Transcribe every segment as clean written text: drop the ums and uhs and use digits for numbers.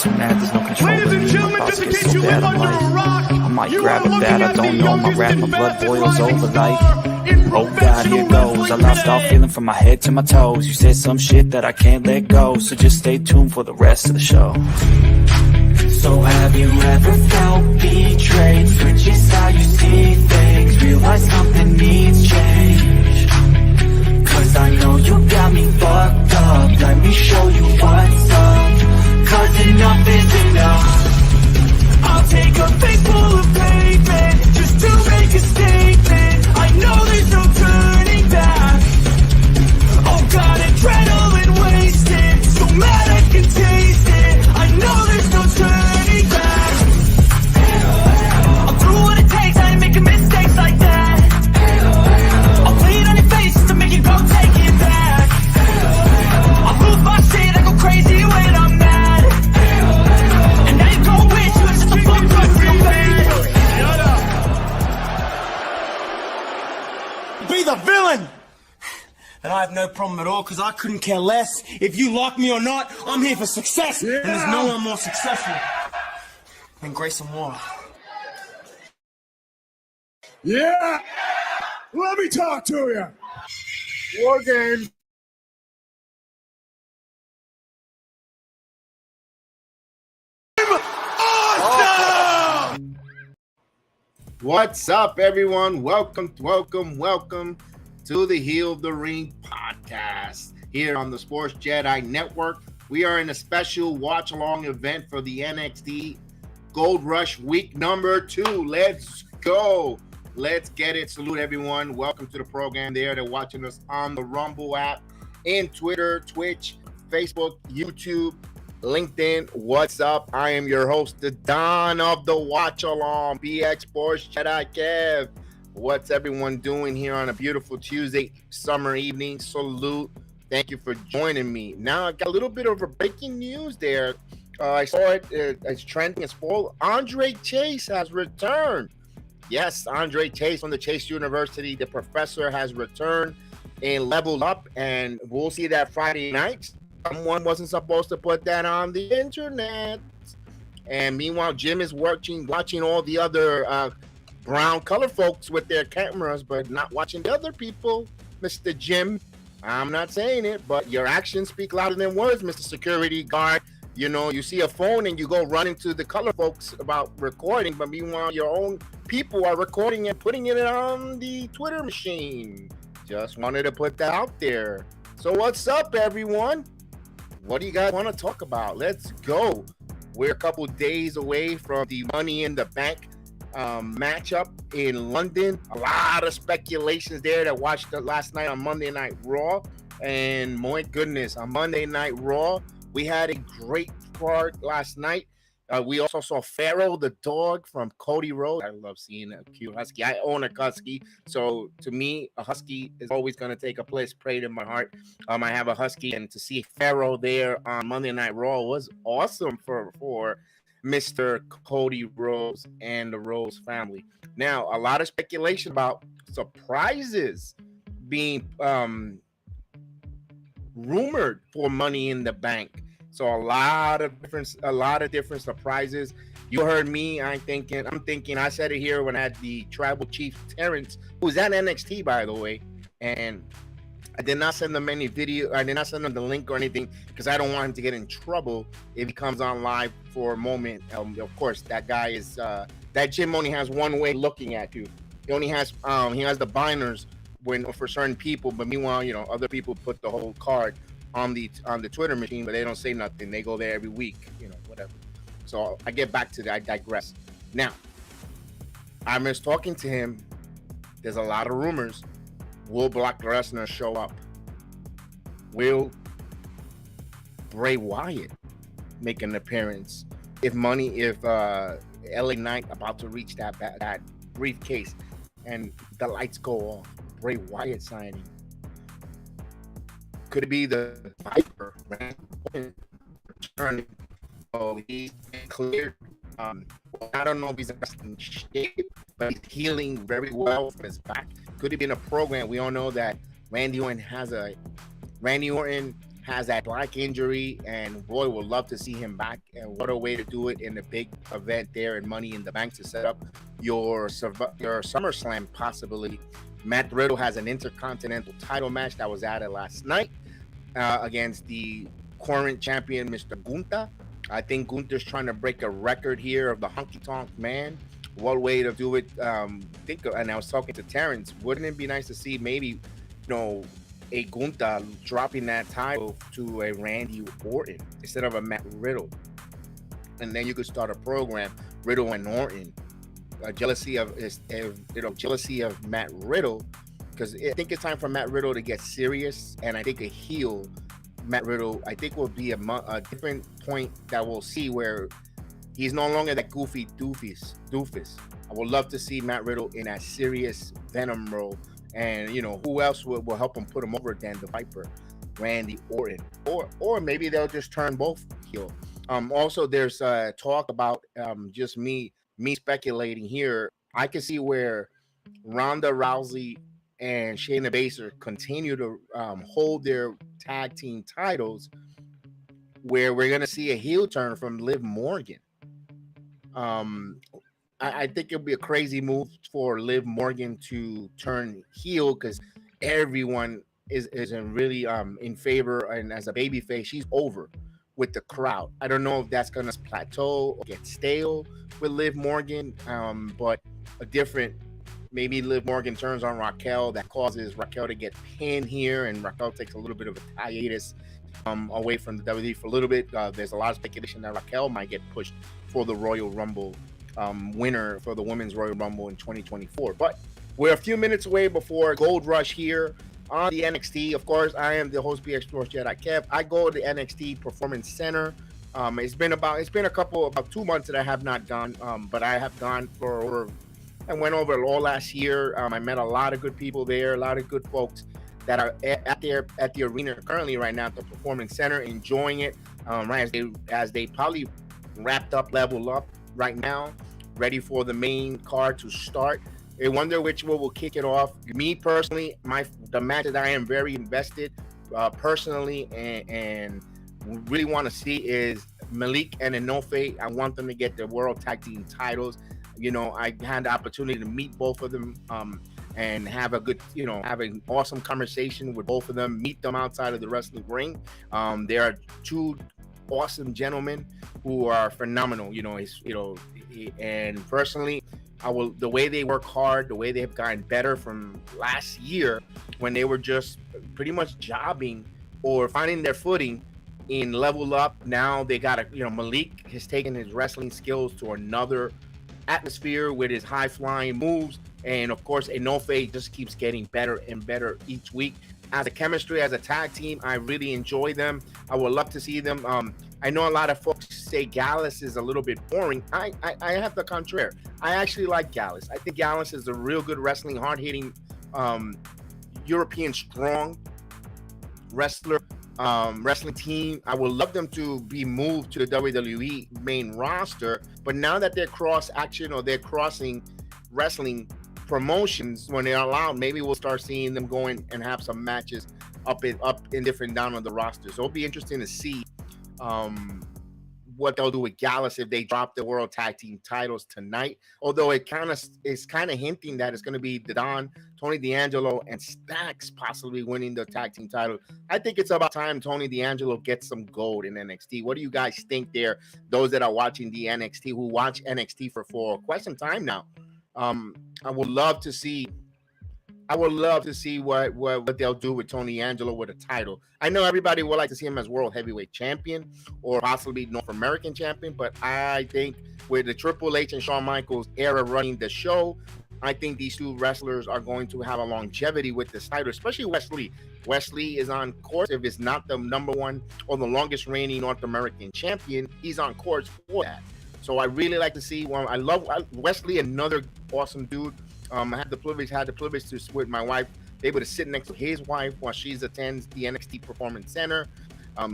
too mad, there's no control. Ladies and gentlemen, just in case you live under a rock, I might you grab are it bad, I looking don't at know, the my rap, my youngest blood and boils fastest over like, rising oh star in God, here professional goes. I wrestling lost all today. feeling from my head to my toes. You said some shit that I can't let go, so just stay tuned for the rest of the show. So have you ever felt betrayed? Switches how you see things, realize something needs change. Cause I know you got me fucked up, let me show you what's up. Cause enough is enough. I'll take a face full of pavement just to make a statement. I know there's no turning back. Oh God, adrenaline wasted, so mad I can taste it. I know there's no turning back. I'll do what it takes, I ain't making mistakes like that. I'll bleed on your face to make you go take it back. I'll lose my shit, I go crazy when I'm mad. And now you gon' wish you was just a fuck up real bad. Be the villain! And I have no problem at all, because I couldn't care less if you like me or not. I'm here for success, and there's no one more successful than Grayson Waller. Yeah! Let me talk to you! War Games. Awesome! What's up, everyone? Welcome to the Heel of the Ring podcast here on the Sports Jedi Network. We are in a special watch-along event for the NXT Gold Rush week number 2. Let's go. Let's get it. Salute everyone. Welcome to the program there. They're watching us on the Rumble app, in Twitter, Twitch, Facebook, YouTube, LinkedIn. What's up? I am your host, the Don of the Watch-Along, BX Sports Jedi Kev. What's everyone doing here on a beautiful Tuesday summer evening? Salute. Thank you for joining me. Now, I got a little bit of a breaking news there. I saw it. It's trending. It's full. Andre Chase has returned. Yes, Andre Chase from the Chase University. The professor has returned and leveled up. And we'll see that Friday night. Someone wasn't supposed to put that on the internet. And meanwhile, Jim is watching all the other brown color folks with their cameras, but not watching the other people. Mr. Jim, I'm not saying it, but your actions speak louder than words, Mr. Security Guard. You know, you see a phone and you go running to the color folks about recording, but meanwhile, your own people are recording and putting it on the Twitter machine. Just wanted to put that out there. So what's up, everyone? What do you guys want to talk about? Let's go. We're a couple days away from the Money in the Bank matchup in London. A lot of speculations there that watched it last night on Monday Night Raw. And my goodness, on Monday Night Raw, we had a great card last night. We also saw Pharaoh, the dog from Cody Rhodes. I love seeing a cute husky. I own a husky. So to me, a husky is always going to take a place prayed in my heart. I have a husky, and to see Pharaoh there on Monday Night Raw was awesome for Mr. Cody Rhodes and the Rhodes family. Now, a lot of speculation about surprises being rumored for Money in the Bank. So a lot of different surprises. You heard me. I'm thinking. I said it here when I had the Tribal Chief Terrence, who's at NXT, by the way, and I did not send them any video. I did not send them the link or anything because I don't want him to get in trouble if he comes on live for a moment. Of course, that guy is that Jim only has one way looking at you. He only has he has the binders for certain people, but meanwhile, you know, other people put the whole card on the Twitter machine, but they don't say nothing. They go there every week, you know, whatever. So I get back to that. I digress. Now, I was talking to him. There's a lot of rumors. Will Brock Lesnar show up? Will Bray Wyatt make an appearance? If LA Knight about to reach that briefcase and the lights go off, Bray Wyatt signing. Could it be the Viper returning? Oh, he's cleared. I don't know if he's in shape, but he's healing very well from his back. Could it be in a program? We all know that Randy Orton has that black injury, and boy, would love to see him back. And what a way to do it in a big event there in Money in the Bank to set up your SummerSlam possibility. Matt Riddle has an Intercontinental title match that was added last night against the current champion, Mr. Gunther. I think Gunther's trying to break a record here of the honky tonk man. What way to do it? And I was talking to Terrence. Wouldn't it be nice to see maybe, a Gunther dropping that title to a Randy Orton instead of a Matt Riddle? And then you could start a program, Riddle and Orton. Jealousy of Matt Riddle, because I think it's time for Matt Riddle to get serious, and I think a heel Matt Riddle, I think, will be a different point that we'll see where he's no longer that goofy doofus. I would love to see Matt Riddle in a serious Venom role, and who else will help him put him over than the Viper, Randy Orton, or maybe they'll just turn both heel. Also, there's talk about just me speculating here. I can see where Ronda Rousey and Shayna Baszler continue to hold their tag team titles, where we're going to see a heel turn from Liv Morgan. I think it'll be a crazy move for Liv Morgan to turn heel, because everyone is really in favor, and as a babyface, she's over with the crowd. I don't know if that's going to plateau or get stale with Liv Morgan, but maybe Liv Morgan turns on Raquel. That causes Raquel to get pinned here, and Raquel takes a little bit of a hiatus away from the WWE for a little bit. There's a lot of speculation that Raquel might get pushed for the Royal Rumble winner for the Women's Royal Rumble in 2024. But we're a few minutes away before Gold Rush here on the NXT. Of course, I am the host, BX Sports Jedi Kev. I go to the NXT Performance Center. It's been about 2 months that I have not gone, but I have gone I went over all last year. I met a lot of good people there, a lot of good folks that are at the arena currently right now at the Performance Center, enjoying it. As they probably wrapped up Level Up right now, ready for the main card to start. I wonder which one will kick it off. Me personally, the match that I am very invested personally and really want to see is Malik and Enofé. I want them to get the World Tag Team titles. I had the opportunity to meet both of them and have a good, have an awesome conversation with both of them, meet them outside of the wrestling ring. They are two awesome gentlemen who are phenomenal, and personally, the way they work hard, the way they have gotten better from last year when they were just pretty much jobbing or finding their footing in Level Up. Now they got Malik has taken his wrestling skills to another atmosphere with his high flying moves, and of course Enofé just keeps getting better and better each week. As a chemistry, as a tag team, I really enjoy them. I would love to see them. I know a lot of folks say Gallus is a little bit boring. I have the contrary. I actually like Gallus. I think Gallus is a real good wrestling, hard-hitting, European strong wrestling team. I would love them to be moved to the WWE main roster, but now that they're cross-action or they're crossing wrestling promotions when they're allowed, maybe we'll start seeing them going and have some matches up in different down on the roster. So it'll be interesting to see what they'll do with Gallus if they drop the World Tag Team titles tonight. Although it's kind of hinting that it's going to be Tony D'Angelo, and Stacks possibly winning the tag team title. I think it's about time Tony D'Angelo gets some gold in NXT. What do you guys think there? Those that are watching the NXT, who watch NXT for quite some time now. I would love to see what they'll do with Tony D'Angelo with a title. I know everybody would like to see him as World Heavyweight Champion or possibly North American Champion, but I think with the Triple H and Shawn Michaels era running the show, I think these two wrestlers are going to have a longevity with this title, especially Wesley. Wesley is on course. If it's not the number one or the longest reigning North American champion, he's on course for that. So I really like to see one. I love Wesley, another awesome dude. I had the privilege to, with my wife, able to sit next to his wife while she attends the NXT Performance Center.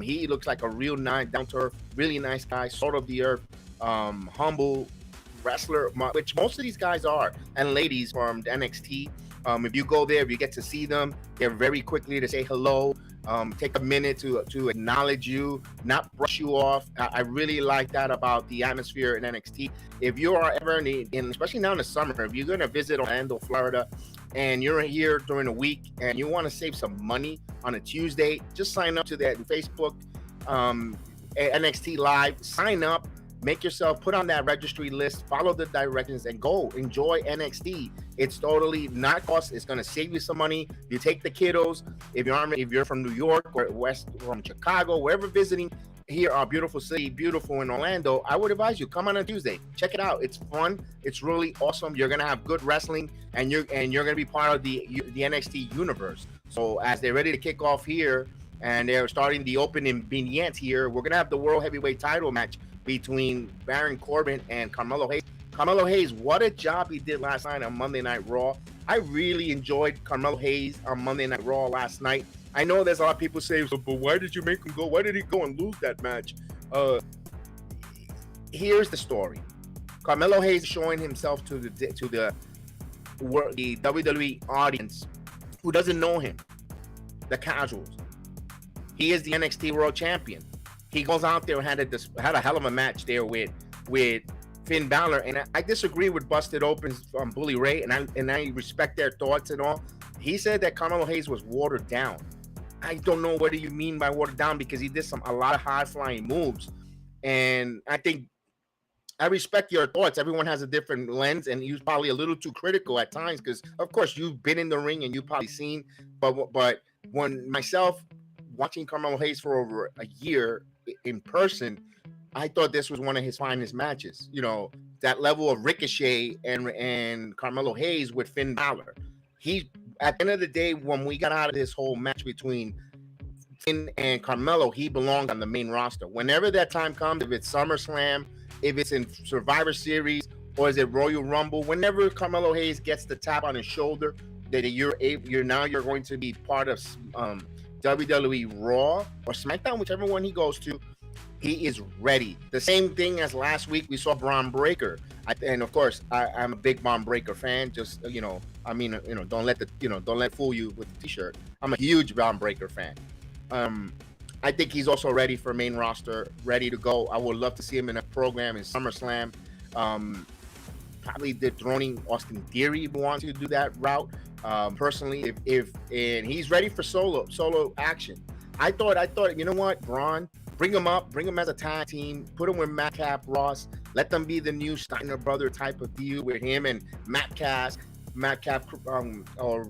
He looks like a real nice, down-to-earth, really nice guy, salt of the earth, humble wrestler, which most of these guys are, and ladies from NXT. If you go there, if you get to see them, they're very quickly to say hello. take a minute to acknowledge you, not brush you off. I really like that about the atmosphere in NXT. If you are ever especially now in the summer, if you're going to visit Orlando, Florida, and you're here during the week and you want to save some money on a Tuesday, just sign up to that Facebook NXT Live. Sign up. Make yourself put on that registry list, follow the directions, and go enjoy NXT. It's totally not cost. It's going to save you some money. You take the kiddos. If you're from New York or from Chicago, wherever visiting here, our beautiful city, beautiful in Orlando, I would advise you come on a Tuesday. Check it out. It's fun. It's really awesome. You're going to have good wrestling, and you're going to be part of the NXT universe. So as they're ready to kick off here, and they're starting the opening vignettes here, we're going to have the World Heavyweight title match between Baron Corbin and Carmelo Hayes. Carmelo Hayes, what a job he did last night on Monday Night Raw. I really enjoyed Carmelo Hayes on Monday Night Raw last night. I know there's a lot of people saying, but why did you make him go? Why did he go and lose that match? Here's the story. Carmelo Hayes showing himself to the WWE audience who doesn't know him, the casuals. He is the NXT World Champion. He goes out there and had a hell of a match there with Finn Balor, and I disagree with Busted Open's Bully Ray, and I respect their thoughts and all. He said that Carmelo Hayes was watered down. I don't know what do you mean by watered down, because he did a lot of high flying moves, and I respect your thoughts. Everyone has a different lens, and he was probably a little too critical at times because, of course, you've been in the ring and you've probably seen. But when myself watching Carmelo Hayes for over a year in person, I thought this was one of his finest matches. You know, that level of Ricochet and Carmelo Hayes with Finn Balor. At the end of the day, when we got out of this whole match between Finn and Carmelo, he belonged on the main roster. Whenever that time comes, if it's SummerSlam, if it's in Survivor Series, or is it Royal Rumble, whenever Carmelo Hayes gets the tap on his shoulder that you're going to be part of WWE Raw or SmackDown, whichever one he goes to, he is ready. The same thing as last week we saw Braun Breaker, and of course I'm a big Braun Breaker fan. Just don't let fool you with the T-shirt. I'm a huge Braun Breaker fan. I think he's also ready for main roster, ready to go. I would love to see him in a program in SummerSlam. Probably dethroning Austin Theory if he wants to do that route. Personally, and he's ready for solo action. I thought, you know what, Braun, bring him as a tag team, put him with Madcap Ross, let them be the new Steiner brother type of deal with him and Madcap, or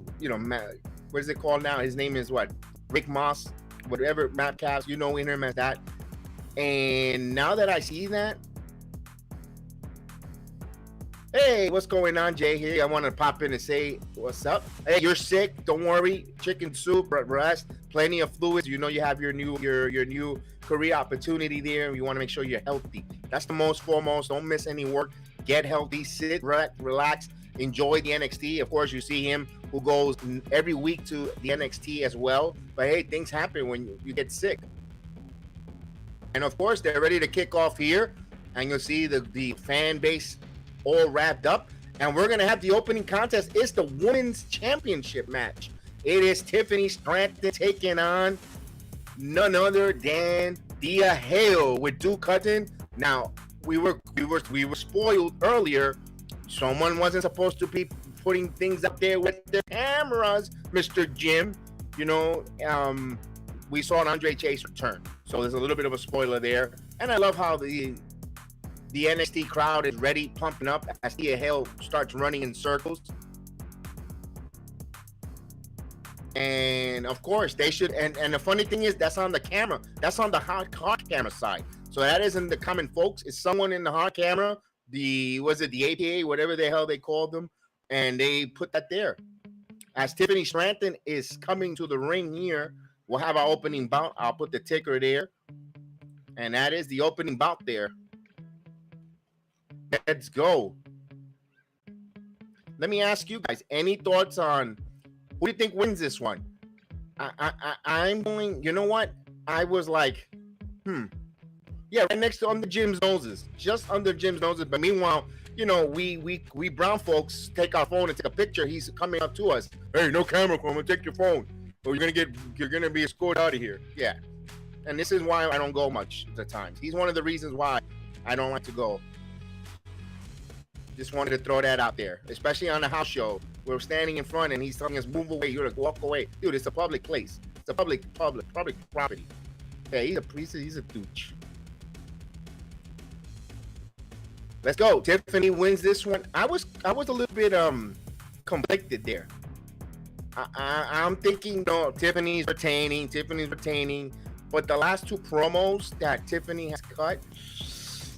what is it called now? His name is what? Rick Moss, whatever, Madcap, him as that. And now that I see that, hey, what's going on, Jay here? I want to pop in and say what's up. Hey, you're sick? Don't worry. Chicken soup, rest, plenty of fluids. You have your new career opportunity there. You want to make sure you're healthy. That's the most foremost. Don't miss any work. Get healthy. Sit, relax, enjoy the NXT. Of course, you see him who goes every week to the NXT as well. But hey, things happen when you get sick. And of course, they're ready to kick off here, and you'll see the fan base all wrapped up, and we're gonna have the opening contest. It's the women's championship match. It is Tiffany Stratton taking on none other than Thea Hale with Duke Hutton. Now we were spoiled earlier. Someone wasn't supposed to be putting things up there with the cameras, Mr. Jim. We saw an Andre Chase return, so there's a little bit of a spoiler there. And I love how the NXT crowd is ready, pumping up as Thea Hale starts running in circles. And of course, they should. And the funny thing is, that's on the camera. That's on the hard camera side. So that isn't the common folks. It's someone in the hard camera. The APA, whatever the hell they called them, and they put that there. As Tiffany Stratton is coming to the ring here, we'll have our opening bout. I'll put the ticker there, and that is the opening bout there. Let's go. Let me ask you guys, any thoughts on who do you think wins this one? I'm going, you know what? I was like, yeah, right next to under Jim's noses, just under Jim's noses. But meanwhile, we brown folks take our phone and take a picture. He's coming up to us. Hey, no camera, I'm gonna take your phone. or you're gonna be escorted out of here. Yeah, and this is why I don't go much at times. He's one of the reasons why I don't like to go. Just wanted to throw that out there, especially on the house show. We're standing in front and he's telling us move away. You're like walk away, dude. It's a public place. It's a public property. Yeah, he's a douche. Let's go. Tiffany wins this one. I was a little bit conflicted there. I'm thinking no, Tiffany's retaining, but the last two promos that Tiffany has cut,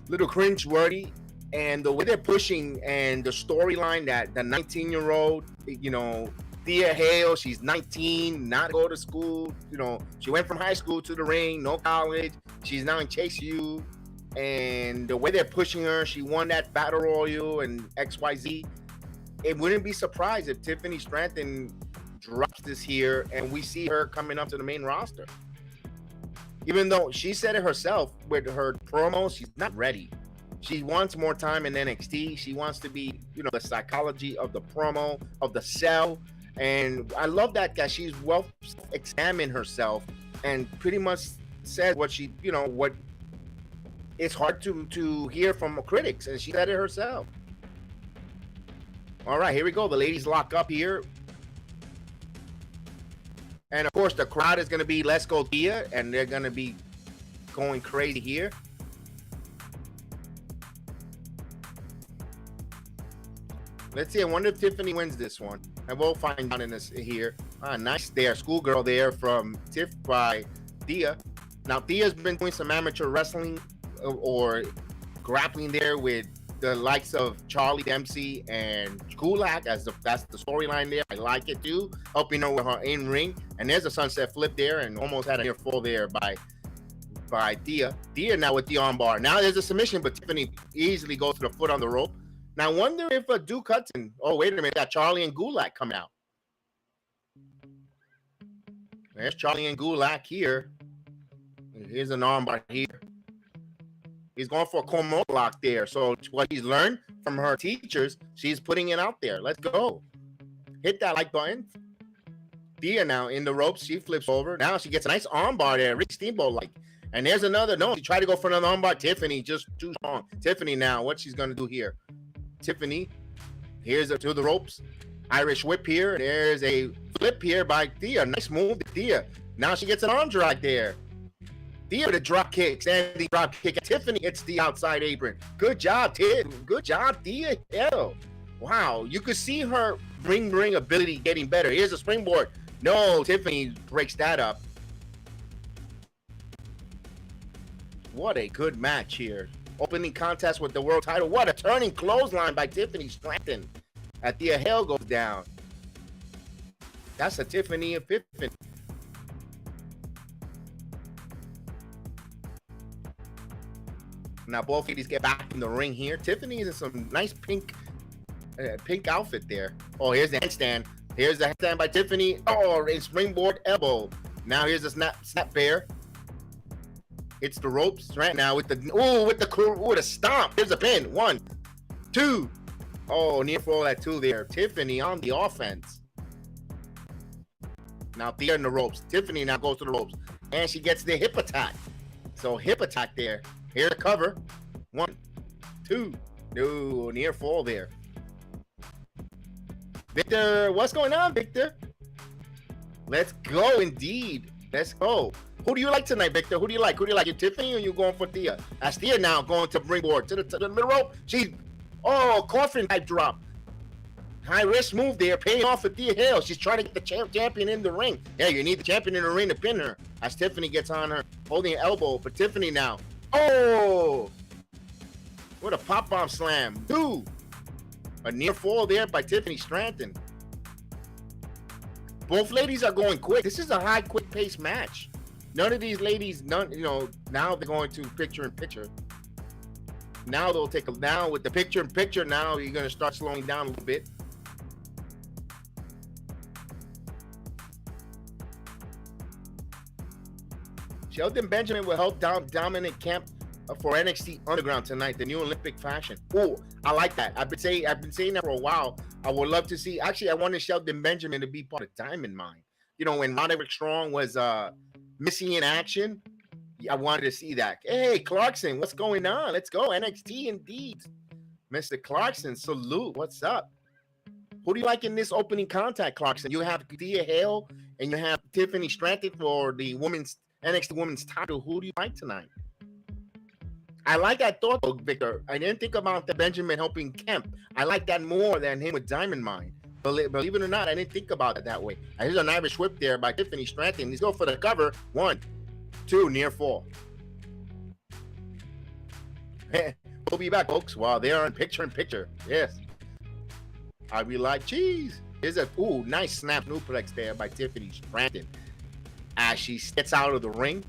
little cringe-worthy, and the way they're pushing and the storyline that the 19-year-old, you know, Thea Hale, she's 19, not go to school, you know, she went from high school to the ring, no college, she's now in Chase U, and the way they're pushing her, she won that battle royal and XYZ. It wouldn't be surprised if Tiffany Stratton drops this here and we see her coming up to the main roster. Even though she said it herself with her promos, she's not ready. She wants more time in NXT. She wants to be, you know, the psychology of the promo, of the sell. And I love that guy. She's well examined herself and pretty much said what she, you know, what it's hard to hear from critics. And she said it herself. All right, here we go. The ladies lock up here. And of course, the crowd is going to be Let's Go Thea, and they're going to be going crazy here. Let's see. I wonder if Tiffany wins this one. And we'll find out in this here. Nice there. Schoolgirl there from Tiff by Thea. Now, Thea's been doing some amateur wrestling or grappling there with the likes of Charlie Dempsey and Kulak. That's the storyline there. I like it too. Helping her with her in-ring. And there's a sunset flip there and almost had a near fall there by Thea. Thea now with the armbar. Now there's a submission, but Tiffany easily goes to the foot on the rope. Now, I wonder if Duke Hudson... Oh, wait a minute. Got Charlie and Gulak coming out. There's Charlie and Gulak here. Here's an armbar here. He's going for a Carmelo block there. So what he's learned from her teachers, she's putting it out there. Let's go. Hit that like button. Thea now in the ropes. She flips over. Now she gets a nice armbar there. Rick Steamboat-like. And there's another. No, she tried to go for another armbar. Tiffany just too strong. Tiffany now. What she's going to do here? Tiffany, here's to the ropes. Irish whip here. There's a flip here by Thea. Nice move to Thea. Now she gets an arm drag there. Thea with a drop kick. Standing drop kick. Tiffany hits the outside apron. Good job, Tiff. Good job, Thea. Hell. Wow. You could see her ring ability getting better. Here's a springboard. No, Tiffany breaks that up. What a good match here. Opening contest with the world title. What a turning clothesline by Tiffany Stratton. At Thea Hale goes down. That's a Tiffany epiphany. Now both ladies get back in the ring here. Tiffany is in some nice pink outfit there. Oh, here's the handstand. Here's the handstand by Tiffany. Oh, a springboard elbow. Now here's a snap bear. It's the ropes right now with the stomp. Here's a pin. 1, 2. Oh, near fall at 2 there. Tiffany on the offense. Now Thea in the ropes. Tiffany now goes to the ropes. And she gets the hip attack. So hip attack there. Here to cover. 1, 2. No, near fall there. Victor, what's going on, Victor? Let's go indeed. Let's go. Who do you like tonight, Victor? Who do you like? You Tiffany or you going for Thea? That's Thea now going to springboard to the middle rope. Coffin type drop. High risk move there, paying off for Thea Hale. She's trying to get the champion in the ring. Yeah, you need the champion in the ring to pin her. As Tiffany gets on her, holding an elbow for Tiffany now. Oh! What a pop bomb slam. 2. A near fall there by Tiffany Stratton. Both ladies are going quick. This is a high, quick pace match. None of these ladies, now they're going to picture in picture. Now they'll take now with the picture in picture. Now you're going to start slowing down a little bit. Sheldon Benjamin will help Dominic Kemp for NXT Underground tonight, the new Olympic fashion. Oh, I like that. I've been saying that for a while. I would love to see. Actually, I wanted Sheldon Benjamin to be part of Diamond Mine. when Roderick Strong was missing in action, I wanted to see that. Hey, Clarkson, what's going on? Let's go. NXT indeed. Mr. Clarkson, salute. What's up? Who do you like in this opening contact, Clarkson? You have Thea Hale and you have Tiffany Stratton for the NXT Women's title. Who do you like tonight? I like that thought, though, Victor. I didn't think about the Benjamin helping Kemp. I like that more than him with Diamond Mine. Believe it or not, I didn't think about it that way. Here's an Irish whip there by Tiffany Stratton. Let's go for the cover. 1, 2, near fall. We'll be back, folks. Wow, they are in picture. Yes. I'll be like, cheese. Here's a nice snap nuplex there by Tiffany Stratton as she gets out of the ring.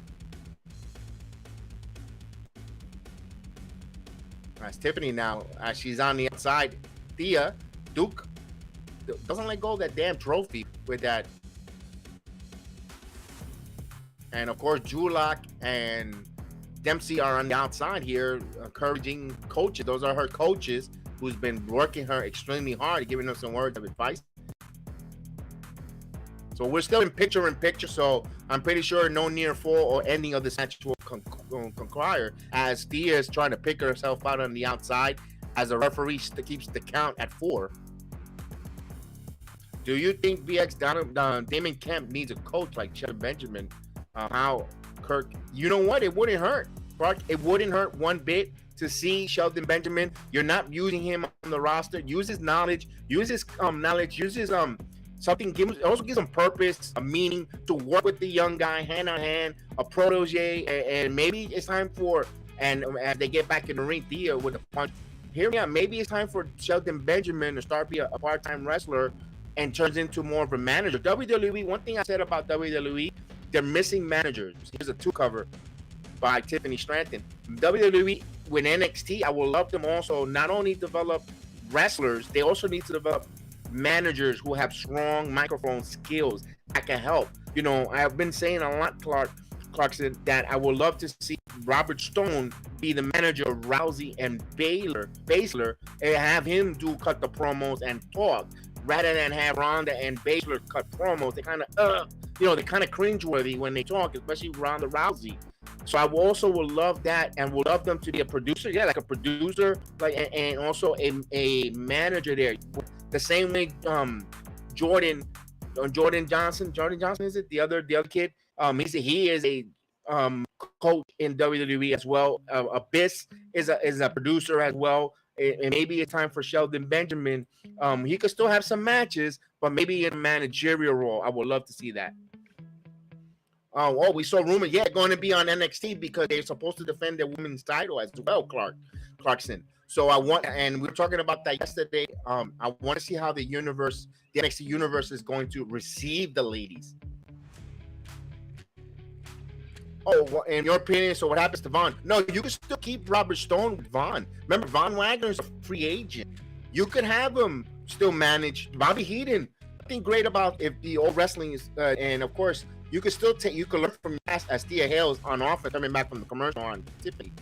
As Tiffany now, as she's on the outside, Thea, Duke, doesn't let go of that damn trophy with that. And of course, Julak and Dempsey are on the outside here, encouraging coaches. Those are her coaches who's been working her extremely hard, giving her some words of advice. So we're still in picture, so I'm pretty sure no near fall or ending of this match will conquire as Thea is trying to pick herself out on the outside as the referee keeps the count at 4. Do you think Damon Kemp needs a coach like Shelton Benjamin? How Kirk? You know what? It wouldn't hurt, Clark. It wouldn't hurt one bit to see Shelton Benjamin. You're not using him on the roster. Use his knowledge. Use his something. Also gives him purpose, a meaning to work with the young guy hand on hand, a protege, and maybe it's time for. And as they get back in the ring, Thea with a punch. Hear me out. Maybe it's time for Shelton Benjamin to start being a part-time wrestler and turns into more of a manager. WWE. One thing I said about WWE, they're missing managers. Here's a 2 cover by Tiffany Stratton. WWE with NXT, I would love them also not only develop wrestlers, they also need to develop managers who have strong microphone skills that can help. I've been saying a lot, Clarkson, that I would love to see Robert Stone be the manager of Rousey and Baszler, and have him cut the promos and talk rather than have Ronda and Baszler cut promos. They kind of they're kind of cringeworthy when they talk, especially Ronda Rousey. So I also would love that, and would love them to be a producer, like a producer, and also a manager there. The same way Jordan Johnson is it? The other kid. He is a coach in WWE as well. Abyss is a producer as well. And maybe it's time for Shelton Benjamin. He could still have some matches, but maybe in a managerial role. I would love to see that. We saw rumors, going to be on NXT because they're supposed to defend their women's title as well, Clarkson. So and we were talking about that yesterday. I want to see how the NXT universe is going to receive the ladies. In your opinion, so what happens to Von? No, you can still keep Robert Stone with Von. Remember, Von Wagner is a free agent. You could have him still manage. Bobby Heenan. Nothing great about if the old wrestling is, and of course, you could still you could learn from as Thea Hale's on offense coming back from the commercial on Tiffany.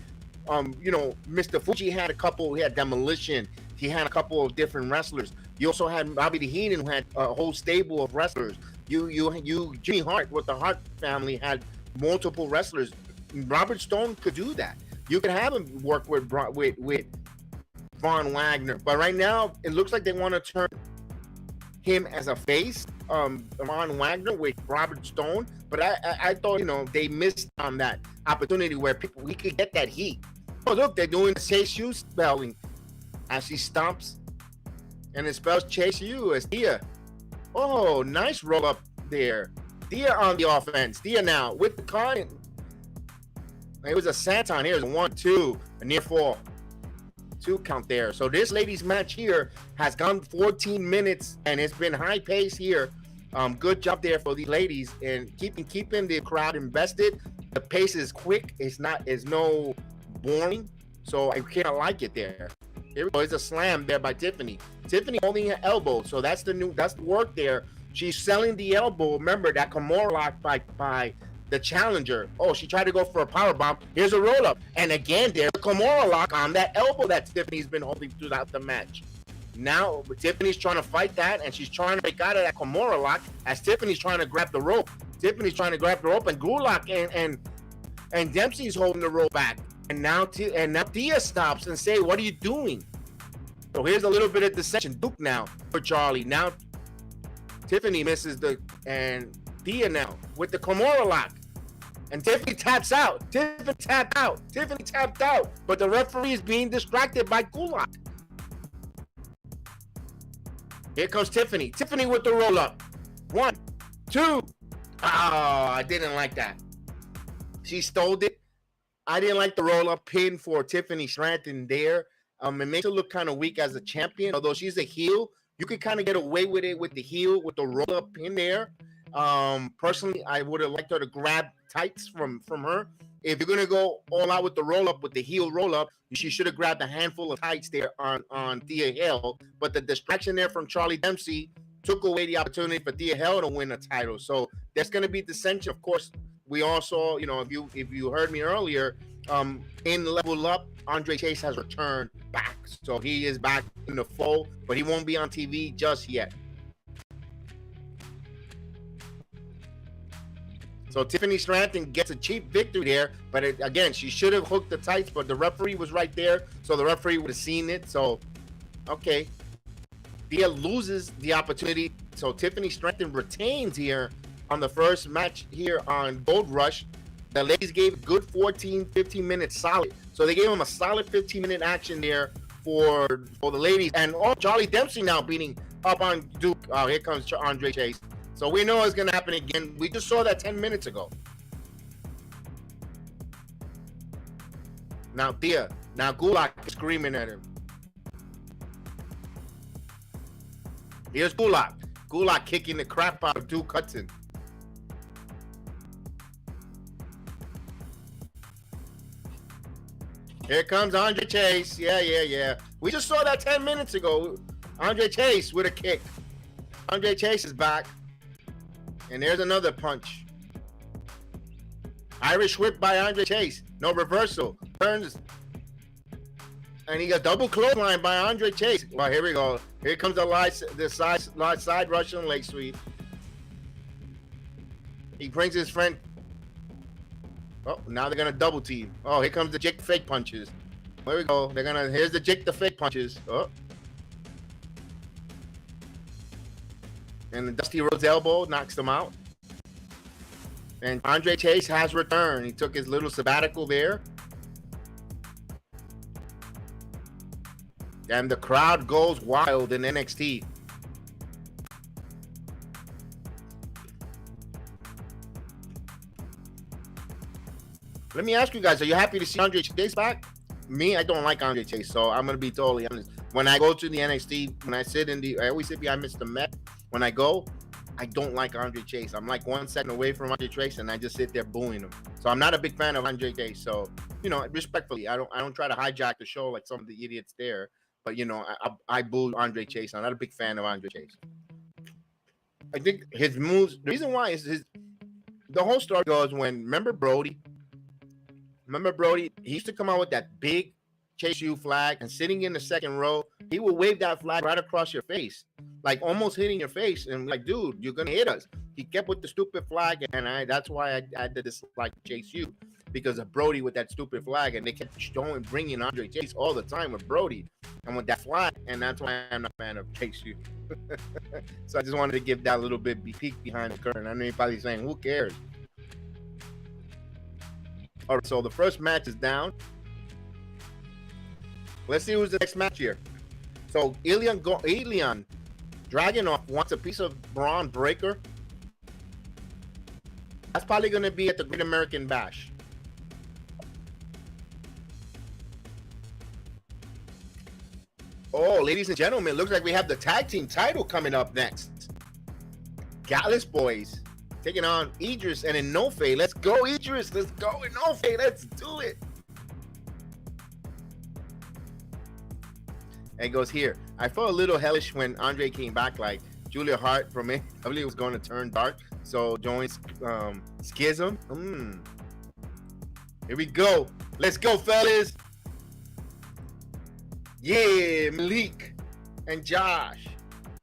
Mr. Fuji had he had Demolition. He had a couple of different wrestlers. You also had Bobby Heenan, who had a whole stable of wrestlers. Jimmy Hart with the Hart family had multiple wrestlers. Robert Stone could do that. You could have him work with Von Wagner, but right now it looks like they want to turn him as a face, Von Wagner with Robert Stone. But I thought they missed on that opportunity where we could get that heat. Oh look, they're doing the Chase U spelling as she stomps, and it spells Chase U as Thea. Oh, nice roll up there. Thea on the offense. Thea now with the card. It was a senton. Here's 1, 2, a near fall. 2 count there. So this ladies match here has gone 14 minutes and it's been high pace here. Good job there for these ladies and keeping the crowd invested. The pace is quick. It's no boring. So I kind of like it there. Here we go. It's a slam there by Tiffany. Tiffany holding her elbow. So that's the work there. She's selling the elbow. Remember that Kimura lock by the challenger. Oh, she tried to go for a power bomb. Here's a roll up. And again, there's a Kimura lock on that elbow that Tiffany's been holding throughout the match. Now Tiffany's trying to fight that, and she's trying to break out of that Kimura lock as Tiffany's trying to grab the rope. Tiffany's trying to grab the rope, and Gulak and Dempsey's holding the rope back. And now Thea stops and say, "What are you doing?" So here's a little bit of dissension. Duke now for Charlie. Now Tiffany misses and Thea now with the Kimura lock. And Tiffany taps out. Tiffany tapped out. But the referee is being distracted by Gulak. Here comes Tiffany. Tiffany with the roll up. 1, 2. Oh, I didn't like that. She stole it. I didn't like the roll up pin for Tiffany Stratton there. It makes her look kind of weak as a champion. Although she's a heel, you could kind of get away with it with the heel, with the roll up pin there. Personally, I would have liked her to grab tights from her. If you're gonna go all out with the roll up, with the heel roll up, she should have grabbed a handful of tights there on Thea Hale. But the distraction there from Charlie Dempsey took away the opportunity for Thea Hale to win a title. So there's gonna be dissension. Of course, we also, if you heard me earlier, in Level Up, Andre Chase has returned back, so he is back in the fold, but he won't be on TV just yet. So Tiffany Stratton gets a cheap victory there, but again, she should have hooked the tights, but the referee was right there, so the referee would have seen it. So, okay. Thea loses the opportunity, so Tiffany Stratton retains here on the first match here on Gold Rush. The ladies gave a good 15 minutes solid. So they gave them a solid 15-minute action there for the ladies. And Charlie Dempsey now beating up on Duke. Oh, here comes Andre Chase. So we know it's going to happen again. We just saw that 10 minutes ago. Now Thea. Now Gulak is screaming at him. Here's Gulak. Gulak kicking the crap out of Duke Hudson. Here comes Andre Chase. Yeah. We just saw that 10 minutes ago. Andre Chase with a kick. Andre Chase is back. And there's another punch. Irish whip by Andre Chase. No reversal. Turns. And he got double clothesline by Andre Chase. Well, here we go. Here comes the side Russian leg sweep. He brings his friend. Oh, now they're gonna double team. Oh, here comes the Jake the fake punches. There we go. Here's the Jake the fake punches. Oh. And the Dusty Rhodes elbow knocks them out. And Andre Chase has returned. He took his little sabbatical there. And the crowd goes wild in NXT. Let me ask you guys, are you happy to see Andre Chase back? Me, I don't like Andre Chase, so I'm going to be totally honest. When I go to the NXT, I always sit behind Mr. Met. When I go, I don't like Andre Chase. I'm like 1 second away from Andre Chase, and I just sit there booing him. So I'm not a big fan of Andre Chase. So, respectfully, I don't try to hijack the show like some of the idiots there. But, I boo Andre Chase. I'm not a big fan of Andre Chase. I think his moves, the reason why is the whole story goes remember Brody? He used to come out with that big Chase U flag, and sitting in the second row, he would wave that flag right across your face, like almost hitting your face, and like, dude, you're gonna hit us. He kept with the stupid flag, and that's why I did this like Chase U, because of Brody with that stupid flag, and they kept bringing Andre Chase all the time with Brody and with that flag, and that's why I'm not a fan of Chase U. So I just wanted to give that little bit peek behind the curtain. I know you're probably saying, who cares? All right, so the first match is down. Let's see who's the next match here. So Ilyan Dragunov wants a piece of Braun Breaker. That's probably going to be at the Great American Bash. Oh, ladies and gentlemen, looks like we have the tag team title coming up next. Gallus boys taking on Edris and Enofé. Let's go, Edris. Let's go, Enofé. Let's do it. And it goes here. I felt a little hellish when Andre came back, like Julia Hart from AEW was going to turn dark. So joins Schism. Here we go. Let's go, fellas. Yeah, Malik. and Josh.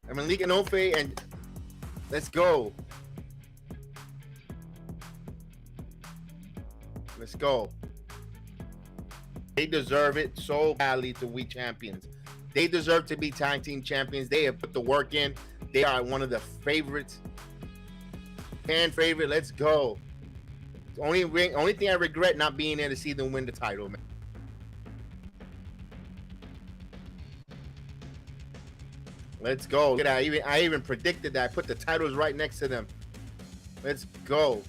And Malik and Enofé, and let's go. Let's go. They deserve it so badly to be champions. They deserve to be tag team champions. They have put the work in. They are one of the favorites. Fan favorite. Let's go. The only thing I regret not being there to see them win the title, man. Let's go. Look at that. I even predicted that. I put the titles right next to them. Let's go.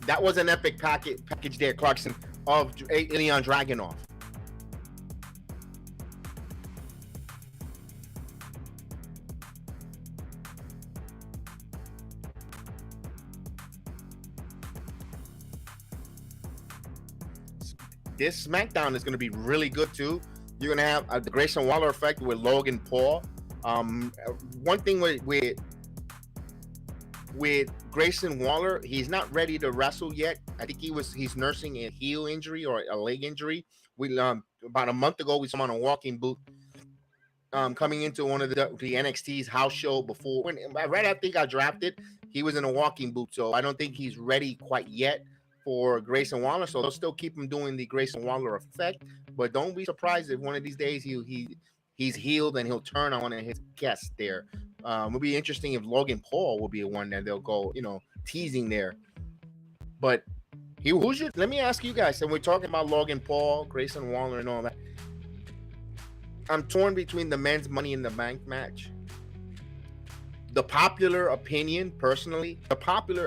That was an epic package there, Clarkson, of Ilya Dragunov. This SmackDown is going to be really good too. You're going to have the Grayson Waller effect with Logan Paul. One thing with Grayson Waller, he's not ready to wrestle yet. I think he's nursing a heel injury or a leg injury. We about a month ago we saw him on a walking boot coming into one of the NXT's house show before. Right after he got drafted, he was in a walking boot. So I don't think he's ready quite yet for Grayson Waller. So they'll still keep him doing the Grayson Waller effect. But don't be surprised if one of these days he's healed and he'll turn on one of his guests there. It'll be interesting if Logan Paul will be the one that they'll go, teasing there. But let me ask you guys, and we're talking about Logan Paul, Grayson Waller, and all that. I'm torn between the men's Money in the Bank match. The popular opinion, personally, I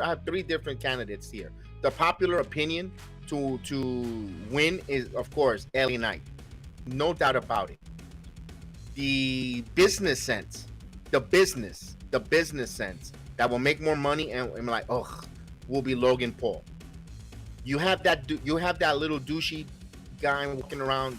have three different candidates here. The popular opinion to win is, of course, LA Knight. No doubt about it. The business sense, the business sense that will make more money and like, will be Logan Paul. You have that little douchey guy walking around,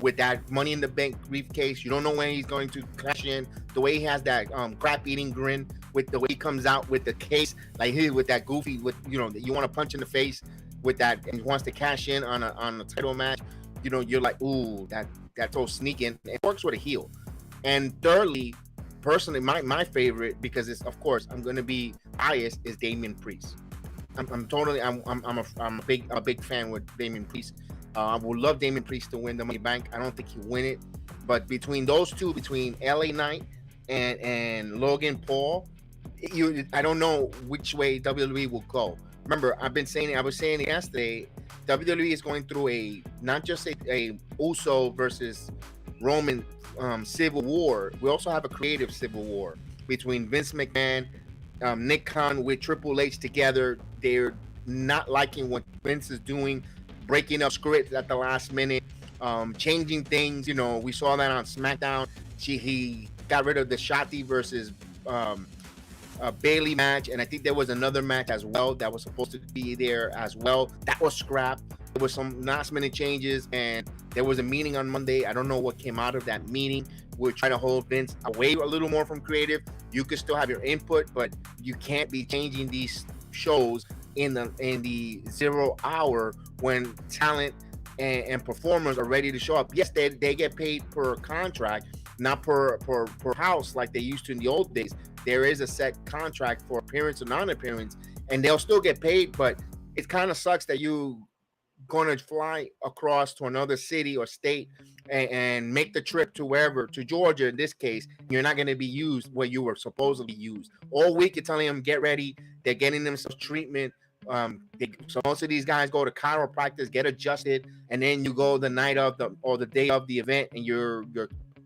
with that Money in the Bank briefcase. You don't know when he's going to cash in. The way he has that crap eating grin, with the way he comes out with the case, like with that goofy, that you want to punch in the face with that, and he wants to cash in on a title match. You're like, ooh, that's so sneaking. It works with a heel. And thirdly, personally, my favorite, because it's, of course, I'm going to be biased, is Damian Priest. I'm a big fan with Damian Priest. I would love Damian Priest to win the Money Bank. I don't think he'll win it, but between those two, between LA Knight and Logan Paul, I don't know which way WWE will go. Remember, I was saying yesterday, WWE is going through not just a Uso versus Roman civil war. We also have a creative civil war between Vince McMahon, Nick Khan with Triple H together. They're not liking what Vince is doing, breaking up scripts at the last minute, changing things. We saw that on SmackDown. He got rid of the Shotzi versus Bailey match, and I think there was another match as well that was supposed to be there as well. That was scrapped. There was some last minute changes, and there was a meeting on Monday. I don't know what came out of that meeting. We're trying to hold Vince away a little more from creative. You could still have your input, but you can't be changing these shows in the 0 hour when talent and performers are ready to show up. Yes, they get paid per contract, not per house like they used to in the old days. There is a set contract for appearance or non-appearance, and they'll still get paid, but it kind of sucks that you going to fly across to another city or state and make the trip to wherever, to Georgia in this case. You're not going to be used where you were supposedly used. All week you're telling them, get ready. They're getting themselves treatment. So most of these guys go to chiropractors, get adjusted, and then you go the night of the day of the event, and your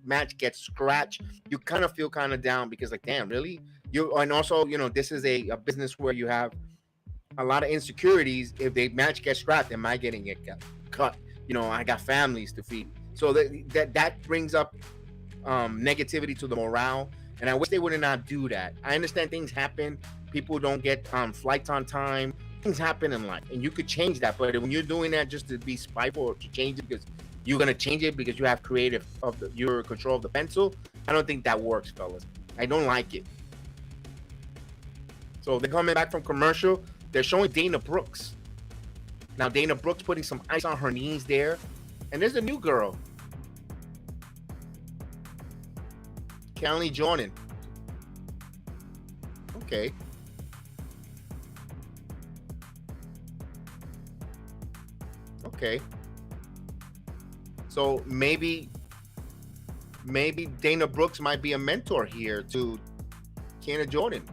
match gets scratched. You kind of feel kind of down because, like, damn, really? And also, this is a business where you have a lot of insecurities. If the match gets scrapped, am I getting it cut? I got families to feed. So that brings up negativity to the morale, and I wish they would not do that. I understand things happen. People don't get flights on time. Things happen in life, and you could change that. But when you're doing that just to be spiteful or to change it because you're going to change it because you have your control of the pencil, I don't think that works, fellas. I don't like it. So they're coming back from commercial. They're showing Dana Brooks. Now Dana Brooks putting some ice on her knees there. And there's a new girl. Kelly Jordan. Okay. Okay. So maybe Dana Brooks might be a mentor here to Kiana Jordan.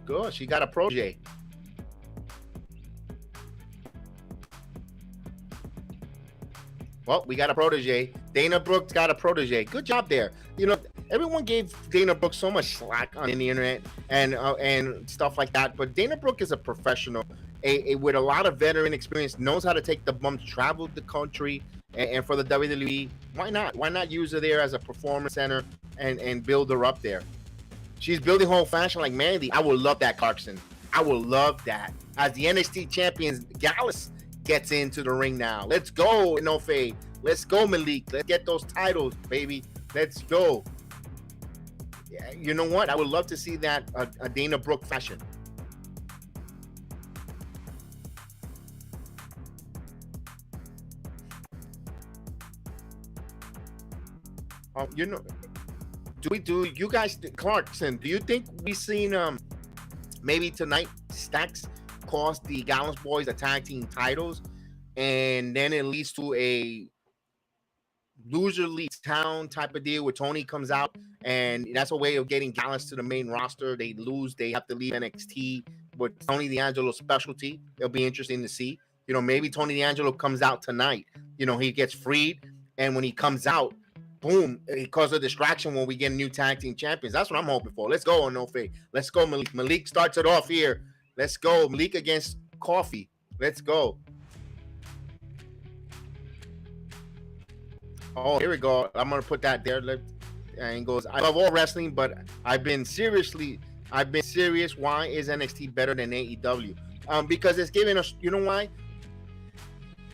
Good. She got a protege. Well, we got a protege. Dana Brooks got a protege. Good job there. You know, everyone gave Dana Brooks so much slack on the internet and stuff like that. But Dana Brooks is a professional, with a lot of veteran experience, knows how to take the bumps, traveled the country, and for the WWE, why not? Why not use her there as a performance center and build her up there? She's building whole fashion like Mandy. I would love that, Clarkson. I would love that. As the NXT champions, Gallus gets into the ring now. Let's go, Enofé. Let's go, Malik. Let's get those titles, baby. Let's go. Yeah, you know what? I would love to see that a Dana Brooke fashion. You know, you guys, Clarkson, do you think we seen maybe tonight Stacks cost the Gallus boys the tag team titles, and then it leads to a loser leaves town type of deal where Tony comes out, and that's a way of getting Gallus to the main roster. They lose, they have to leave NXT with Tony D'Angelo's specialty. It'll be interesting to see. You know, maybe Tony D'Angelo comes out tonight. You know, he gets freed, and when he comes out, boom, it causes a distraction when we get new tag team champions. That's what I'm hoping for. Let's go, Enofé. Let's go, Malik. Malik starts it off here. Let's go. Malik against Coffee. Let's go. Oh, here we go. I'm going to put that there. And goes, I love all wrestling, but I've been serious. Why is NXT better than AEW? Because it's giving us, you know why?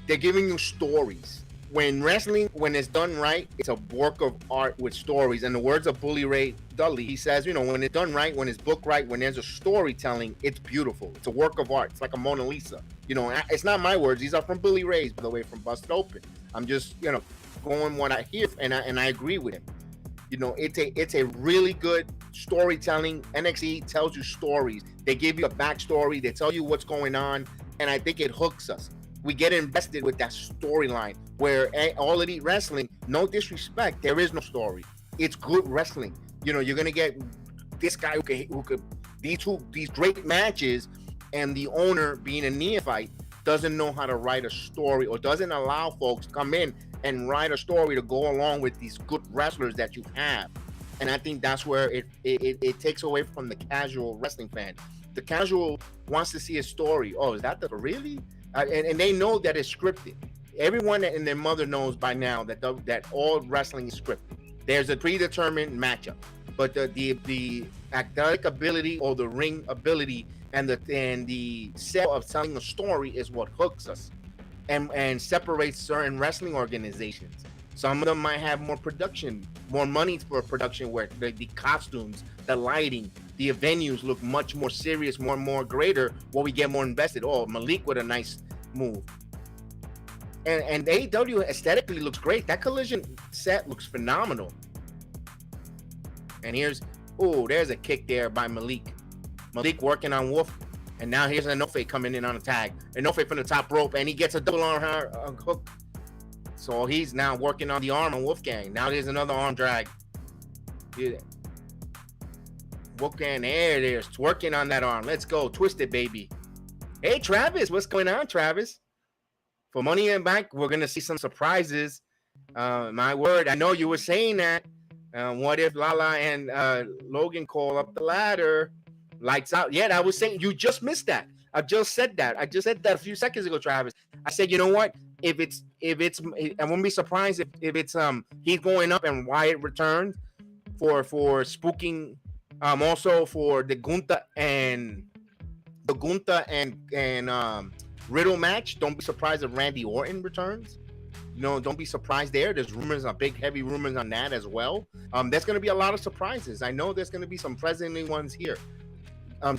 They're giving you stories. When wrestling, when it's done right, it's a work of art with stories. And the words of Bully Ray Dudley, he says, you know, when it's done right, when it's booked right, when there's a storytelling, it's beautiful. It's a work of art. It's like a Mona Lisa. You know, it's not my words. These are from Bully Ray's, by the way, from Busted Open. I'm just, you know, going what I hear, and I agree with him. You know, it's a really good storytelling. NXT tells you stories. They give you a backstory. They tell you what's going on, and I think it hooks us. We get invested with that storyline, where All Elite Wrestling, no disrespect, there is no story. It's good wrestling. You know, you're gonna get this guy who could these great matches, and the owner, being a neophyte, doesn't know how to write a story, or doesn't allow folks to come in and write a story to go along with these good wrestlers that you have. And I think that's where it takes away from the casual wrestling fan. The casual wants to see a story. Oh, is that really? And they know that it's scripted. Everyone and their mother knows by now that all wrestling is scripted. There's a predetermined matchup, but the athletic ability or the ring ability and the set of telling a story is what hooks us and separates certain wrestling organizations. Some of them might have more production, more money for production, where the costumes, the lighting, the venues look much more serious, more greater, where we get more invested. Oh, Malik with a nice move. And AEW aesthetically looks great. That Collision set looks phenomenal. And there's a kick there by Malik. Malik working on Wolf. And now here's Enofé coming in on a tag. Enofé from the top rope, and he gets a double arm hook. So he's now working on the arm on Wolfgang. Now there's another arm drag. Yeah. Wolfgang, there it is. Working on that arm. Let's go. Twist it, baby. Hey, Travis. What's going on, Travis? For Money in the Bank, we're going to see some surprises. My word. I know you were saying that. What if Lala and Logan call up the ladder? Lights out. Yeah, I was saying, you just missed that. I just said that a few seconds ago, Travis. I said, you know what? If it's, I wouldn't be surprised if it's he's going up and Wyatt returns for spooking. Also for the Gunther and Riddle match. Don't be surprised if Randy Orton returns. You know, don't be surprised there. There's rumors, big heavy rumors on that as well. There's going to be a lot of surprises. I know there's going to be some pleasantly ones here.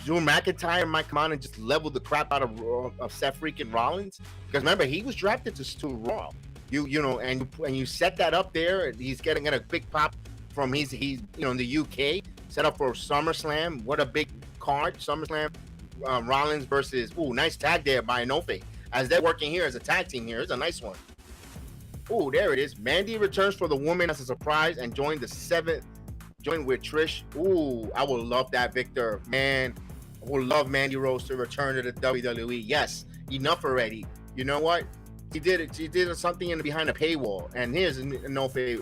Drew McIntyre might come on and just level the crap out of Seth freaking Rollins, because remember he was drafted to Raw. And you set that up there. He's getting a big pop from he's in the UK, set up for SummerSlam. What a big card, SummerSlam. Rollins versus nice tag there by Enofé, as they're working here as a tag team here. It's a nice one. There it is. Mandy returns for the woman as a surprise and joined with Trish. I would love that, Victor. Man, I would love Mandy Rose to return to the WWE. Yes, enough already. You know what? She did something behind a paywall. And here's Enofé.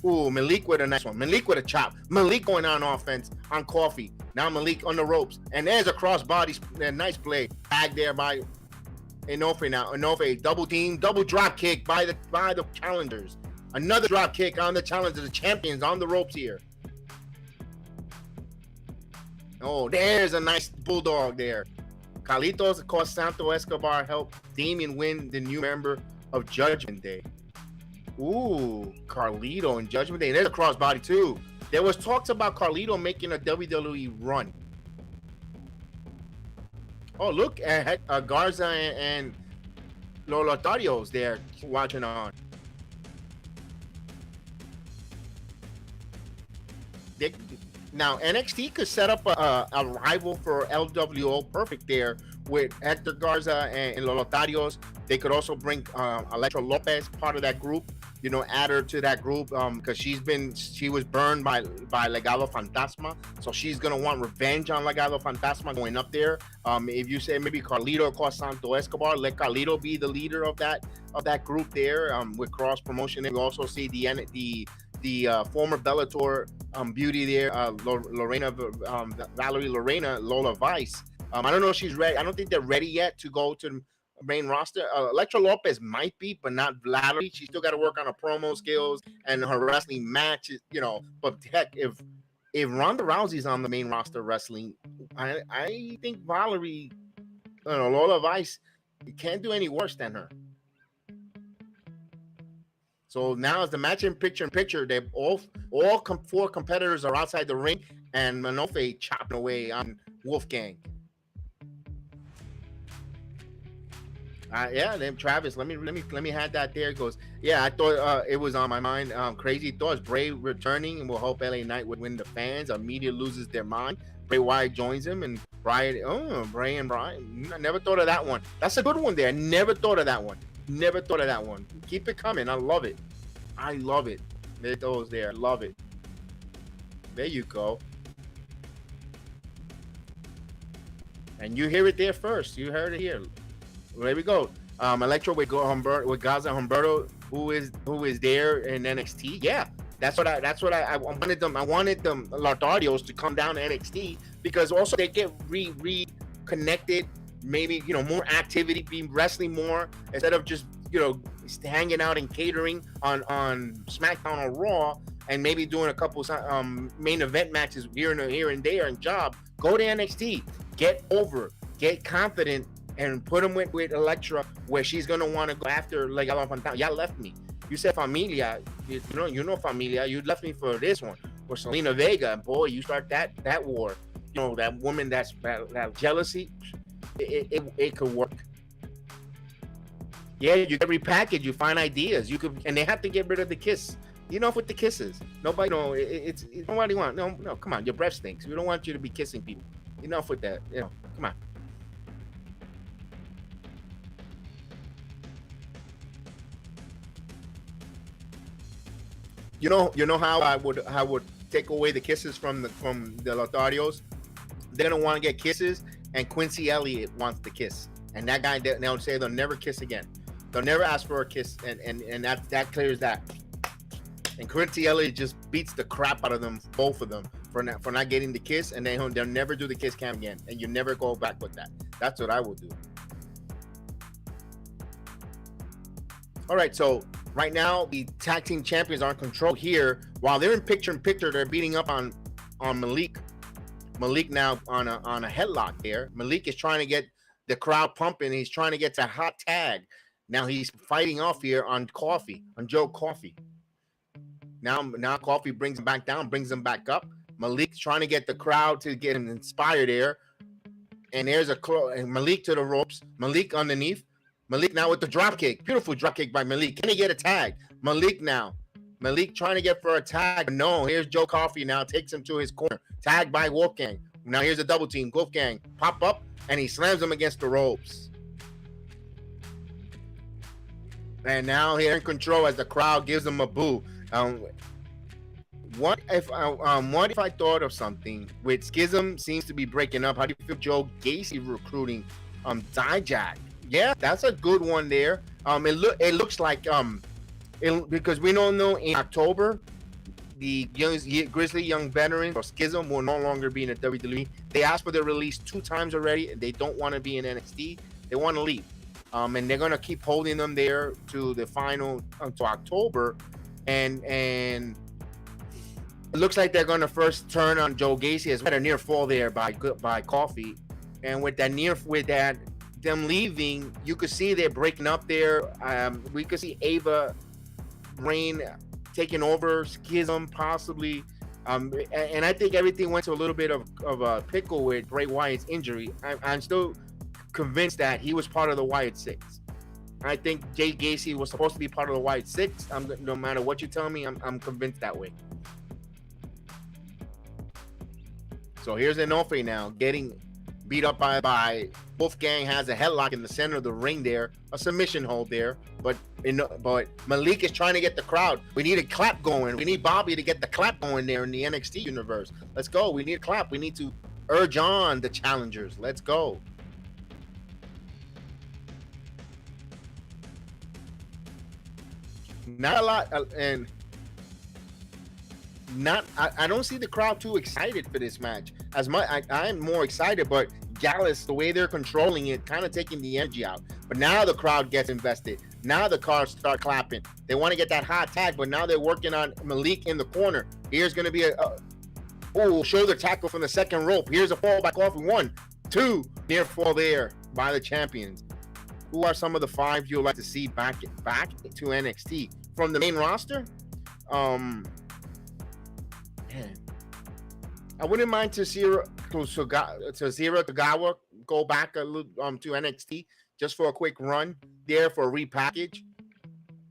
Malik with a nice one. Malik with a chop. Malik going on offense on Coffee. Now Malik on the ropes. And there's a crossbody. Nice play. Tag there by Enofé now. Enofé double team, double drop kick by the challengers. Another drop kick on the challengers. The champions on the ropes here. There's a nice bulldog there. Carlitos cost Santo Escobar help Damien win the new member of Judgment Day. Carlito and Judgment Day. There's a crossbody too. There was talks about Carlito making a WWE run. Look at Garza and Lotarios there watching on. Now NXT could set up a rival for LWO perfect there with Hector Garza and Lotarios. They could also bring Elektra Lopez, part of that group. Add her to that group because she was burned by Legado Fantasma, so she's gonna want revenge on Legado Fantasma going up there. If you say maybe Carlito or Santo Escobar, let Carlito be the leader of that group there with cross promotion. And we also see the former Bellator beauty there, Valerie Lorena, Lola Vice. I don't know if she's ready. I don't think they're ready yet to go to main roster. Elektra Lopez might be, but not Valerie. She's still got to work on her promo skills and her wrestling matches, But heck, if Ronda Rousey's on the main roster wrestling, I think Valerie, Lola Vice, you can't do any worse than her. So now as the match in picture, they all four competitors are outside the ring, and Enofé chopping away on Wolfgang. Then Travis, let me have that there. It goes, I thought it was on my mind. Crazy thoughts. Bray returning and will hope LA Knight would win the fans. Media loses their mind. Bray Wyatt joins him and Bray and Brian. I never thought of that one. That's a good one there. I never thought of that one. Keep it coming. I love it. There those there. Love it. There you go. And you hear it there first. You heard it here. There we go. Electro with Gaza Humberto, who is there in NXT. Yeah, that's what I wanted them. I wanted them Lotarios to come down to NXT because also they get reconnected. Maybe more activity, be wrestling more instead of just hanging out and catering on SmackDown or Raw, and maybe doing a couple main event matches here and there and job. Go to NXT, get over, get confident. And put him with Elektra, where she's gonna want to go after Legado Fantasma. Y'all left me. You said Familia. You know Familia. You left me for this one. Or Selena Vega. And boy, you start that war. That woman that jealousy. It could work. Yeah, you can repackage. You find ideas. You could, and they have to get rid of the kiss. Enough with the kisses. Nobody. It's nobody want. No. Come on, your breath stinks. We don't want you to be kissing people. Enough with that. Come on. You know how I would take away the kisses from the Lotarios. They're gonna want to get kisses, and Quincy Elliott wants the kiss, and that guy they'll say they'll never kiss again. They'll never ask for a kiss, and that clears that. And Quincy Elliott just beats the crap out of them, both of them, for not getting the kiss, and they'll never do the kiss cam again, and you never go back with that. That's what I will do. All right, so. Right now, the tag team champions are in control here. While they're in picture, they're beating up on Malik. Malik now on a headlock there. Malik is trying to get the crowd pumping. He's trying to get to hot tag. Now he's fighting off here on Joe Coffey. Now Coffey brings him back down, brings him back up. Malik trying to get the crowd to get him inspired there. And there's and Malik to the ropes. Malik underneath. Malik now with the drop kick. Beautiful drop kick by Malik. Can he get a tag? Malik now. Malik trying to get for a tag. No, here's Joe Coffey now. Takes him to his corner. Tagged by Wolfgang. Now here's a double team. Wolfgang pop up and he slams him against the ropes. And now here in control as the crowd gives him a boo. What if I thought of something with Schism seems to be breaking up? How do you feel Joe Gacy recruiting Dijak? Yeah, that's a good one there. It looks like because we don't know in October the Grizzly Young Veterans or Schism will no longer be in the WWE. They asked for their release 2 times already, and they don't want to be in NXT. They want to leave. And they're going to keep holding them there to the final until October. And it looks like they're going to first turn on Joe Gacy as well. A near fall there by Coffey. And with that them leaving, you could see they're breaking up there. We could see Ava Rain taking over Schism possibly. And I think everything went to a little bit of a pickle with Bray Wyatt's injury. I'm still convinced that he was part of the Wyatt Six. I think Jay Gacy was supposed to be part of the Wyatt Six. No matter what you tell me, I'm convinced that way. So here's Enofé now getting beat up by Wolfgang. Has a headlock in the center of the ring there, a submission hold there, but Malik is trying to get the crowd. We need a clap going. We need Bobby to get the clap going there in the NXT universe. Let's go. We need a clap. We need to urge on the challengers. Let's go. Not a lot, I don't see the crowd too excited for this match as much. I'm more excited, but Gallus, the way they're controlling it, kind of taking the energy out. But now the crowd gets invested. Now the cars start clapping. They want to get that hot tag, but now they're working on Malik in the corner. Here's going to be a shoulder tackle from the second rope. Here's a fall by Coffey. 1, 2, near fall there by the champions. Who are some of the 5 you'd like to see back to NXT from the main roster? Man, I wouldn't mind to see Tagawa go back a little to NXT just for a quick run there for a repackage.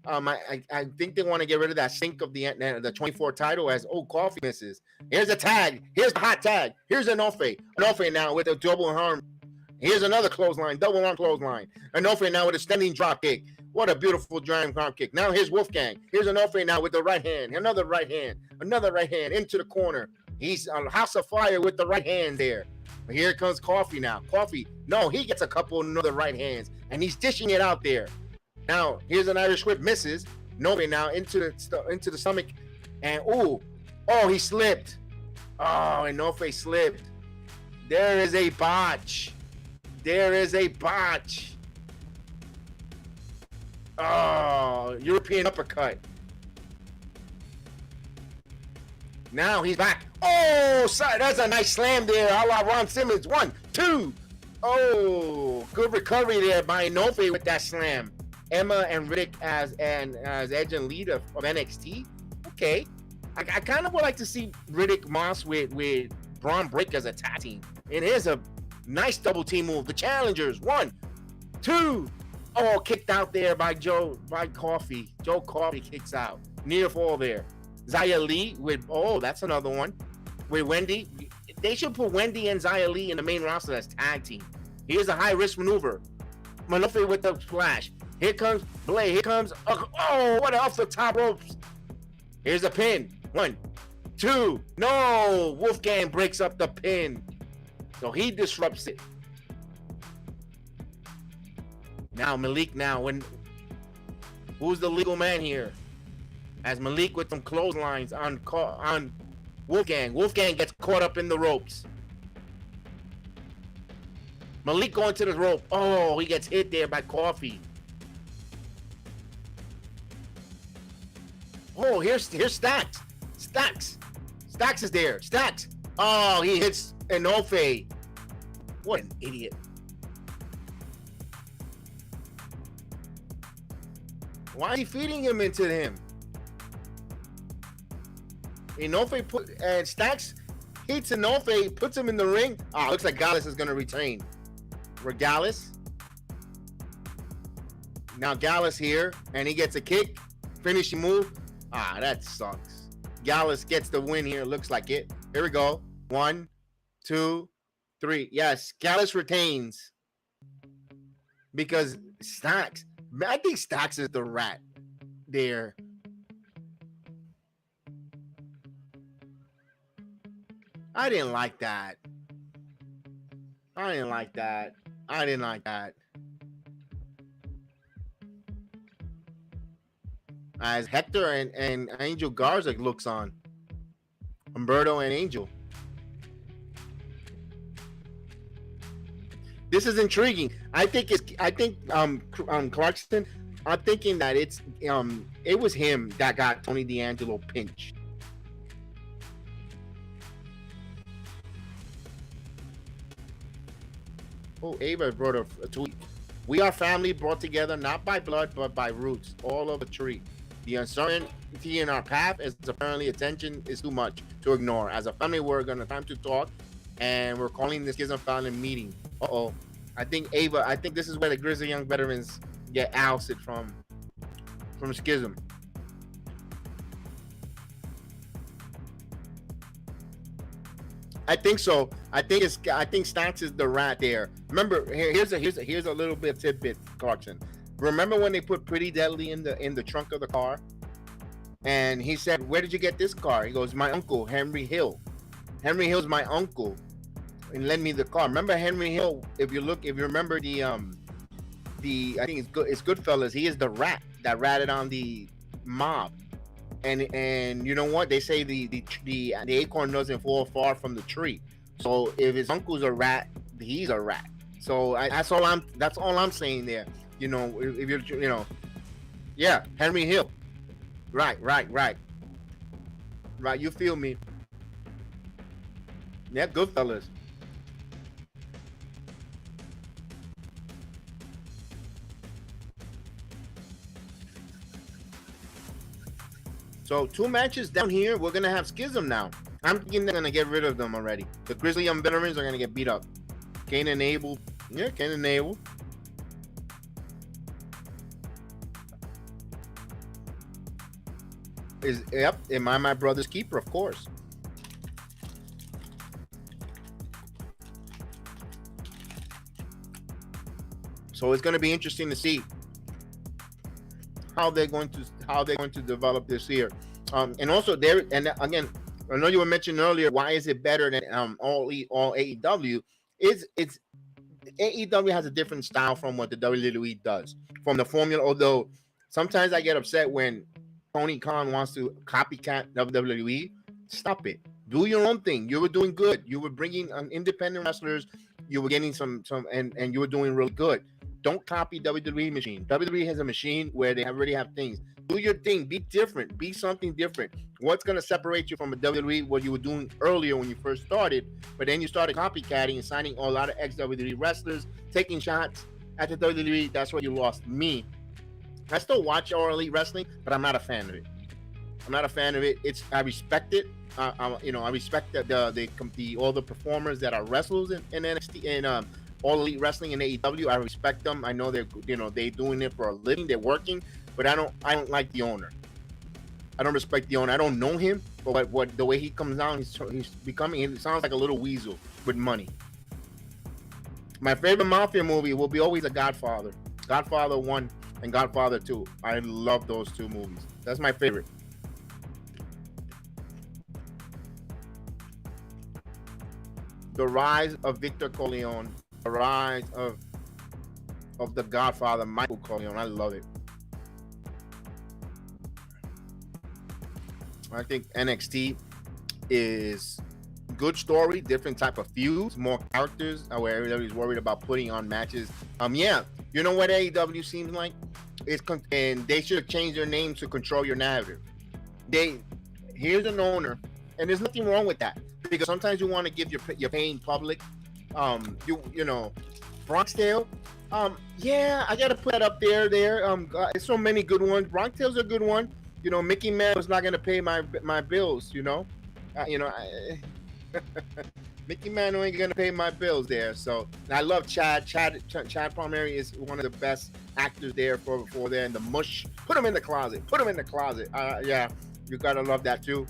I think they want to get rid of that sink of the 24 title as Coffey misses. Here's a tag. Here's the hot tag. Here's Enofé. Enofé now with a double arm. Here's another clothesline, double arm clothesline. Enofé now with a standing drop kick. What a beautiful giant drop kick. Now here's Wolfgang. Here's Enofé now with the right hand. Another right hand into the corner. He's on House of Fire with the right hand there. But here comes Coffey now. Coffey, no, he gets a couple another right hands, and he's dishing it out there. Now here's an Irish whip, misses. Enofé now into the stomach, and he slipped. Oh, Enofé slipped. There is a botch. Oh, European uppercut. Now he's back. Oh, sorry, that's a nice slam there. A la Ron Simmons. 1, 2. Oh, good recovery there by Enofé with that slam. Emma and Riddick as Edge and lead of NXT. Okay. I kind of would like to see Riddick Moss with Braun Breaker as a tag team. And here's a nice double team move. The challengers. 1, 2. Oh, kicked out there by Coffey. Joe Coffey kicks out. Near fall there. Xia Li with, that's another one. With Wendy. They should put Wendy and Xia Li in the main roster as tag team. Here's a high risk maneuver. Enofé with the splash. Here comes Blade. Here comes, what off the top ropes. Here's a pin. 1, 2. No, Wolfgang breaks up the pin. So he disrupts it. Now Malik who's the legal man here? As Malik with some clotheslines on Wolfgang. Wolfgang gets caught up in the ropes. Malik going to the rope. Oh, he gets hit there by Coffey. Oh, here's Stacks. Stacks is there. Stacks. Oh, he hits Enofé. What an idiot. Why are you feeding him into him? Enofé and Stacks hits Enofé, puts him in the ring. Looks like Gallus is going to retain. For Gallus. Now Gallus here, and he gets a kick. Finishing move. That sucks. Gallus gets the win here. Looks like it. Here we go. 1, 2, 3. Yes, Gallus retains. Because Stacks. I think Stacks is the rat there. I didn't like that. As Hector and Angel Garza looks on. Humberto and Angel. This is intriguing. I think Clarkson. I'm thinking that it was him that got Tony D'Angelo pinched. Oh, Ava brought a tweet. We are family brought together not by blood but by roots, all of a tree. The uncertainty in our path is apparently attention is too much to ignore. As a family, we're gonna time to talk, and we're calling this Schism family meeting. I think this is where the Grizzly Young veterans get ousted from Schism. I think so. I think Stacks is the rat there. Remember, here's a little bit of tidbit, Clarkson. Remember when they put Pretty Deadly in the trunk of the car, and he said, "Where did you get this car?" He goes, "My uncle Henry Hill. Henry Hill's my uncle, and lend me the car." Remember Henry Hill? If you remember I think it's Goodfellas. He is the rat that ratted on the mob, and you know what they say, the acorn doesn't fall far from the tree. So if his uncle's a rat, he's a rat. So that's all I'm saying there. You know, if you're, yeah, Henry Hill. Right. You feel me? Yeah, Goodfellas. So 2 matches down here. We're gonna have Schism now. I'm thinking they're gonna get rid of them already. The Grizzly Young veterans are gonna get beat up. Kane and Abel. Yeah, Kane and Abel. Am I my brother's keeper? Of course. So it's going to be interesting to see how they're going to develop this here. And also there, and again, I know you were mentioning earlier, why is it better than all AEW? It's AEW has a different style from what the WWE does, from the formula. Although sometimes I get upset when Tony Khan wants to copycat WWE. Stop it. Do your own thing. You were doing good. You were bringing independent wrestlers. You were getting some, and you were doing really good. Don't copy WWE machine. WWE has a machine where they already have things. Do your thing. Be different. Be something different. What's going to separate you from a WWE? What you were doing earlier when you first started, but then you started copycatting and signing a lot of ex-WWE wrestlers, taking shots at the WWE. That's where you lost me. I still watch All Elite Wrestling, but I'm not a fan of it. I respect it. I respect all the performers that are wrestlers in NXT and All Elite Wrestling and AEW. I respect them. I know they're doing it for a living. They're working, but I don't like the owner. I don't respect the owner. I don't know him, but what the way he comes down, he sounds like a little weasel with money. My favorite mafia movie will be always The Godfather. Godfather 1 and Godfather 2. I love those 2 movies. That's my favorite. The rise of Victor Corleone. The rise of the Godfather, Michael Corleone. I love it. I think NXT is good story, different type of feuds, more characters, where everybody's worried about putting on matches. Yeah, you know what AEW seems like? And they should have changed their name to Control Your Narrative. Here's an owner, and there's nothing wrong with that, because sometimes you want to give your pain public. Bronx Tale. Yeah, I gotta put that up there. There's so many good ones. Bronx Tale's a good one. Mickey Mouse is not gonna pay my bills. Mickey Mantle ain't gonna pay my bills there. So I love Chad. Chad Palmieri is one of the best actors there for there in the mush. Put him in the closet. Put him in the closet. Yeah, you gotta love that too.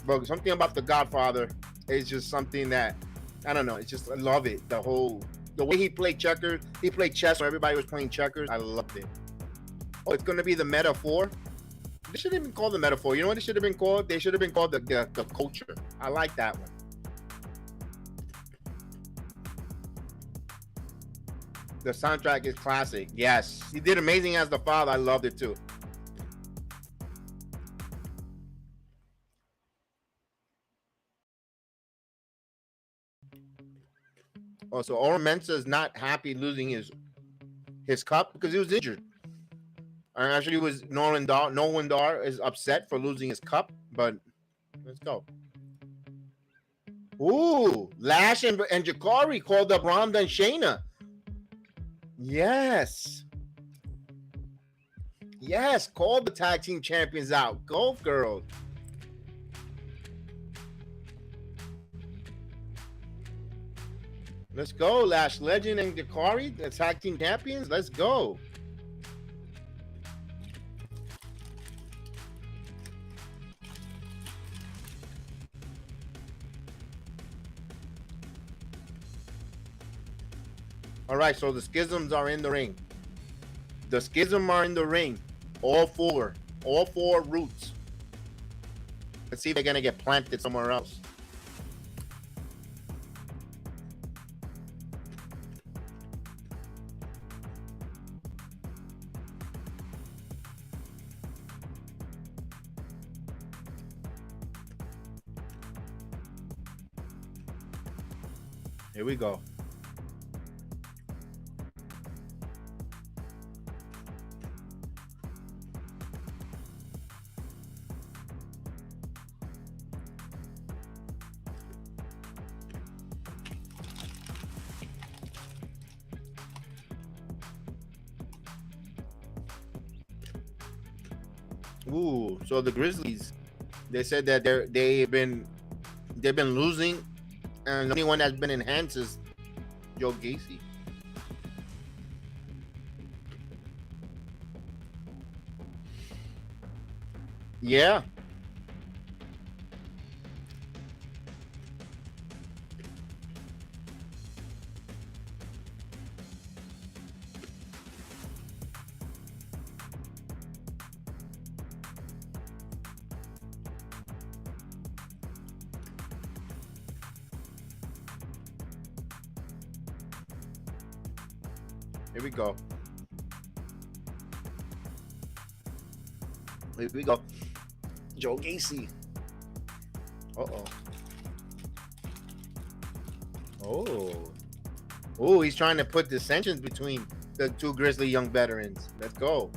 But something about The Godfather is just something that I don't know. It's just I love it. The way he played checkers. He played chess when everybody was playing checkers. I loved it. Oh, it's gonna be the metaphor. They should have been called the metaphor. You know what it should have been called? They should have been called the culture. I like that one. The soundtrack is classic. Yes. He did amazing as the father. I loved it too. Also, Oro Mensah is not happy losing his cup because he was injured. And actually, it was Nolan Dar is upset for losing his cup, but let's go. Ooh, Lash and Jakari called up Ronda and Shayna. Yes. Yes, call the tag team champions out. Go, girls. Let's go, Lash Legend and Jakari, the tag team champions. Let's go. All right, so the Schisms are in the ring. The Schism are in the ring. All four roots. Let's see if they're going to get planted somewhere else. Here we go. Ooh, so the Grizzlies, they said that they've been losing, and the only one that's been enhanced is Joe Gacy. Yeah. Here we go. Here we go. Joe Gacy. Uh-oh. Oh. Oh, he's trying to put dissensions between the two Grizzly young veterans. Let's go.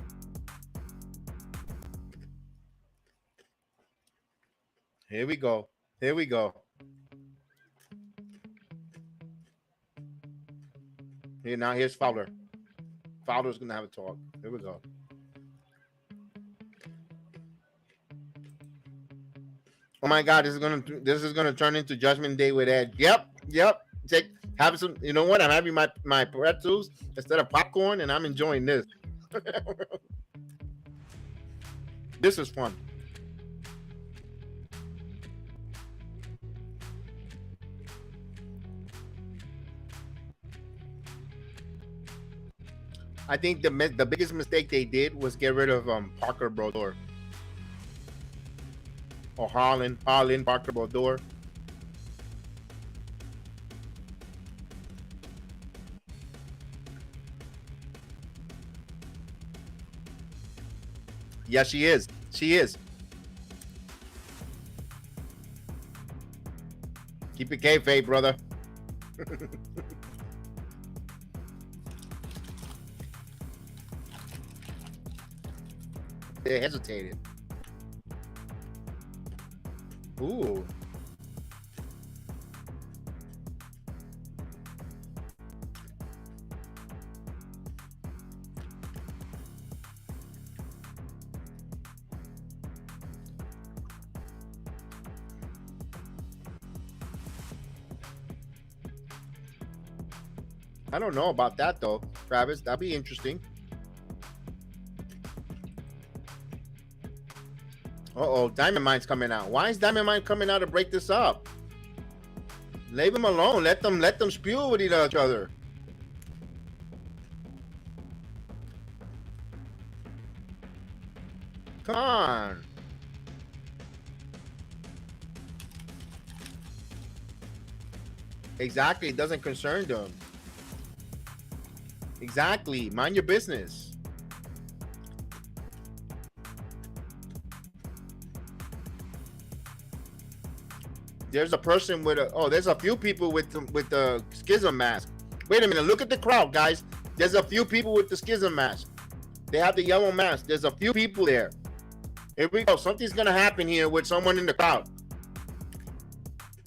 Here we go. Here we go. Here now, here's Fowler. Fowler's gonna have a talk. Here we go. Oh my God, this is gonna turn into Judgment Day with Ed. Yep. Have some. You know what? I'm having my pretzels instead of popcorn, and I'm enjoying this. This is fun. I think the biggest mistake they did was get rid of Parker Brodeur. Or Harlan Parker Brodeur. Yeah, she is. She is. Keep it kayfabe, brother. They hesitated. Ooh. I don't know about that though, Travis. That'd be interesting. Uh-oh, Diamond Mine's coming out. Why is Diamond Mine coming out to break this up? Leave them alone. Let them spew with each other. Come on. Exactly. It doesn't concern them. Exactly. Mind your business. There's a person with there's a few people with the Schism mask. Wait a minute. Look at the crowd, guys. There's a few people with the Schism mask. They have the yellow mask. There's a few people there. Here we go. Something's going to happen here with someone in the crowd.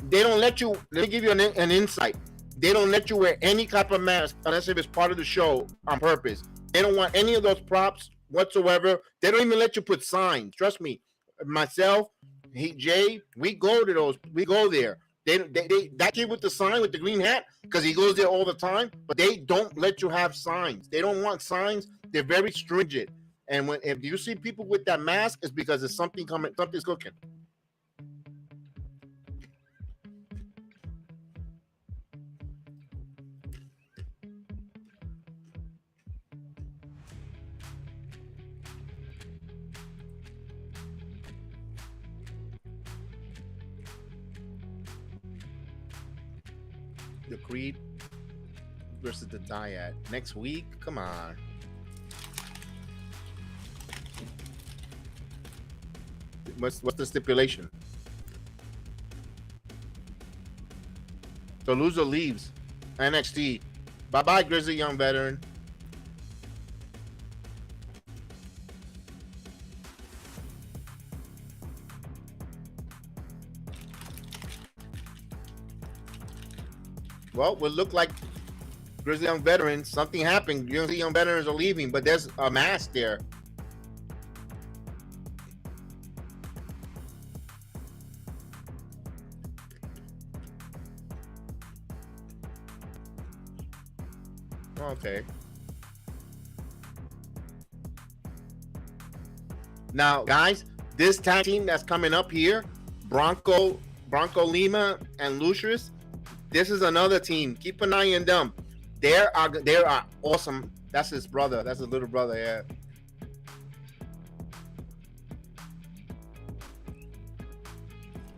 They don't let you, let me give you an insight. They don't let you wear any type of mask unless if it's part of the show on purpose. They don't want any of those props whatsoever. They don't even let you put signs. Trust me. Myself, Jay, we go to those. We go there. They that kid with the sign with the green hat, because he goes there all the time, but they don't let you have signs. They don't want signs. They're very stringent. And if you see people with that mask, it's because there's something coming, something's cooking. The Creed versus the Dyad next week. Come on. What's the stipulation? The loser leaves NXT. Bye-bye, Grizzly Young Veteran. Well, will look like Grizzly Young Veterans. Something happened. Grizzly Young Veterans are leaving, but there's a mask there. Okay. Now, guys, this tag team that's coming up here, Bronco Lima and Lucius, this is another team. Keep an eye on them. They are awesome. That's his brother. That's his little brother. Yeah.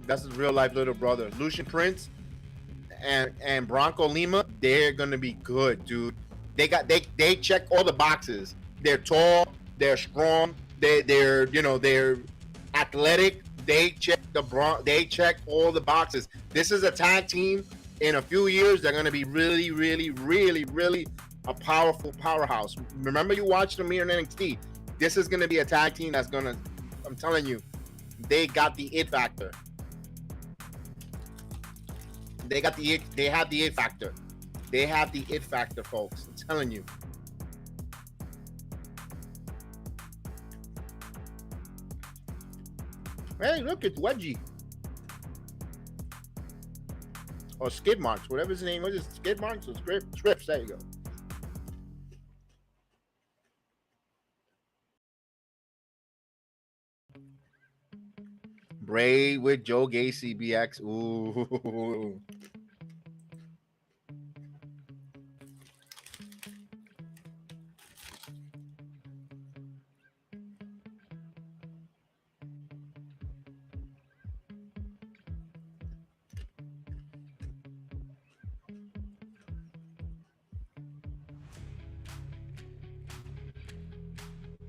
That's his real life little brother. Lucian Prince and Bronco Lima. They're gonna be good, dude. They check all the boxes. They're tall. They're strong. They're athletic. They check all the boxes. This is a tag team. In a few years, they're going to be really, really, really, really a powerful powerhouse. Remember, you watched them here in NXT. This is going to be a tag team that's going to, I'm telling you, they got the it factor. They have the it factor. They have the it factor, folks. I'm telling you. Hey, look, it's Wedgie. Or Skid Marks, whatever his name was. It Skid Marks or Scripps? There you go. Bray with Joe Gacy BX. Ooh.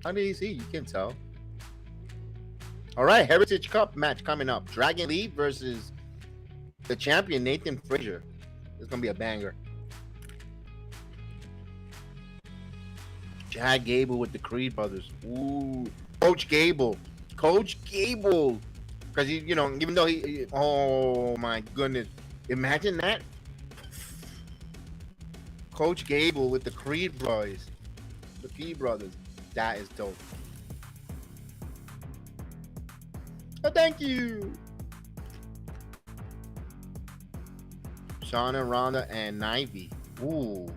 How did he see? You can't tell. All right, Heritage Cup match coming up. Dragon Lee versus the champion, Nathan Frazer. It's going to be a banger. Chad Gable with the Creed brothers. Ooh. Coach Gable. Because, even though oh, my goodness. Imagine that. Coach Gable with the Creed brothers. The Creed brothers. That is dope. Oh, thank you. Shauna, Ronda, and Nivey. Ooh.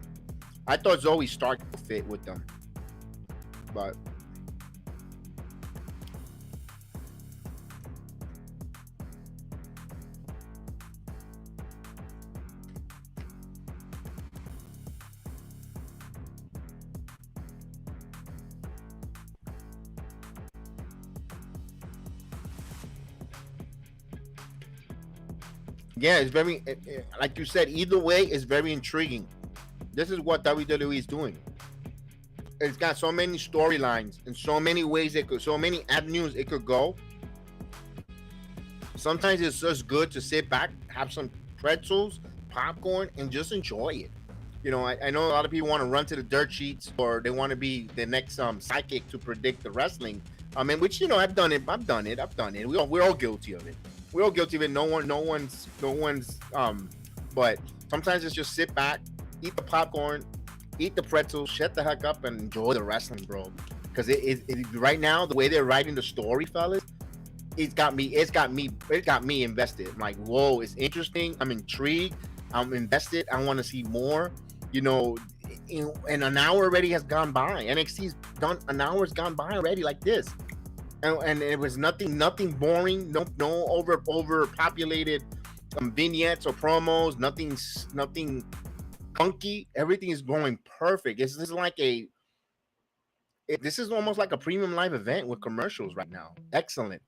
I thought Zoe Stark would fit with them, but yeah, it's very, like you said, either way, it's very intriguing. This is what WWE is doing. It's got so many storylines and so many ways so many avenues it could go. Sometimes it's just good to sit back, have some pretzels, popcorn, and just enjoy it. You know, I know a lot of people want to run to the dirt sheets, or they want to be the next psychic to predict the wrestling. I mean, which, you know, I've done it. We're all guilty of it. We're all guilty of it. No one's. But sometimes it's just sit back, eat the popcorn, eat the pretzels, shut the heck up, and enjoy the wrestling, bro. Because it right now, the way they're writing the story, fellas, it's got me invested. I'm like, whoa, it's interesting. I'm intrigued. I'm invested. I want to see more. You know, and an hour already has gone by. NXT's done. An hour's gone by already, like this. And it was nothing boring, no overpopulated vignettes or promos, nothing funky. Everything is going perfect. This is almost like a premium live event with commercials right now. Excellent.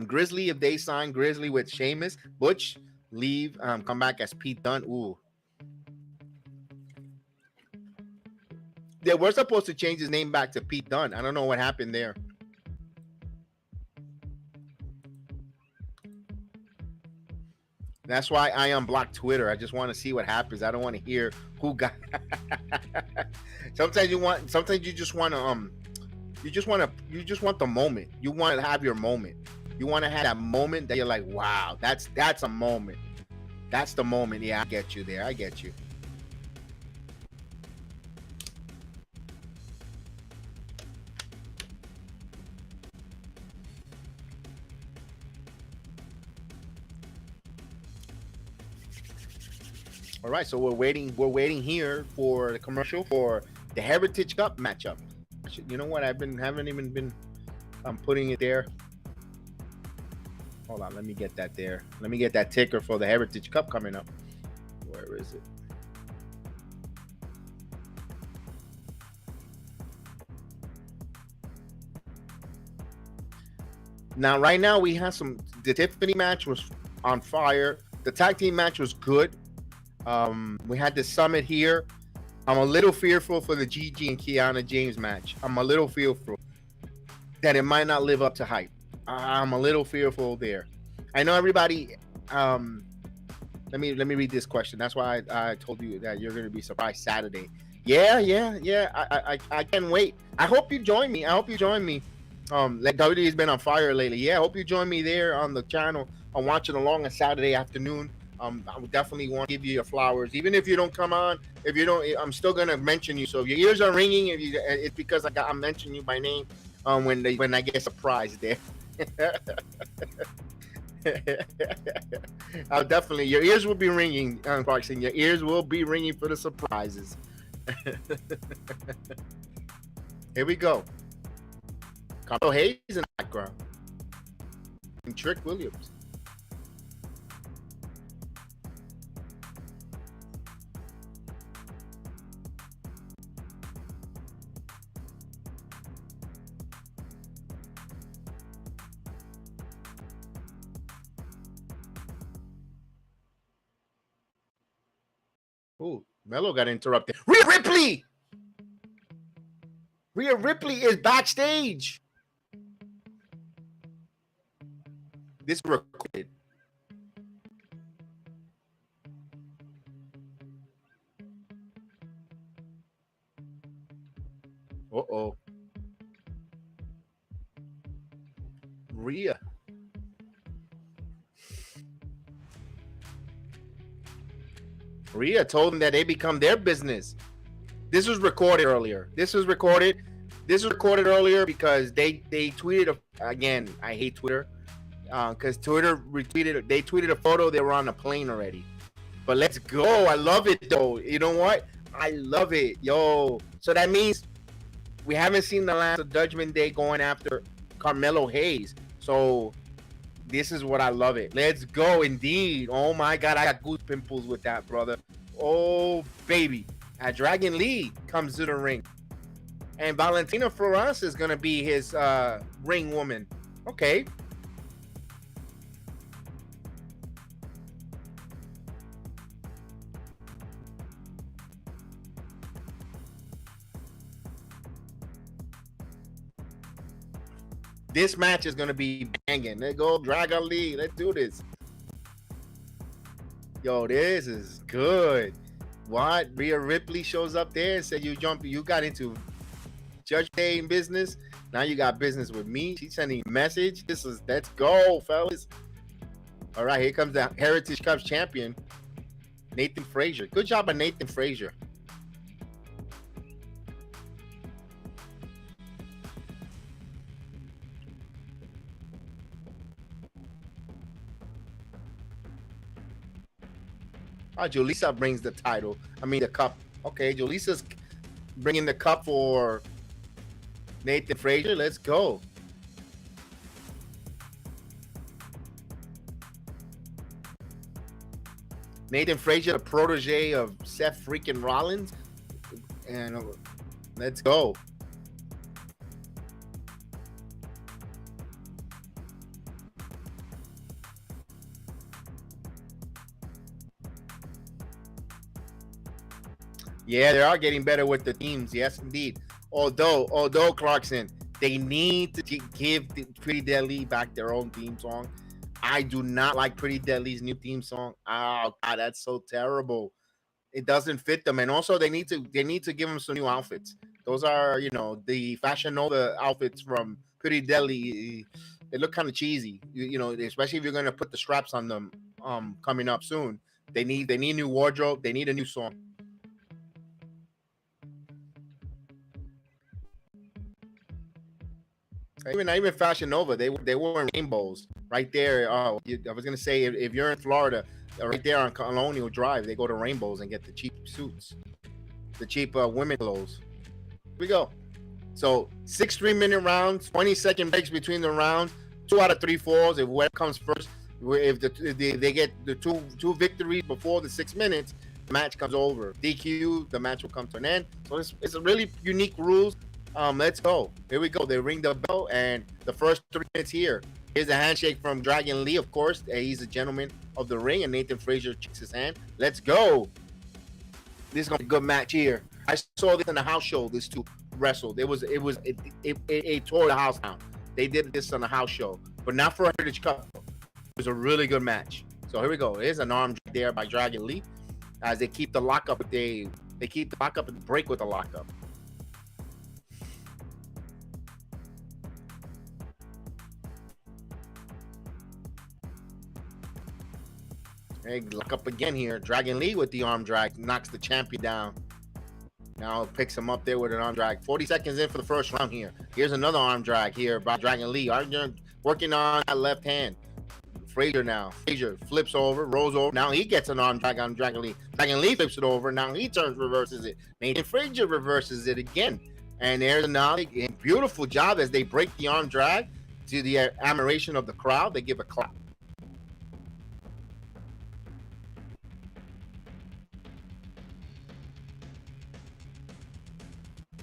Grizzly, if they sign Grizzly with Sheamus, Butch leave, come back as Pete Dunne. Ooh. They were supposed to change his name back to Pete Dunne. I don't know what happened there. That's why I unblocked Twitter. I just want to see what happens. I don't want to hear who got. Sometimes you just want the moment. You want to have your moment. You want to have that moment that you're like, wow, that's a moment. That's the moment. Yeah, I get you there. I get you. All right, so we're waiting here for the commercial for the Heritage Cup matchup. You know what? Haven't even been putting it there. Hold on, let me get that there. Let me get that ticker for the Heritage Cup coming up. Where is it? Now, right now we have the Tiffany match was on fire. The tag team match was good. We had the summit here. I'm a little fearful for the Gigi and Kiana James match. I'm a little fearful that it might not live up to hype. I'm a little fearful there. I know everybody. Let me read this question. That's why I told you that you're going to be surprised Saturday. Yeah. I can't wait. I hope you join me. Like WWE has been on fire lately. Yeah, I hope you join me there on the channel. I'm watching along on Saturday afternoon. I would definitely want to give you your flowers, even if you don't come on. If you don't, I'm still gonna mention you. So if your ears are ringing, it's because I'm mentioning you by name when I get surprised there. I'll definitely. Your ears will be ringing, Clarkson. Your ears will be ringing for the surprises. Here we go. Carmelo Hayes in the background. And Trick Williams. Ooh, Melo got interrupted. Rhea Ripley! Rhea Ripley is backstage. This is recorded. Uh-oh. Rhea. Rhea told them that they become their business. This was recorded earlier. This was recorded earlier because they tweeted again. I hate Twitter because Twitter retweeted. They tweeted a photo. They were on a plane already. But let's go. I love it, though. You know what? I love it. Yo. So that means we haven't seen the last of Judgment Day going after Carmelo Hayes. So this is what I love it. Let's go, indeed. Oh, my God. I got goose pimples with that, brother. Oh, baby. Dragon Lee comes to the ring. And Valentina Flores is going to be his ring woman. Okay. This match is going to be banging. Let's go, Dragon Lee. Let's do this. Yo, this is good. What? Rhea Ripley shows up there and said you got into Judge Day in business. Now you got business with me. She's sending a message. Let's go, fellas. All right, here comes the Heritage Cup champion, Nathan Frazer. Good job on Nathan Frazer. Julissa brings the title. The cup. Okay, Julissa's bringing the cup for Nathan Frazer. Let's go. Nathan Frazer, a protege of Seth freaking Rollins. And let's go. Yeah, they are getting better with the teams. Yes, indeed. Although Clarkson, they need to give Pretty Deadly back their own theme song. I do not like Pretty Deadly's new theme song. Oh God, that's so terrible. It doesn't fit them, and also they need to give them some new outfits. Those are, the Fashion Nova outfits from Pretty Deadly. They look kind of cheesy, especially if you're going to put the straps on them. Coming up soon, they need new wardrobe. They need a new song. Even Fashion Nova, they were in rainbows right there. I was gonna say if you're in Florida, right there on Colonial Drive, they go to Rainbows and get the cheap suits, the cheap women clothes. Here we go. So 6 3-minute rounds, 20-second breaks between the rounds, 2 out of 3 falls. If whoever comes first, if they get the two victories before the 6 minutes, the match comes over. DQ, the match will come to an end. So it's a really unique rules. Let's go. Here we go. They ring the bell, and the first 3 minutes here. Here's a handshake from Dragon Lee, of course. He's a gentleman of the ring, and Nathan Frazer shakes his hand. Let's go. This is gonna be a good match here. I saw this in the house show. These two wrestled. It tore the house down. They did this on the house show, but not for a Heritage Cup. It was a really good match. So here we go. There's an arm there by Dragon Lee as they keep the lockup. They keep the lockup and break with the lockup. Hey, lock up again here. Dragon Lee with the arm drag knocks the champion down. Now picks him up there with an arm drag. 40 seconds in for the first round here. Here's another arm drag here by Dragon Lee. Working on that left hand. Frazer now. Frazer flips over, rolls over. Now he gets an arm drag on Dragon Lee. Dragon Lee flips it over. Now he turns, reverses it. Nathan Frazer reverses it again. And there's another beautiful job as they break the arm drag to the admiration of the crowd. They give a clap.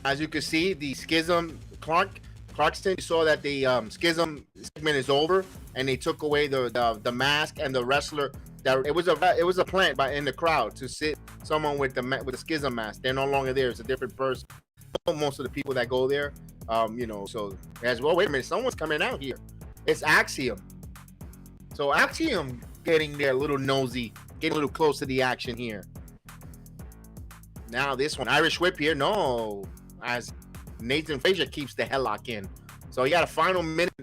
As you can see, the Schism Clarkson, you saw that the Schism segment is over, and they took away the mask and the wrestler. That it was a plant in the crowd to sit someone with the Schism mask. They're no longer there. It's a different person. Most of the people that go there, So as well, wait a minute, someone's coming out here. It's Axiom. So Axiom getting there a little nosy, getting a little close to the action here. Now this one, Irish Whip here. No. As Nathan Frazer keeps the headlock in. So you got a final minute.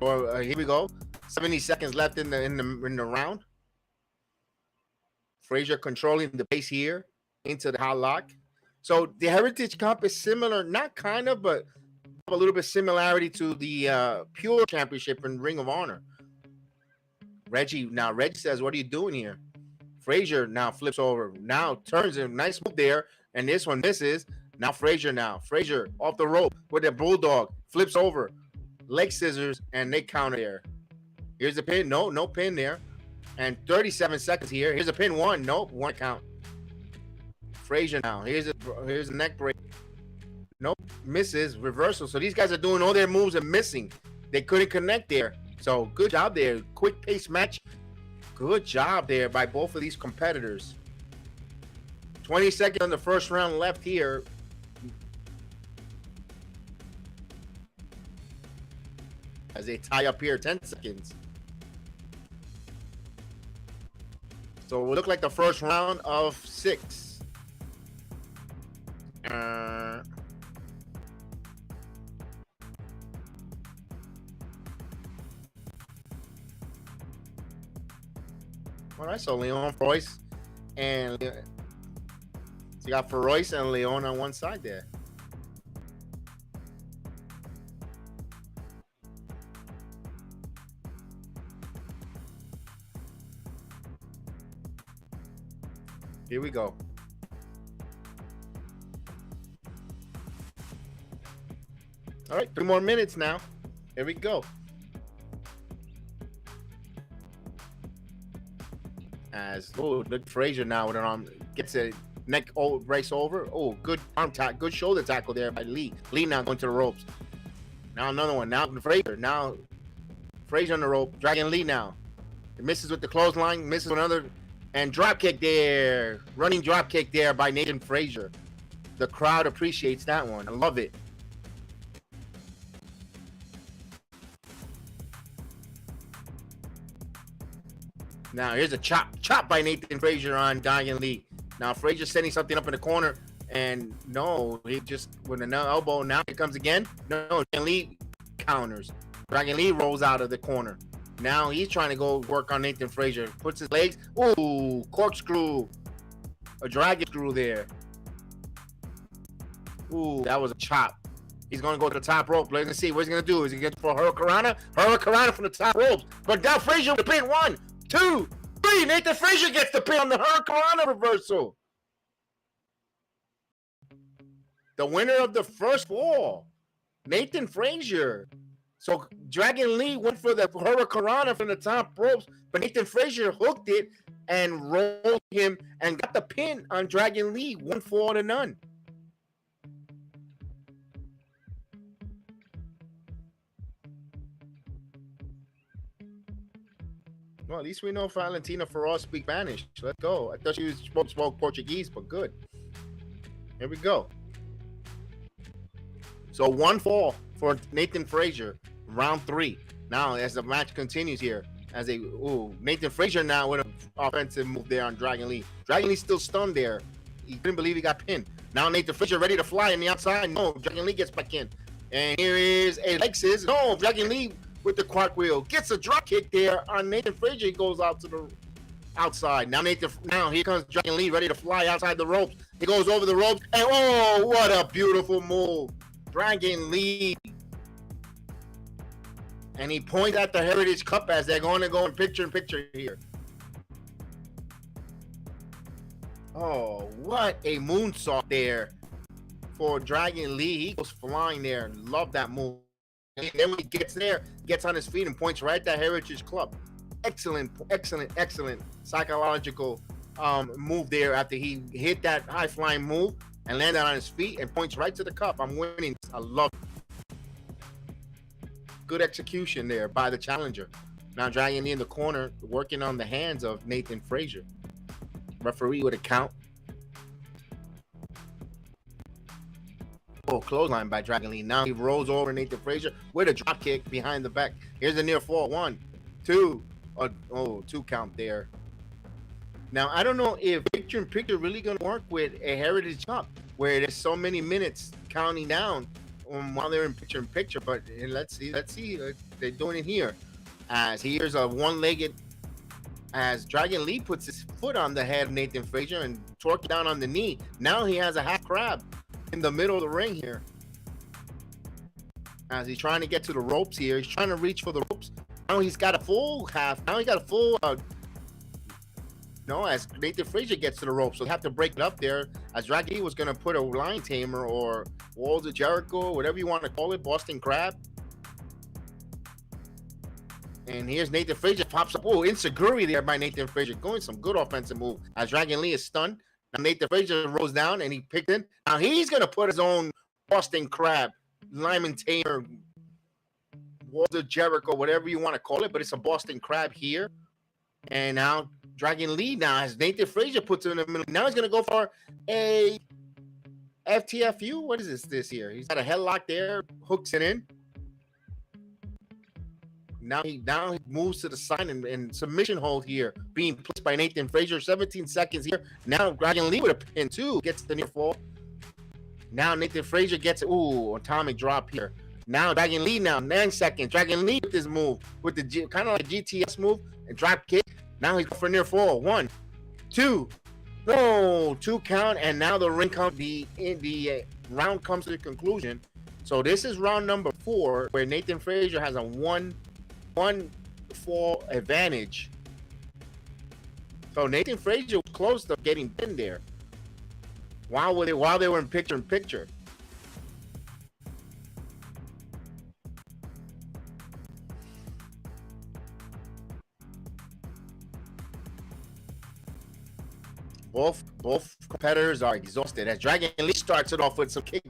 Here we go. 70 seconds left in the round. Frazer controlling the pace here into the headlock. So the Heritage Cup is similar, not kind of, but a little bit similarity to the Pure Championship in Ring of Honor. Reggie says, what are you doing here? Frazer now flips over. Now turns him. Nice move there. And this one misses. Now Frazer off the rope with a bulldog. Flips over. Leg scissors. And they counter there. Here's the pin. No pin there. And 37 seconds here. Here's a pin. One. Nope. One count. Frazer now. Here's a neck break. Nope. Misses. Reversal. So these guys are doing all their moves and missing. They couldn't connect there. So good job there. Quick pace match. Good job there by both of these competitors. 20 seconds on the first round left here. As they tie up here, 10 seconds. So it will look like the first round of 6. All right, so Leon, Royce, and so you got Royce and Leon on one side there. Here we go. All right, 3 more minutes now. Here we go. As look, Frazer now with an arm gets a neck breaks over. Oh, good arm tackle, good shoulder tackle there by Lee. Lee now going to the ropes. Now another one. Now Frazer. Now Frazer on the rope. Dragging Lee now. It misses with the clothesline. Misses with another. And drop kick there. Running drop kick there by Nathan Frazer. The crowd appreciates that one. I love it. Now here's a chop by Nathan Frazer on Dragon Lee. Now Frazer setting something up in the corner, and no, he just with an elbow. Now it comes again. No, Dragon Lee counters. Dragon Lee rolls out of the corner. Now he's trying to go work on Nathan Frazer. Puts his legs. Ooh, corkscrew, a dragon screw there. Ooh, that was a chop. He's going to go to the top rope. Let's see what he's going to do. Is he going to for Hurricanrana? Hurricanrana from the top ropes. But down Frazer with the pin. 1, 2, 3. Nathan Frazer gets the pin on the Hurricanrana reversal. The winner of the first fall, Nathan Frazer. So Dragon Lee went for the Hurricanrana from the top ropes, but Nathan Frazer hooked it and rolled him and got the pin on Dragon Lee. 1-4 to none. Well, at least we know Valentina Ferraz speaks Spanish. Let's go. I thought she spoke Portuguese, but good. Here we go. So 1 fall for Nathan Frazer, round 3. Now, as the match continues here, as Nathan Frazer now with an offensive move there on Dragon Lee. Dragon Lee still stunned there. He couldn't believe he got pinned. Now Nathan Frazer ready to fly on the outside. No, Dragon Lee gets back in. And here is a leg scissors. No, Dragon Lee with the cartwheel gets a drop kick there on Nathan Frazer. He goes out to the outside. Now here comes Dragon Lee ready to fly outside the ropes. He goes over the ropes. And oh, what a beautiful move. Dragon Lee. And he points at the Heritage Cup as they're going to go in picture-in-picture here. Oh, what a moonsault there for Dragon Lee. He goes flying there. Love that move. And then when he gets there, gets on his feet and points right at the Heritage Club. Excellent psychological move there after he hit that high-flying move and landed on his feet and points right to the cup. I'm winning. I love it. Good execution there by the challenger. Now Dragon Lee in the corner working on the hands of Nathan Frazer. Referee with a count. Oh, clothesline by Dragon Lee. Now he rolls over Nathan Frazer with a drop kick behind the back. Here's a near fall. 1, 2. 2 count there. Now, I don't know if picture-in-picture really going to work with a Heritage Cup where there's so many minutes counting down while they're in picture-in-picture, but let's see. They're doing it here. As here's a one-legged, as Dragon Lee puts his foot on the head of Nathan Frazer and torque down on the knee. Now he has a half crab in the middle of the ring here. As he's trying to get to the ropes here. He's trying to reach for the ropes, Now he's got a full half. Now he got a full. No, as Nathan Frazer gets to the rope, so they have to break it up there. As Dragon Lee was going to put a Lion Tamer or Walls of Jericho, whatever you want to call it, Boston Crab. And here's Nathan Frazer pops up. Oh, insecurity there by Nathan Frazer. Going some good offensive move. As Dragon Lee is stunned. Now Nathan Frazer rolls down and he picked in. Now he's going to put his own Boston Crab, Lion Tamer, Walls of Jericho, whatever you want to call it. But it's a Boston Crab here. And now Dragon Lee now has Nathan Frazer puts it in the middle. Now he's going to go for a FTFU. What is this here? He's got a headlock there. Hooks it in. Now he moves to the side and submission hold here, being placed by Nathan Frazer. 17 seconds here. Now Dragon Lee with a pin too gets the near fall. Now Nathan Frazer gets atomic drop here. Now Dragon Lee 9 seconds. Dragon Lee with this move with the kind of like GTS move and drop kick. Now he's going for near fall. 1, 2, no 2 count, and now the ring comes. The round comes to the conclusion. So this is round number 4, where Nathan Frazer has a 1 fall advantage. So Nathan Frazer was close to getting pinned there while they were in picture. Both competitors are exhausted as Dragon Lee starts it off with some kick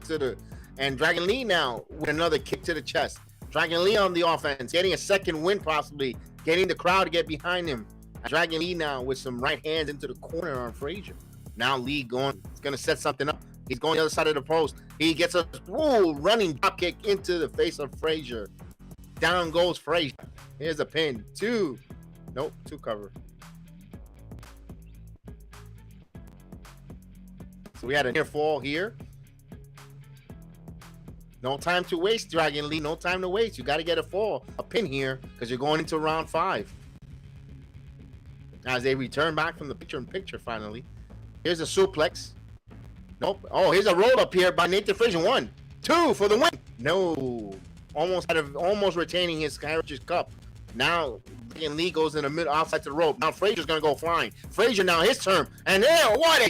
and Dragon Lee now with another kick to the chest. Dragon Lee on the offense, getting a second win, possibly getting the crowd to get behind him. Dragon Lee now with some right hands into the corner on Frazer. Now Lee he's going to set something up. He's going the other side of the post. He gets a running drop kick into the face of Frazer. Down goes Frazer. Here's a pin. 2 cover. So we had a near fall here. No time to waste, Dragon Lee. No time to waste. You got to get a pin here because you're going into round 5. As they return back from the picture finally. Here's a suplex. Nope. Oh, here's a roll up here by Nathan Frazer. 1, 2 for the win. No. Almost retaining his Heritage Cup. Now Dragon Lee goes in the middle outside to the rope. Now Frazer's gonna go flying. Frazer now his turn. And there, what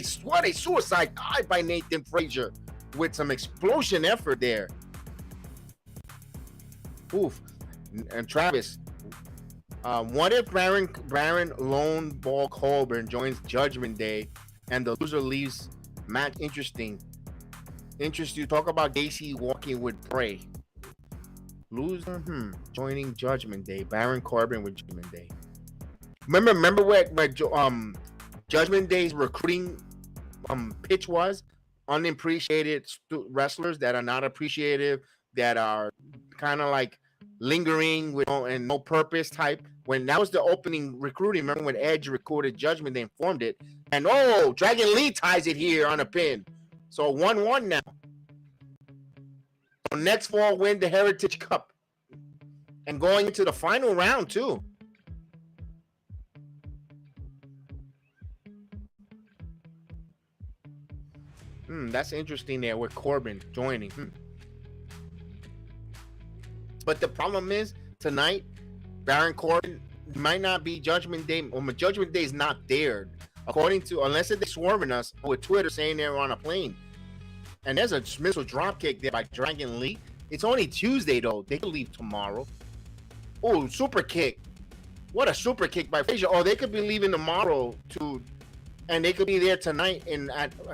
a suicide dive by Nathan Frazer with some explosion effort there. Oof. And Travis, what if Baron Lone Ball Corbin joins Judgment Day and the loser leaves match interesting? Interest you talk about Gacy walking with Bray. Loser joining Judgment Day. Baron Corbin with Judgment Day. Remember where Judgment Day's recruiting pitch was? Unappreciated wrestlers that are not appreciative, that are kind of like lingering with and no purpose type. When that was the opening recruiting, remember when Edge recorded Judgment, they informed it. And Dragon Lee ties it here on a pin. So 1-1 now. So next fall, win the Heritage Cup. And going into the final round too. That's interesting there with Corbin joining. But the problem is tonight, Baron Corbin might not be Judgment Day. Well, Judgment Day is not there, according to, unless they're swerving us with Twitter saying they're on a plane. And there's a missile drop kick there by Dragon Lee. It's only Tuesday though. They could leave tomorrow. Oh, super kick! What a super kick by Frazer. Oh, they could be leaving tomorrow too, and they could be there tonight. And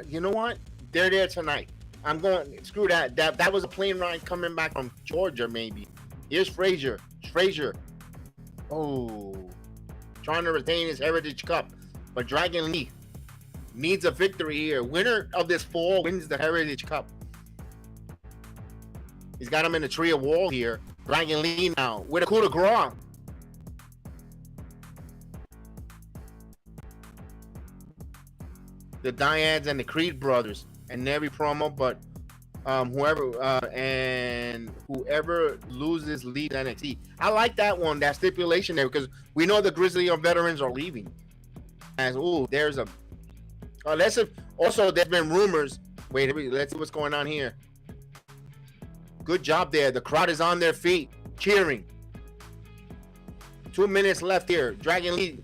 you know what? They're there tonight. I'm going. Screw that. That was a plane ride coming back from Georgia, maybe. Here's Frazer. Oh, trying to retain his Heritage Cup, but Dragon Lee needs a victory here. Winner of this fall wins the Heritage Cup. He's got him in the tree of wall here. Dragon Lee now with a coup de grace. The Dyads and the Creed brothers and every promo, but whoever loses leaves NXT. I like that one, that stipulation there, because we know the Grizzly veterans are leaving. As there's a also there's been rumors. Wait, let's see what's going on here. Good job there. The crowd is on their feet cheering. 2 minutes left here. Dragon Lee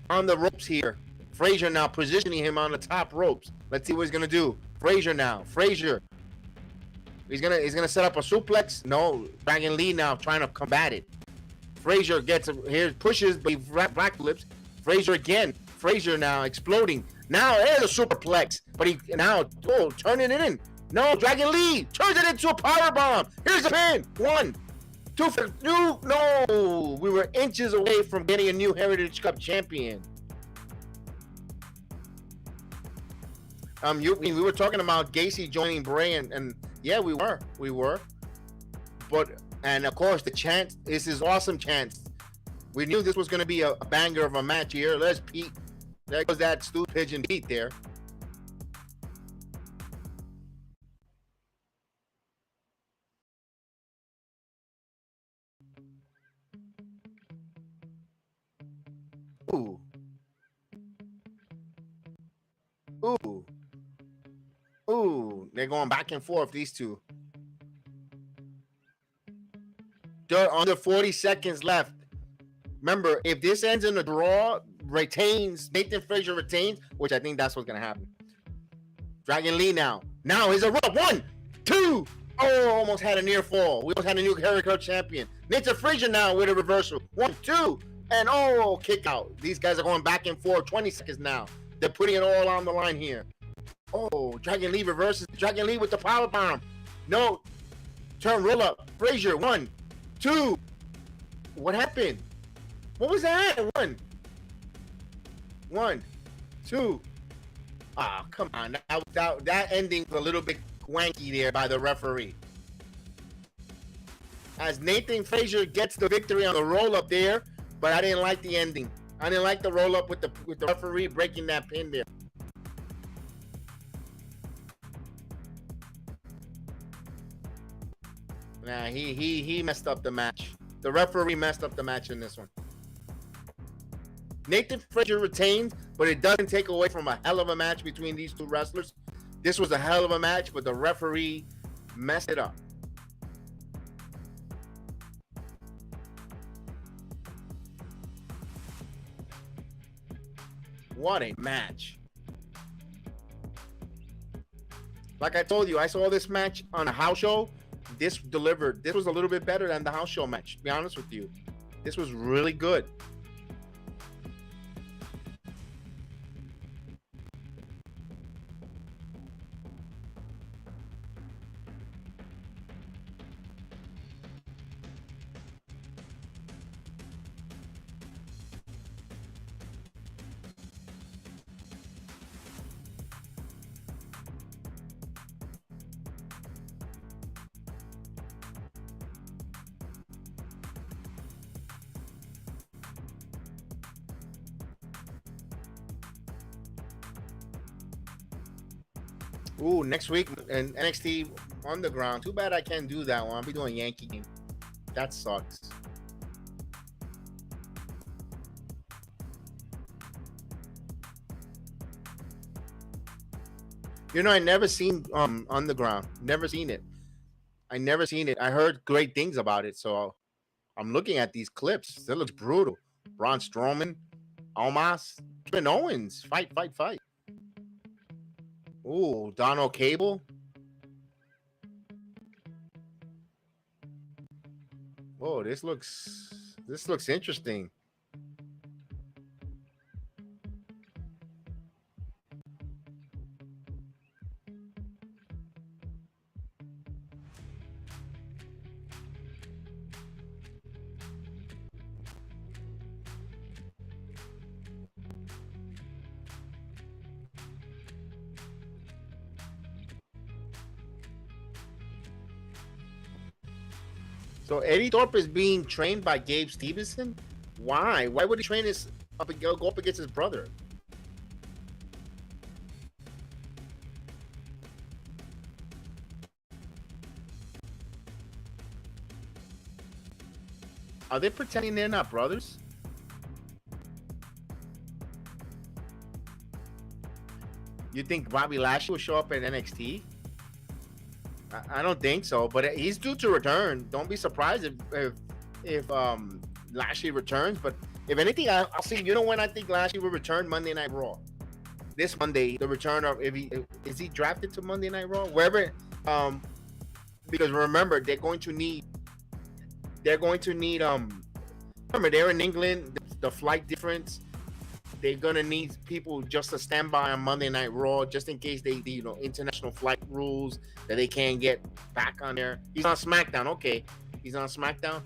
on the ropes here. Frazer now positioning him on the top ropes. Let's see what he's gonna do. Frazer now. Frazer. He's gonna set up a suplex. No, Dragon Lee now trying to combat it. Frazer gets here, pushes, but he black flips. Frazer again. Frazer now exploding. Now there's a superplex, but he now turning it in. No, Dragon Lee turns it into a power bomb. Here's the pin. 1, 2 for new. No, we were inches away from getting a new Heritage Cup champion. We were talking about Gacy joining Bray, and yeah, we were. But and of course the chance. This is awesome chance. We knew this was going to be a banger of a match here. Let's Pete. There goes that Stu Pigeon Pete there. Ooh. Ooh. Ooh. They're going back and forth, these two. They're under 40 seconds left. Remember, if this ends in a draw, Nathan Frazer retains, which I think that's what's going to happen. Dragon Lee now. Now he's a rope. 1, 2. Oh, almost had a near fall. We almost had a new Heritage Cup champion. Nathan Frazer now with a reversal. 1, 2. And kick out. These guys are going back and forth. 20 seconds now. They're putting it all on the line here. Oh, Dragon Lee reverses. Dragon Lee with the power bomb. No. Turn roll up. Frazer. 1, 2. What happened? What was that? 1, 2. Ah, come on. That ending was a little bit wanky there by the referee. As Nathan Frazer gets the victory on the roll up there, but I didn't like the ending. I didn't like the roll up with the referee breaking that pin there. Nah, he messed up the match. The referee messed up the match in this one. Nathan Frazer retained, but it doesn't take away from a hell of a match between these two wrestlers. This was a hell of a match, but the referee messed it up. What a match. Like I told you, I saw this match on a house show. This delivered. This was a little bit better than the house show match, to be honest with you. This was really good. Ooh, next week in NXT Underground. Too bad I can't do that one. I'll be doing Yankee game. That sucks. You know, I never seen Underground. Never seen it. I never seen it. I heard great things about it, so I'm looking at these clips. That looks brutal. Braun Strowman, Almas, Kevin Owens. Fight. Ooh, Donald Cable. Oh, this looks interesting. So Eddie Thorpe is being trained by Gabe Stevenson? Why? Why would he train go up against his brother? Are they pretending they're not brothers? You think Bobby Lashley will show up in NXT? I don't think so, but he's due to return. Don't be surprised if Lashley returns, but If anything, I'll see. You know when I think Lashley will return? Monday Night Raw. This Monday, the return of is he drafted to Monday Night Raw? Wherever, because remember they're going to need. Remember they're in England. The flight difference. They're gonna need people just to stand by on Monday Night Raw, just in case they, international flight rules that they can't get back on there. He's on SmackDown. Okay, he's on SmackDown.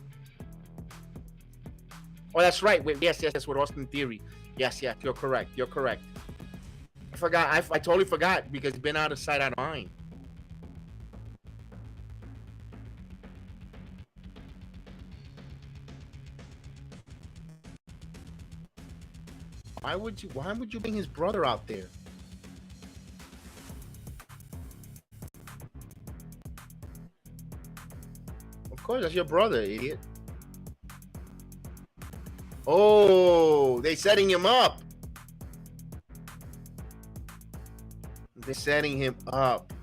Oh, that's right. Wait, yes, with Austin Theory. Yes, you're correct. I forgot. I totally forgot because he's been out of sight, out of mind. Why would you bring his brother out there? Of course, that's your brother, idiot. Oh, they're setting him up. They're setting him up.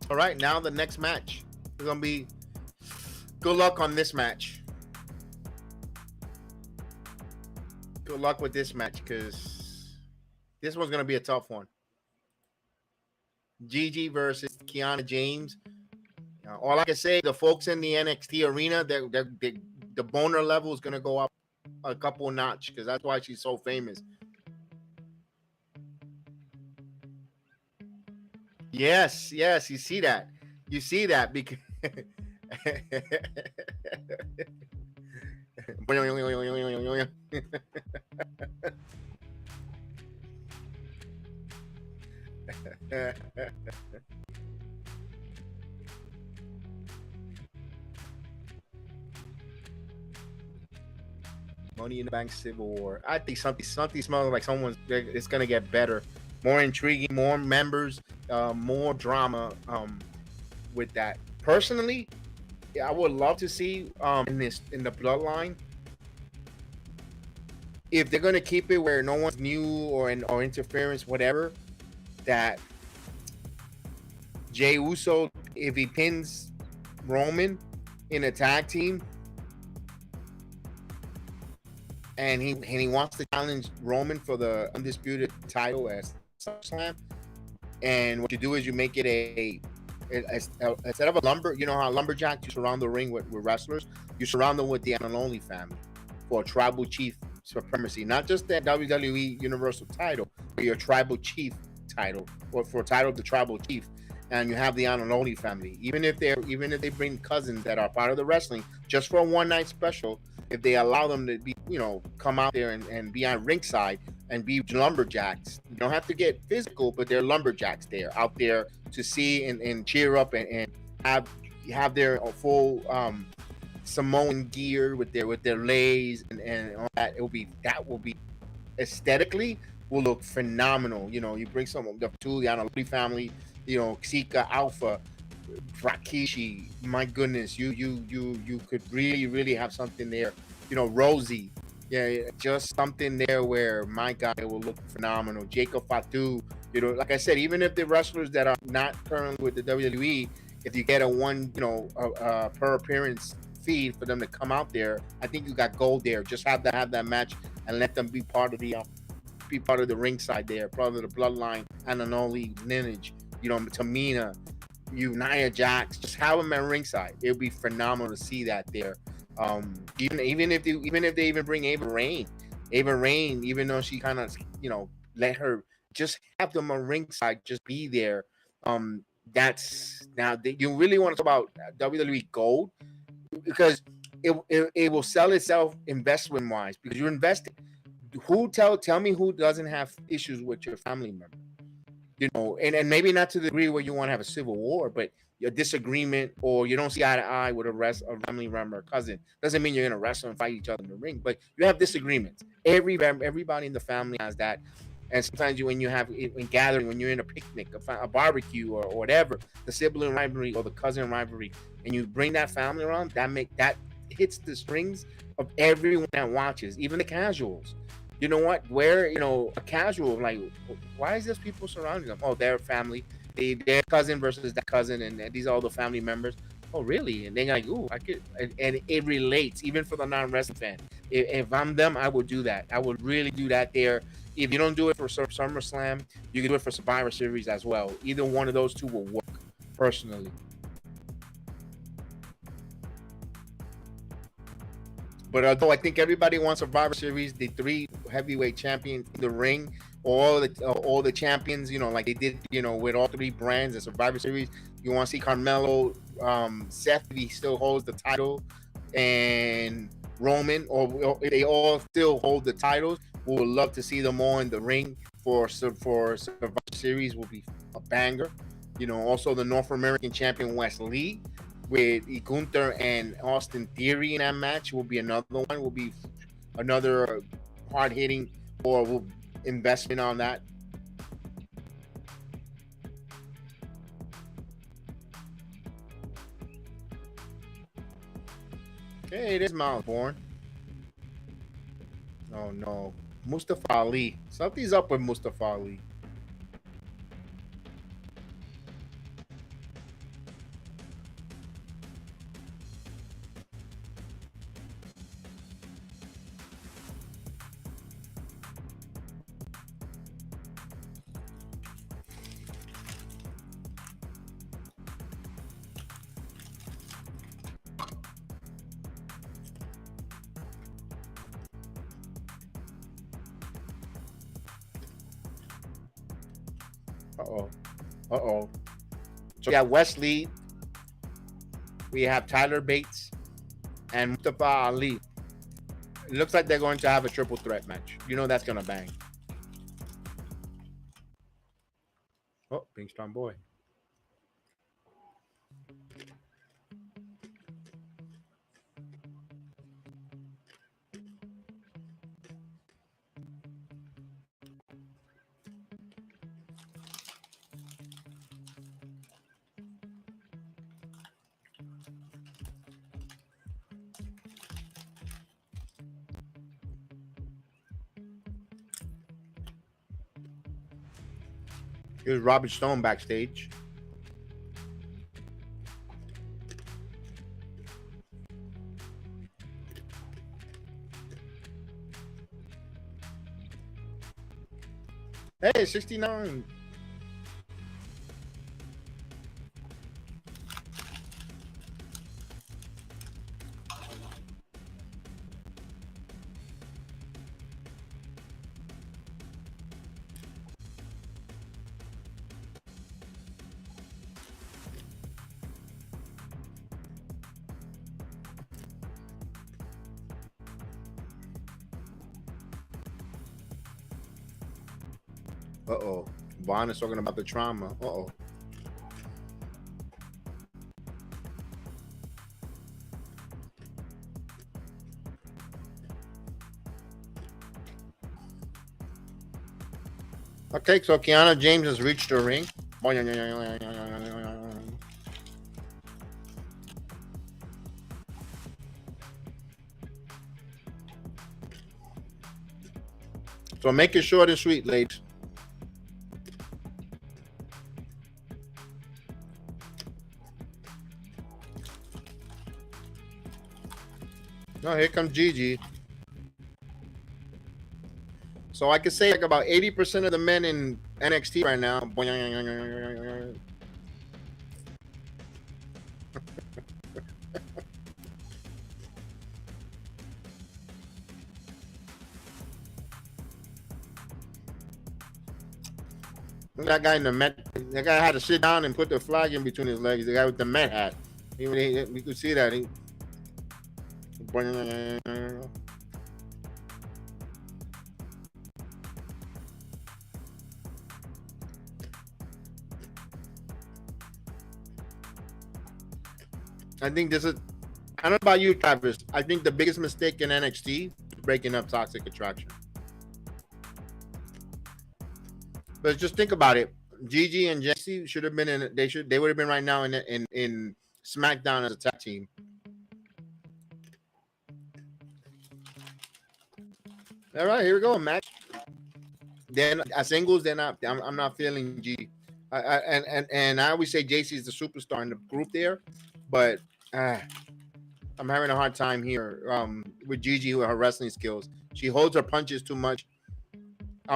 All right, now the next match. It's gonna be good luck on this match. Good luck with this match because this one's gonna be a tough one. Gigi versus Kiana James. All I can say, the folks in the NXT arena, the boner level is gonna go up a couple notch because that's why she's so famous. Yes, you see that. Because Money in the Bank Civil War. I think something smells like it's gonna get better, more intriguing, more members, more drama. With that, personally, I would love to see in the bloodline, if they're gonna keep it where no one's new or interference, whatever, that Jey Uso, if he pins Roman in a tag team and he wants to challenge Roman for the undisputed title at SummerSlam, and what you do is you make it instead of a you know how lumberjacks, you surround the ring with wrestlers, you surround them with the Only family for a tribal chief supremacy, not just that WWE Universal title, but your tribal chief title, or for a title of the tribal chief, and you have the Only family. Even if they bring cousins that are part of the wrestling, just for a one night special, if they allow them to be, come out there and be on ringside and be lumberjacks. You don't have to get physical, but they're lumberjacks there, out there to see and cheer up and have their full Samoan gear with their leis and all that. That will be aesthetically will look phenomenal. You bring some of the Only family, Sika, Alpha, Rakishi. My goodness, you could really have something there. Rosie. Yeah, just something there where, my God, it will look phenomenal. Jacob Fatu, like I said, even if the wrestlers that are not currently with the WWE, if you get a per appearance feed for them to come out there, I think you got gold there. Just have that match and let them be part of the ringside there, part of the bloodline and an only lineage. Tamina, Nia Jax, just have them at ringside. It would be phenomenal to see that there. Even if they even bring Ava Raine, even though she kind of let her just have them on ringside, just be there. That's now you really want to talk about WWE Gold, because it will sell itself investment wise, because you're investing. Tell me who doesn't have issues with your family member, and maybe not to the degree where you want to have a civil war, but your disagreement, or you don't see eye to eye with a family member or cousin, doesn't mean you're going to wrestle and fight each other in the ring, but you have disagreements. Everybody in the family has that. And sometimes when gathering, when you're in a picnic, a barbecue or whatever, the sibling rivalry or the cousin rivalry, and you bring that family around, that hits the strings of everyone that watches, even the casuals. You know what? Where, a casual, like, why is this people surrounding them? Oh, they're family. their cousin versus that cousin, and these are all the family members. Oh, really? And they're like, ooh, I could, and it relates even for the non-wrestling fan. If I'm them, I would do that. I would really do that there. If you don't do it for SummerSlam, you can do it for Survivor Series as well. Either one of those two will work, personally. But although I think everybody wants Survivor Series, the 3 heavyweight champions in the ring, all the champions, like they did, with all 3 brands in Survivor Series. You want to see Carmelo, Seth, if he still holds the title, and Roman, or they all still hold the titles. We would love to see them all in the ring for Survivor Series. Will be a banger. Also the North American champion Wesley with Gunther and Austin Theory in that match will be another one. Will be another hard hitting or investment on that. Hey, it is Miles Bourne. Oh no, Mustafa Ali. Something's up with Mustafa Ali. Uh-oh. So we have Wesley, we have Tyler Bates, and Mustafa Ali. It looks like they're going to have a triple threat match. That's going to bang. Oh, Pink Strong Boy. Here's Robert Stone backstage. Hey, 69. Uh-oh. Vaughn is talking about the trauma. Uh-oh. Okay, so Kiana James has reached the ring. So make it short and sweet, ladies. No, here comes Gigi. So I could say like about 80% of the men in NXT right now. That guy in the Met, that guy had to sit down and put the flag in between his legs. The guy with the Met hat. We could see that. I think this is, I don't know about you, Travis. I think the biggest mistake in NXT is breaking up Toxic Attraction. But just think about it. Gigi and Jesse should have been in. They would have been right now in SmackDown as a tag team. All right, here we go, match. Then as singles, they're not. I'm not feeling Gigi. And I always say JC is the superstar in the group there, but I'm having a hard time here with Gigi with her wrestling skills. She holds her punches too much.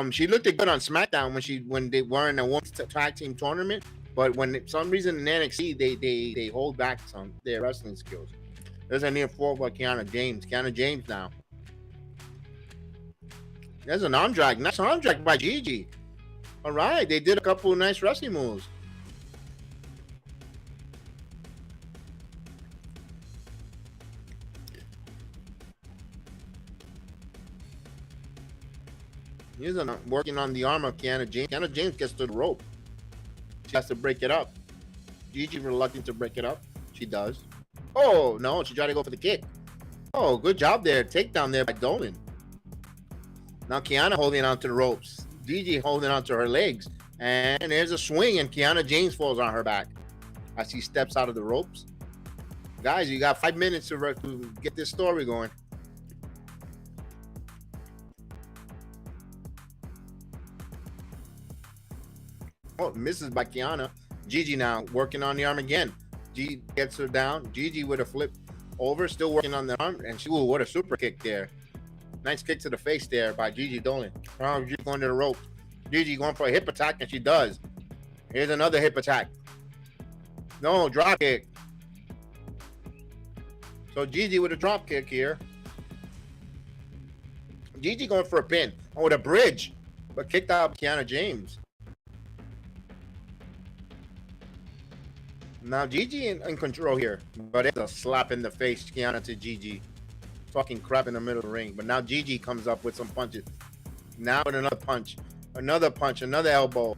She looked good on SmackDown when they were in a women's tag team tournament, but when some reason in NXT they hold back some their wrestling skills. There's a near fall by Kiana James. Kiana James now. There's an arm drag. Nice arm drag by Gigi. All right, they did a couple of nice wrestling moves. He's working on the arm of Kiana James. Kiana James gets to the rope. She has to break it up. Gigi reluctant to break it up. She does. Oh, no, she tried to go for the kick. Oh, good job there. Takedown there by Dolan. Now Kiana holding on to the ropes. Gigi holding on to her legs. And there's a swing, and Kiana James falls on her back as she steps out of the ropes. Guys, you got 5 minutes to get this story going. Oh, misses by Kiana. Gigi now working on the arm again. Gigi gets her down. Gigi with a flip over, still working on the arm. And she, what a super kick there. Nice kick to the face there by Gigi Dolan. Oh, Gigi going to the rope. Gigi going for a hip attack, and she does. Here's another hip attack. No, drop kick. So Gigi with a drop kick here. Gigi going for a pin. Oh, with a bridge. But kicked out Kiana James. Now Gigi in control here, but it's a slap in the face, Kiana to Gigi. Fucking crap in the middle of the ring. But now Gigi comes up with some punches. Now with another punch, another elbow.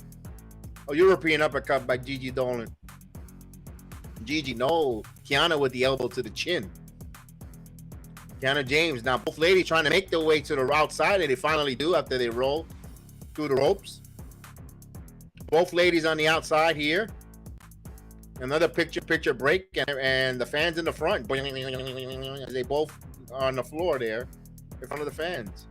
A European uppercut by Gigi Dolan. Gigi, no. Kiana with the elbow to the chin. Kiana James. Now both ladies trying to make their way to the outside, and they finally do after they roll through the ropes. Both ladies on the outside here. Another picture break, and the fans in the front. They both are on the floor there in front of the fans.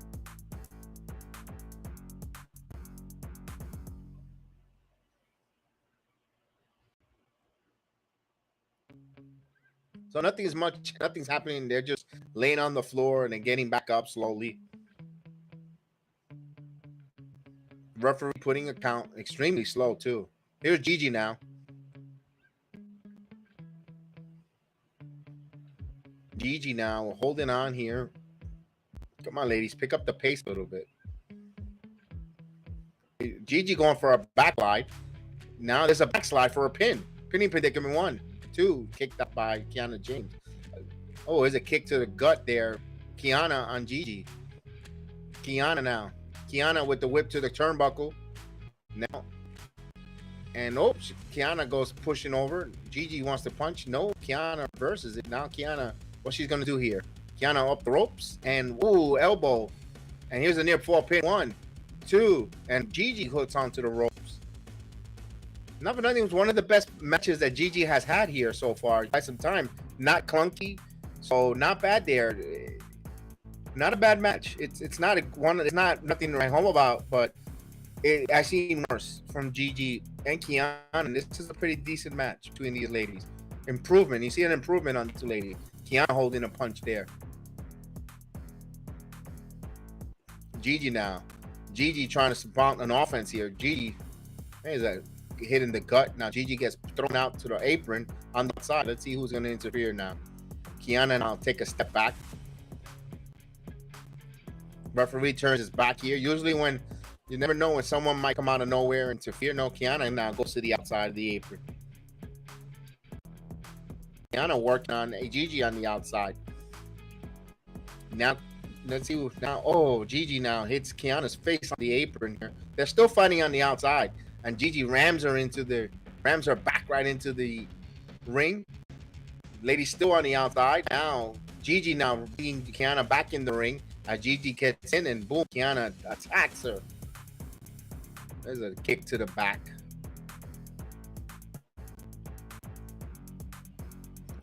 So nothing's happening. They're just laying on the floor and then getting back up slowly. Referee putting a count extremely slow too. Here's Gigi now. Gigi now holding on here. Come on, ladies, pick up the pace a little bit. Gigi going for a backslide. Now there's a backslide for a pin. Pinning predicament 1, 2, kicked up by Kiana James. Oh, there's a kick to the gut there. Kiana on Gigi. Kiana now. Kiana with the whip to the turnbuckle. Now. And oops, Kiana goes pushing over. Gigi wants to punch. No, Kiana reverses it. Now Kiana, what she's going to do here? Kiana up the ropes. And, ooh, elbow. And here's a near fall pin. 1, 2. And Gigi hooks onto the ropes. Not for nothing, it was one of the best matches that Gigi has had here so far. By some time. Not clunky. So, not bad there. Not a bad match. It's not nothing to write home about, but I seen worse from Gigi and Kiana. And this is a pretty decent match between these ladies. Improvement. You see an improvement on the two ladies. Kiana holding a punch there. Gigi now. Gigi trying to spawn an offense here. Gigi, there's a hit in the gut. Now Gigi gets thrown out to the apron on the side. Let's see who's going to interfere now. Kiana now take a step back. Referee turns his back here. Usually when you never know when someone might come out of nowhere and interfere. No, Kiana now goes to the outside of the apron. Kiana working on Gigi on the outside. Now, let's see. Now, oh, Gigi now hits Kiana's face on the apron here. They're still fighting on the outside, and Gigi rams her back right into the ring. Lady's still on the outside. Now, Gigi now bringing Kiana back in the ring. As Gigi gets in, and boom, Kiana attacks her. There's a kick to the back.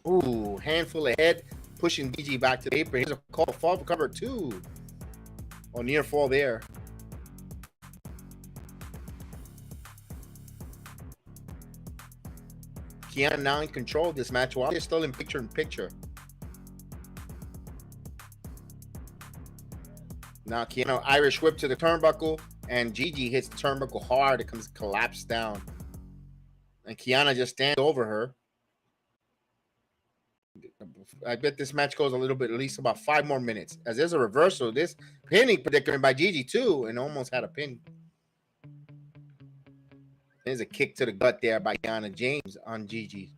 Ooh, handful of head, pushing Gigi back to the apron. Here's a call, fall for cover 2. Oh, near fall there. Kiana now in control of this match while they're still in picture-in-picture. Now Kiana Irish whip to the turnbuckle, and Gigi hits the turnbuckle hard. It comes collapsed down. And Kiana just stands over her. I bet this match goes a little bit, at least about 5 more minutes. As there's a reversal, this pinning predicament by Gigi too, and almost had a pin. There's a kick to the gut there by Kiana James on Gigi.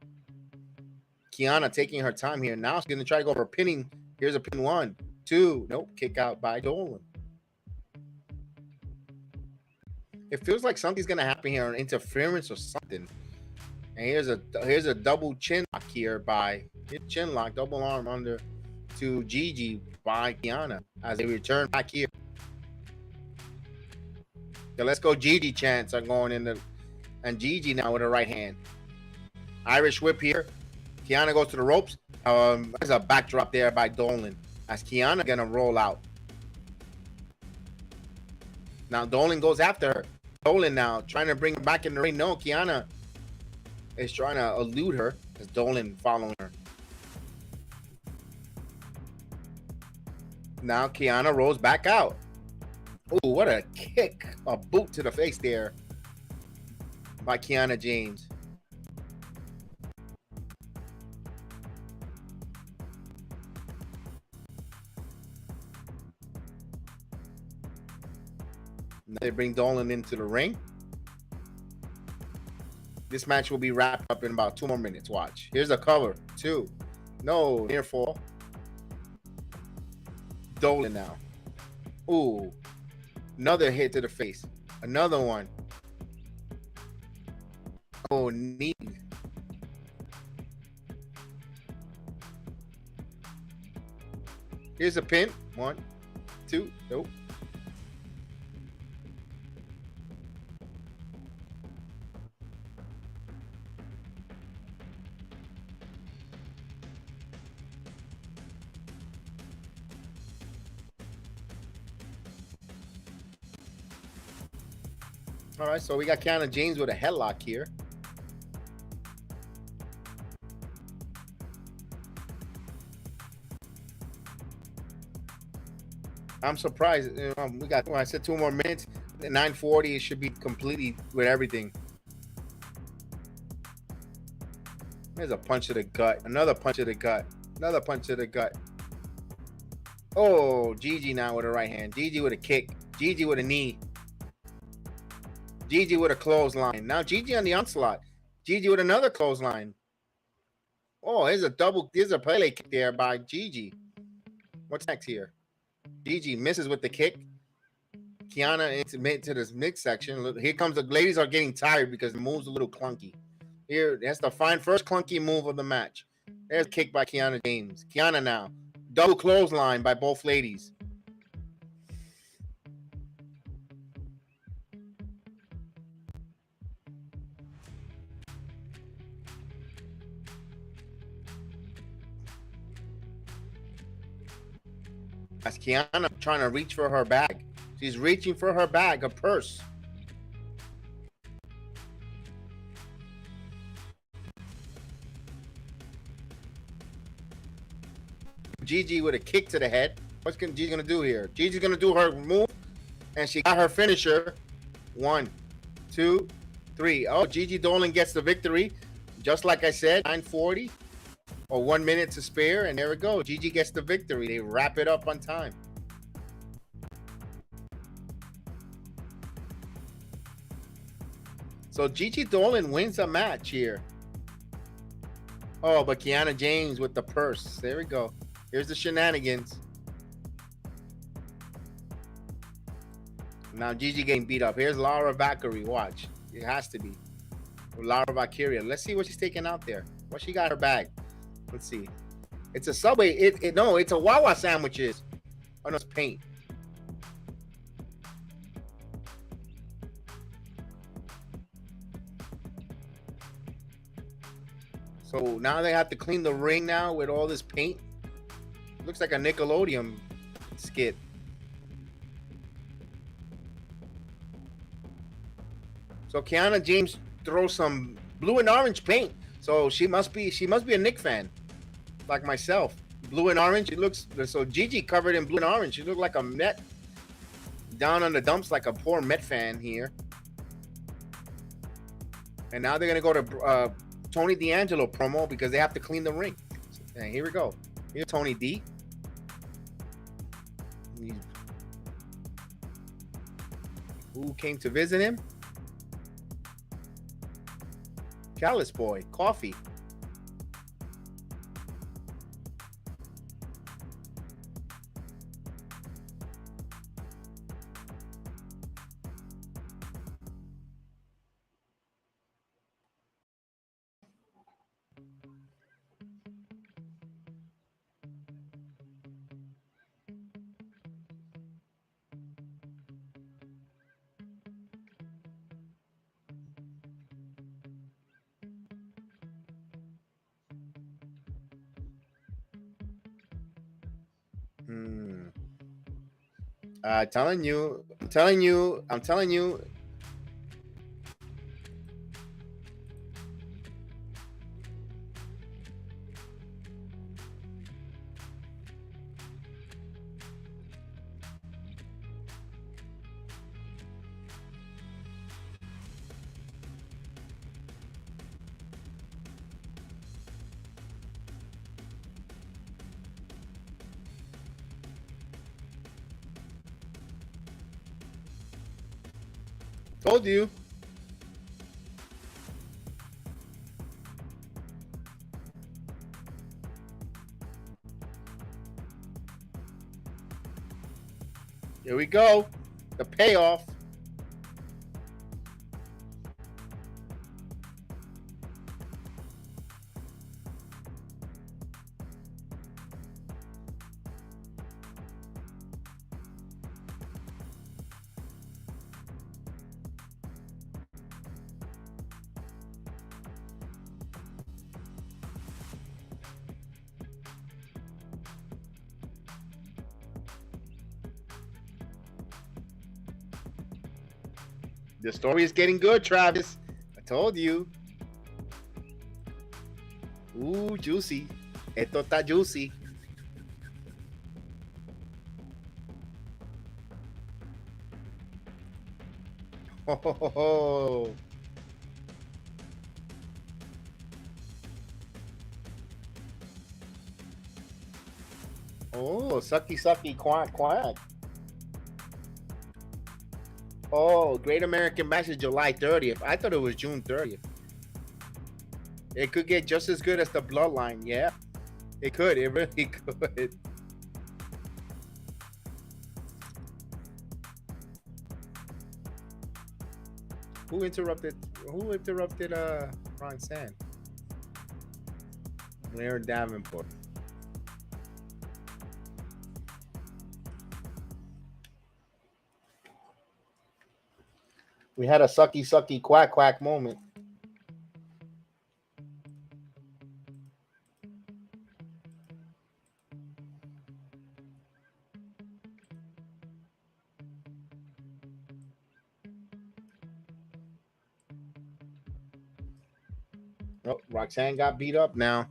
Kiana taking her time here. Now she's going to try to go for a pinning. Here's a pin 1, 2. Nope, kick out by Dolan. It feels like something's going to happen here, an interference or something. And here's a double chin lock here by chin lock, double arm under to Gigi by Kiana as they return back here. Okay, let's go Gigi chants are going in the, and Gigi now with her right hand. Irish whip here. Kiana goes to the ropes. There's a backdrop there by Dolan as Kiana gonna roll out. Now Dolan goes after her. Dolan now trying to bring her back in the ring. No, Kiana is trying to elude her as Dolan following her. Now Kiana rolls back out. Oh, what a kick. A boot to the face there by Kiana James. Now they bring Dolan into the ring. This match will be wrapped up in about 2 more minutes. Watch. Here's a cover. 2. No, near fall. Dolan now. Ooh. Another hit to the face. Another one. Oh, knee. Here's a pin. 1, 2. Nope. All right, so we got Kiana James with a headlock here. I'm surprised. We got, when I said 2 more minutes, at 9:40, it should be completely with everything. There's a punch to the gut. Another punch to the gut. Another punch to the gut. Oh, Gigi now with a right hand. Gigi with a kick. Gigi with a knee. Gigi with a clothesline. Now Gigi on the onslaught. Gigi with another clothesline. Oh, here's a Pele kick there by Gigi. What's next here? Gigi misses with the kick. Kiana into this mix section. Here comes the ladies are getting tired because the move's a little clunky. Here, that's the first clunky move of the match. There's a kick by Kiana James. Kiana now. Double clothesline by both ladies. As Kiana trying to reach for her bag. She's reaching for her bag, her purse. Gigi with a kick to the head. What's Gigi gonna do here? Gigi's gonna do her move, and she got her finisher. 1, 2, 3. Oh, Gigi Dolan gets the victory. Just like I said, 9:40. Or 1 minute to spare, and there we go. Gigi gets the victory. They wrap it up on time. So Gigi Dolan wins a match here. Oh, but Kiana James with the purse. There we go. Here's the shenanigans. Now Gigi getting beat up. Here's Laura Valkyrie. Watch. It has to be. Laura Valkyrie. Let's see what she's taking out there. What she got in her bag. Let's see. It's a Subway. No, it's a Wawa sandwiches. Oh no, it's paint. So now they have to clean the ring now with all this paint. Looks like a Nickelodeon skit. So Kiana James throws some blue and orange paint. So she must be a Knicks fan, like myself. Blue and orange. It looks so. Gigi covered in blue and orange. She looked like a Met. Down on the dumps like a poor Met fan here. And now they're gonna go to Tony D'Angelo promo because they have to clean the ring. And here we go. Here's Tony D. Who came to visit him? Gallus boy, coffee. I'm telling you. Told you. Here we go. The payoff. The story is getting good, Travis. I told you. Ooh, juicy. Esto está juicy. Ho, ho, ho, ho. Oh, sucky, sucky, quack, quack. Oh, Great American Bash is July 30th. I thought it was June 30th. It could get just as good as the Bloodline. Yeah, it could. It really could. Who interrupted Ron San? Blair Davenport. We had a sucky, sucky, quack, quack moment. Oh, Roxanne got beat up now.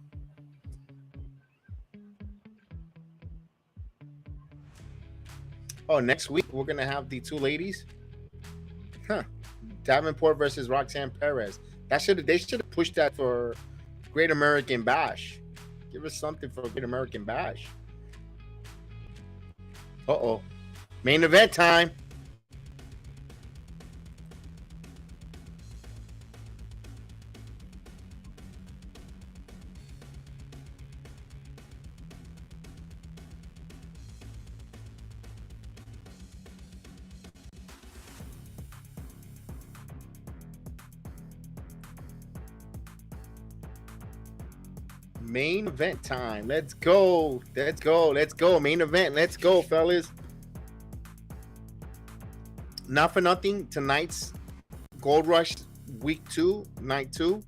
Oh, next week we're going to have the two ladies. Huh. Davenport versus Roxanne Perez. They should have pushed that for Great American Bash. Give us something for Great American Bash. Uh-oh. Main event time. Main event time. Let's go. Let's go. Let's go. Main event. Let's go, fellas. Not for nothing. Tonight's Gold Rush week 2, night 2.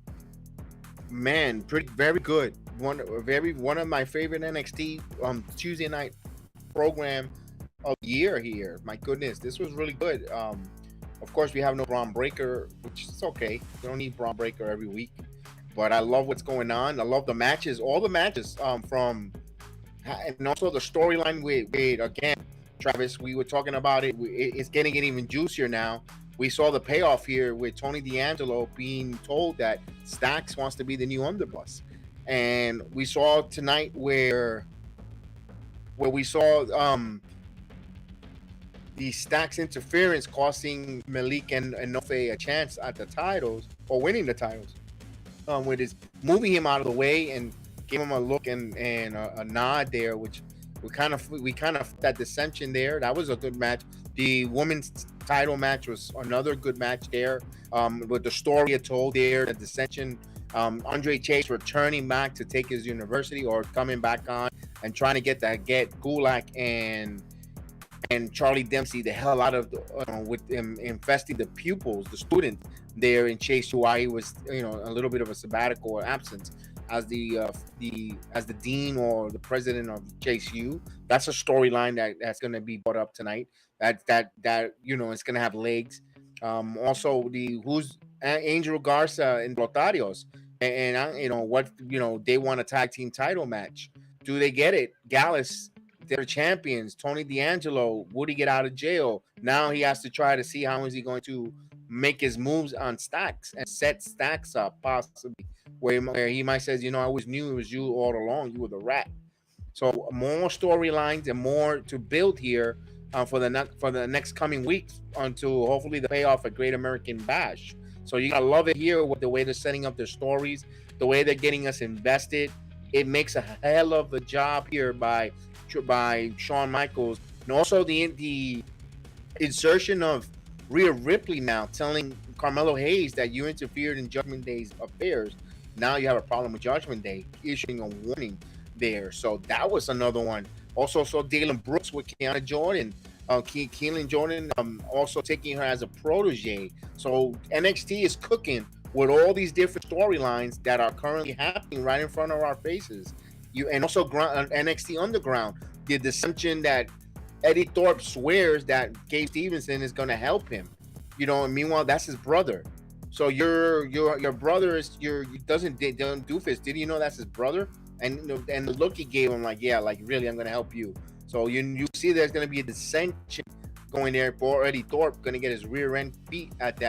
Man, very good. One of my favorite NXT Tuesday night program of the year here. My goodness, this was really good. Of course, we have no Braun Breaker, which is okay. We don't need Braun Breaker every week. But I love what's going on. I love the matches, all the matches from, and also the storyline with again, Travis, we were talking about it. It's getting even juicier now. We saw the payoff here with Tony D'Angelo being told that Stacks wants to be the new underboss. And we saw tonight where we saw the Stacks interference costing Malik and Enofé a chance at the titles or winning the titles. With his moving him out of the way and gave him a look and a nod there, which we kind of that dissension there. That was a good match. The women's title match was another good match there. With the story it told there, the dissension. Andre Chase returning back to take his university or coming back on and trying to get Gulak and Charlie Dempsey the hell out of with him infesting the pupils, the students there in Chase, why he was a little bit of a sabbatical or absence as the dean or the president of Chase U. That's a storyline that's going to be brought up tonight. That it's going to have legs. Also who's Angel Garza and Lotarios, and they want a tag team title match. Do they get it? Gallus, they're champions. Tony D'Angelo, would he get out of jail? Now he has to try to see how is he going to make his moves on Stacks and set Stacks up, possibly where he might says, I always knew it was you all along. You were the rat. So more storylines and more to build here for the next coming weeks until hopefully the payoff at Great American Bash. So you gotta love it here with the way they're setting up their stories, the way they're getting us invested. It makes a hell of a job here by Shawn Michaels, and also the insertion of Rhea Ripley now telling Carmelo Hayes that you interfered in Judgment Day's affairs. Now you have a problem with Judgment Day, issuing a warning there. So that was another one. Also saw Dalen Brooks with Kiana Jordan, Keelan Jordan, also taking her as a protege. So NXT is cooking with all these different storylines that are currently happening right in front of our faces. And also NXT Underground, the dissension that Eddie Thorpe swears that Gabe Stevenson is going to help him. And meanwhile, that's his brother. So your brother is doesn't doofus. Did you know that's his brother? And the look he gave him, really, I'm going to help you. So you see, there's going to be a dissension going there for Eddie Thorpe, going to get his rear end beat at the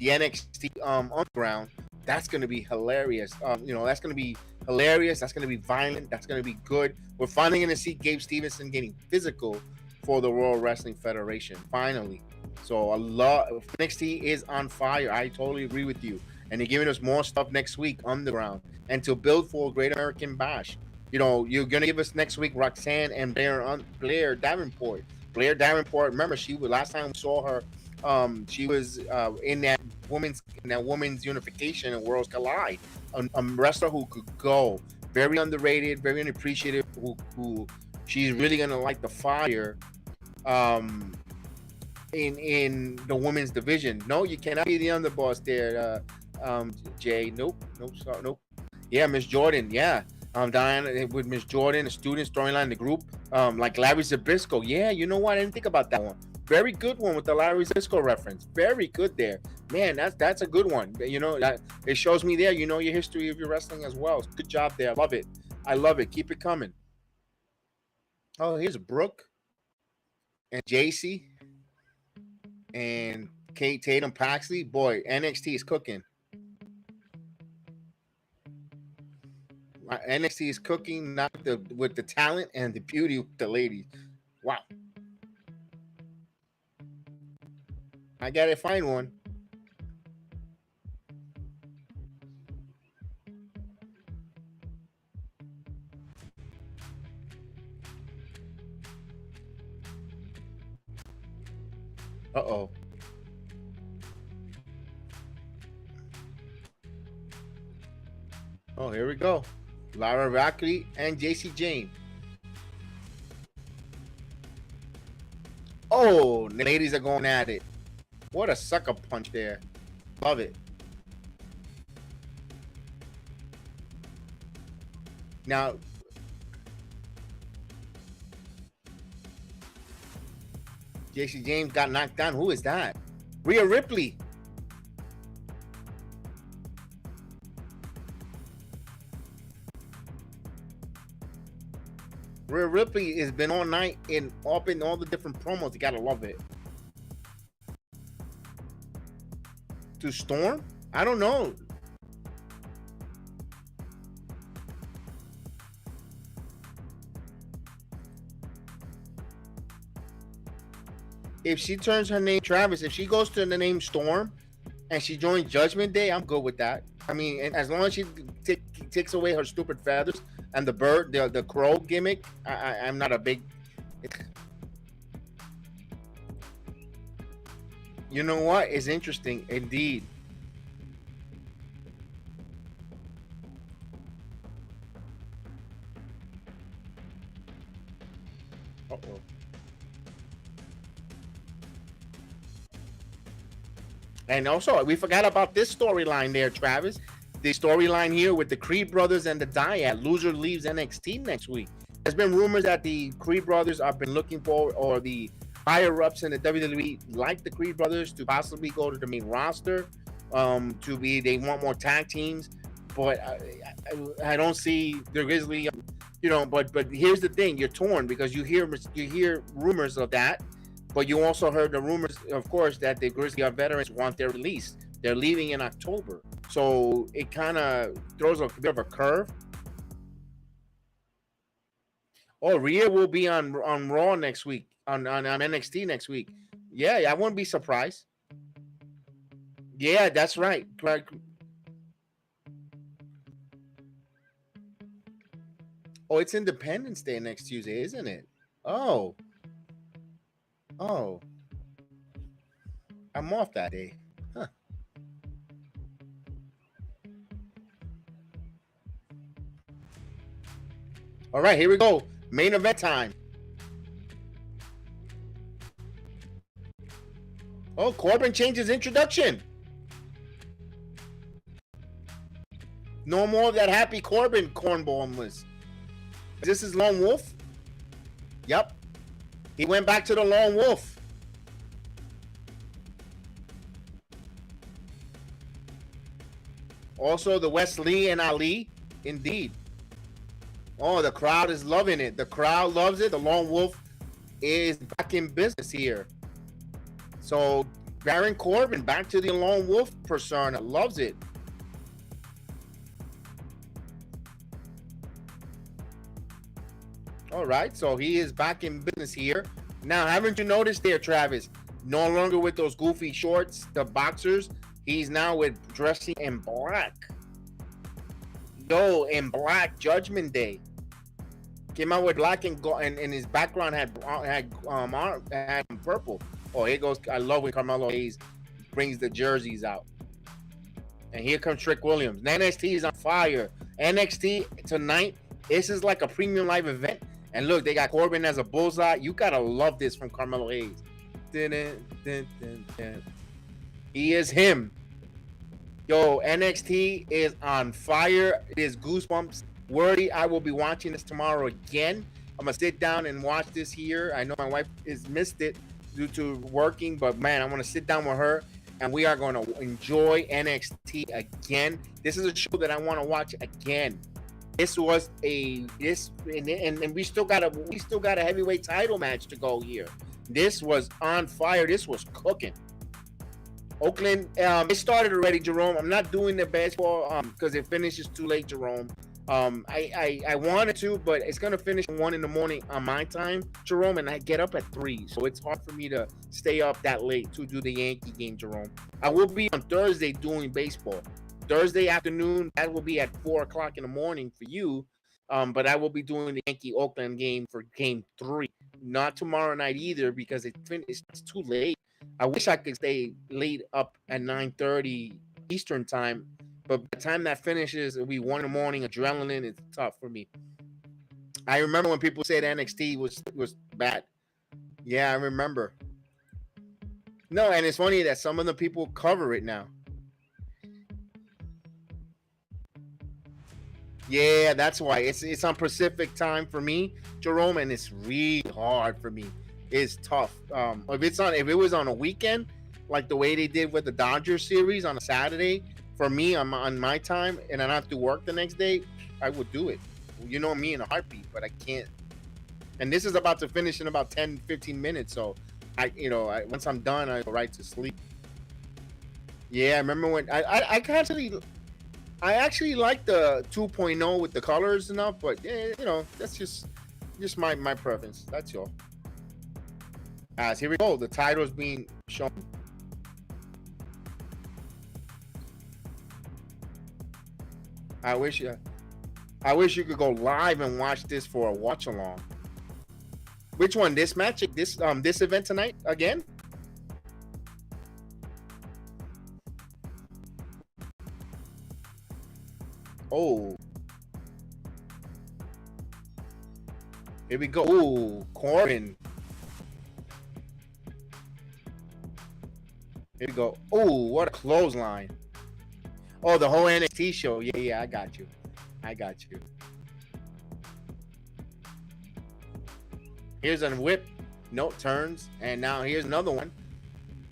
NXT Underground. That's going to be hilarious. That's going to be hilarious. That's going to be violent. That's going to be good. We're finally going to see Gabe Stevenson getting physical for the World Wrestling Federation. Finally. So a lot of NXT is on fire. I totally agree with you. And they're giving us more stuff next week, Underground, and to build for Great American Bash. You're going to give us next week Roxanne and Blair Davenport. Blair Davenport, remember, last time we saw her, she was in that women's unification and Worlds Collide. A wrestler who could go, very underrated, very unappreciated, who she's really going to light the fire in the women's division. No, you cannot be the underboss there, Jay. Nope. Yeah, Miss Jordan. Yeah. Diana with Miss Jordan, the student storyline, the group, like Larry Zbyszko. Yeah, you know what? I didn't think about that one. Very good one with the Larry Zbyszko reference. Very good there. Man, that's a good one. It shows me there, your history of your wrestling as well. Good job there. I love it. Keep it coming. Oh, here's Brooke and JC and Kate Tatum Paxley. Boy, NXT is cooking. NXT is cooking, not with the talent and the beauty of the ladies. Wow. I gotta find one. Uh-oh. Oh, here we go. Lara Rackley and JC Jane. Oh, the ladies are going at it. What a sucker punch there. Love it. Now, JC James got knocked down. Who is that? Rhea Ripley. Rhea Ripley has been all night and up in all the different promos. You gotta love it. To Storm? I don't know. If she turns her name Travis, if she goes to the name Storm and she joins Judgment Day, I'm good with that. I mean, and as long as she takes away her stupid feathers and the bird, the crow gimmick, I'm not a big. You know what? It's interesting indeed. Uh-oh. And also, we forgot about this storyline there, Travis. The storyline here with the Creed brothers and the Dyad. Loser leaves NXT next week. There's been rumors that the Creed brothers have been looking for, or the higher-ups in the WWE like the Creed brothers to possibly go to the main roster. They want more tag teams, but I don't see the Grizzly. But here's the thing: you're torn because you hear rumors of that. But you also heard the rumors, of course, that the Grizzly veterans want their release. They're leaving in October. So it kind of throws a bit of a curve. Oh, Rhea will be on Raw next week, on NXT next week. Yeah, I wouldn't be surprised. Yeah, that's right. Oh, it's Independence Day next Tuesday, isn't it? Oh, I'm off that day. Huh. All right, here we go. Main event time. Oh, Corbin changed his introduction. No more of that happy Corbin cornball list. This is Lone Wolf. Yep. He went back to the Lone Wolf. Also, the Wesley and Ali. Indeed. Oh, the crowd is loving it. The crowd loves it. The Lone Wolf is back in business here. So, Baron Corbin back to the Lone Wolf persona. Loves it. All right, so he is back in business here. Now, haven't you noticed there, Travis? No longer with those goofy shorts, the boxers. He's now with dressing in black. Yo, in black, Judgment Day. Came out with black and gold, and his background had purple. Oh, here goes. I love when Carmelo Hayes brings the jerseys out. And here comes Trick Williams. NXT is on fire. NXT tonight. This is like a premium live event. And look, they got Corbin as a bullseye. You gotta love this from Carmelo Hayes. He is him. Yo, NXT is on fire. It is goosebumps worthy. I will be watching this tomorrow again. I'm gonna sit down and watch this here. I know my wife has missed it due to working, but man, I'm gonna sit down with her and we are gonna enjoy NXT again. This is a show that I want to watch again. This was and we still got a heavyweight title match to go here. This was on fire. This was cooking. Oakland, it started already, Jerome. I'm not doing the baseball because it finishes too late, Jerome. I wanted to, but it's gonna finish at 1 a.m. on my time, Jerome, and I get up at 3, so it's hard for me to stay up that late to do the Yankee game, Jerome. I will be on Thursday doing baseball. Thursday afternoon, that will be at 4 o'clock in the morning for you. But I will be doing the Yankee Oakland game for game 3. Not tomorrow night either because it's too late. I wish I could stay late up at 9:30 Eastern time, but by the time that finishes, it'll be 1 a.m. Adrenaline is tough for me. I remember when people said NXT was bad. Yeah, I remember. No, and it's funny that some of the people cover it now. Yeah, that's why it's on Pacific time for me, Jerome, and it's really hard for me. It's tough. If it was on a weekend, like the way they did with the Dodgers series on a Saturday, for me on my time, and I don't have to work the next day, I would do it. You know me in a heartbeat, but I can't And this is about to finish in about 10, 15 minutes. So, once I'm done, I go right to sleep. Yeah, I remember when I actually like the 2.0 with the colors enough, but that's just my preference. That's all. As here we go, the title is being shown. I wish you could go live and watch this for a watch along. Which one? This match? This event tonight again? Oh. Here we go. Ooh, Corbin. Here we go. Oh, what a clothesline. Oh, the whole NXT show. Yeah, I got you. Here's a whip. No turns. And now here's another one.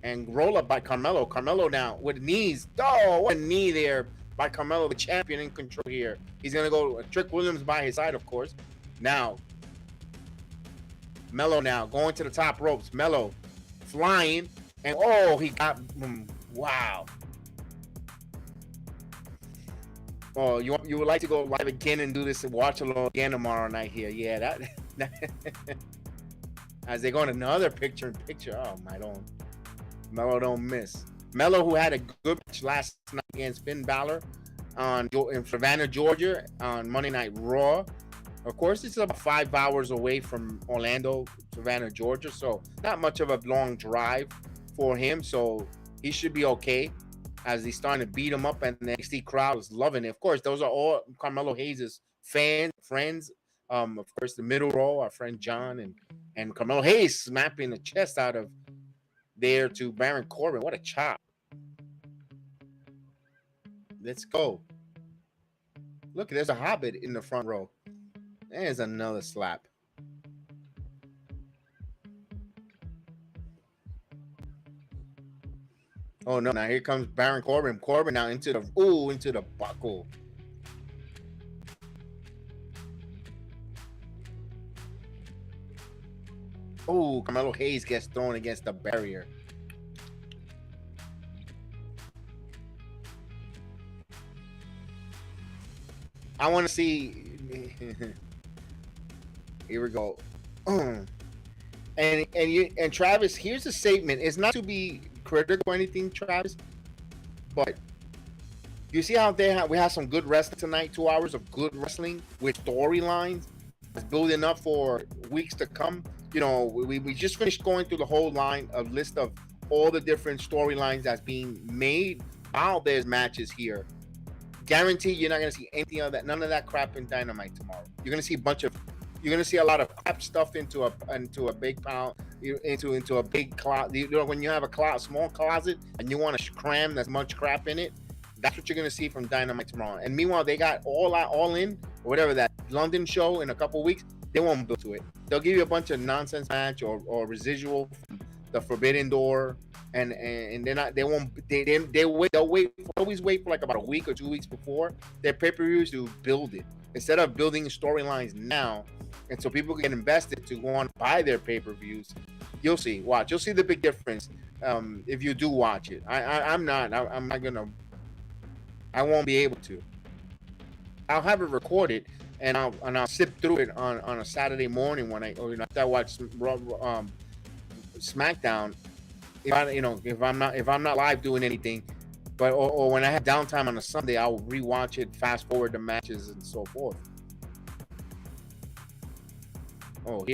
And roll up by Carmelo. Carmelo now with knees. Oh, what a knee there by Carmelo, the champion in control here. He's going to go Trick Williams by his side, of course. Now, Melo now going to the top ropes. Melo flying. And oh, he got, wow. Oh, you would like to go live again and do this and watch along again tomorrow night here. Yeah, that as they go in another picture-in-picture. Oh, my don't. Melo don't miss. Melo, who had a good match last night against Finn Balor in Savannah, Georgia on Monday Night Raw. Of course, it's about 5 hours away from Orlando, Savannah, Georgia, so not much of a long drive for him, so he should be okay as he's starting to beat him up, and the NXT crowd is loving it. Of course, those are all Carmelo Hayes' friends. Of course, the middle row, our friend John, and Carmelo Hayes snapping the chest out of there to Baron Corbin. What a chop. Let's go. Look, there's a Hobbit in the front row. There's another slap. Oh no, now here comes Baron Corbin. Corbin now into the buckle. Oh, Carmelo Hayes gets thrown against the barrier. I want to see. Here we go. And Travis, here's a statement. It's not to be critical or anything, Travis, but you see how we have some good wrestling tonight. 2 hours of good wrestling with storylines. It's building up for weeks to come. We just finished going through the whole list of all the different storylines that's being made while there's matches here. Guarantee you're not going to see anything of that, none of that crap in Dynamite tomorrow. You're going to see a lot of crap stuffed into a big pile, into a big closet. When you have a small closet and you want to cram as much crap in it, that's what you're going to see from Dynamite tomorrow. And meanwhile, they got All In, or whatever, that London show in a couple of weeks. They won't build to it. They'll give you a bunch of nonsense match or residual from the Forbidden Door, and they'll always wait for like about a week or 2 weeks before their pay-per-views to build it, instead of building storylines now, and so people can get invested to go on and buy their pay-per-views. You'll see. Watch. You'll see the big difference if you do watch it. I'm not gonna. I won't be able to. I'll have it recorded, and I'll sip through it on a Saturday morning when after I watch SmackDown. If I'm not live doing anything, but or when I have downtime on a Sunday, I'll rewatch it, fast forward the matches and so forth. Oh,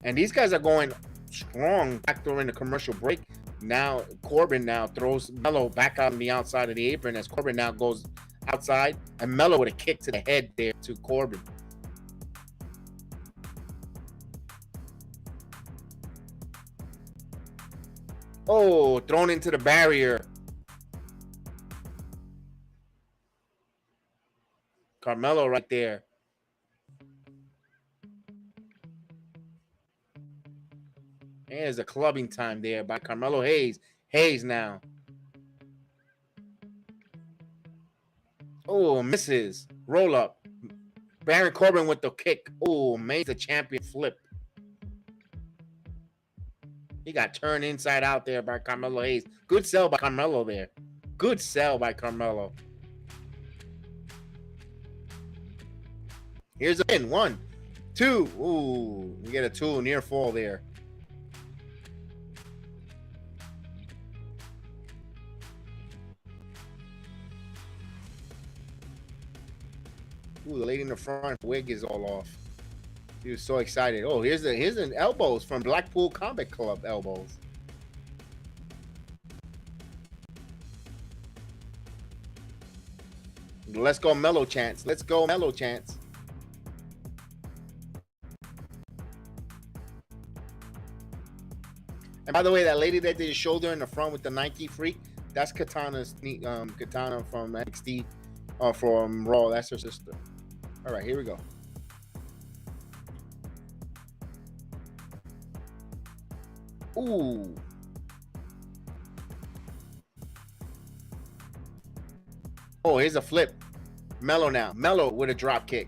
and these guys are going strong back during the commercial break. Now Corbin now throws Melo back out on the outside of the apron as Corbin now goes outside, and Melo with a kick to the head there to Corbin. Oh, thrown into the barrier. Carmelo right there. There's a clubbing time there by Carmelo Hayes. Hayes now. Oh, misses. Roll up. Baron Corbin with the kick. Oh, made the champion flip. He got turned inside out there by Carmelo Hayes. Good sell by Carmelo there. Good sell by Carmelo. Here's a pin. 1, 2. Ooh, we get a 2 near fall there. Ooh, the lady in the front wig is all off. He was so excited. Oh, here's an elbows from Blackpool Combat Club elbows. Let's go Mellow chance. Let's go Mellow chance. And by the way, that lady that did his shoulder in the front with the Nike freak, that's Katana's Katana from NXT from Raw. That's her sister. All right, here we go. Ooh. Oh, here's a flip. Mello now. Mello with a drop kick.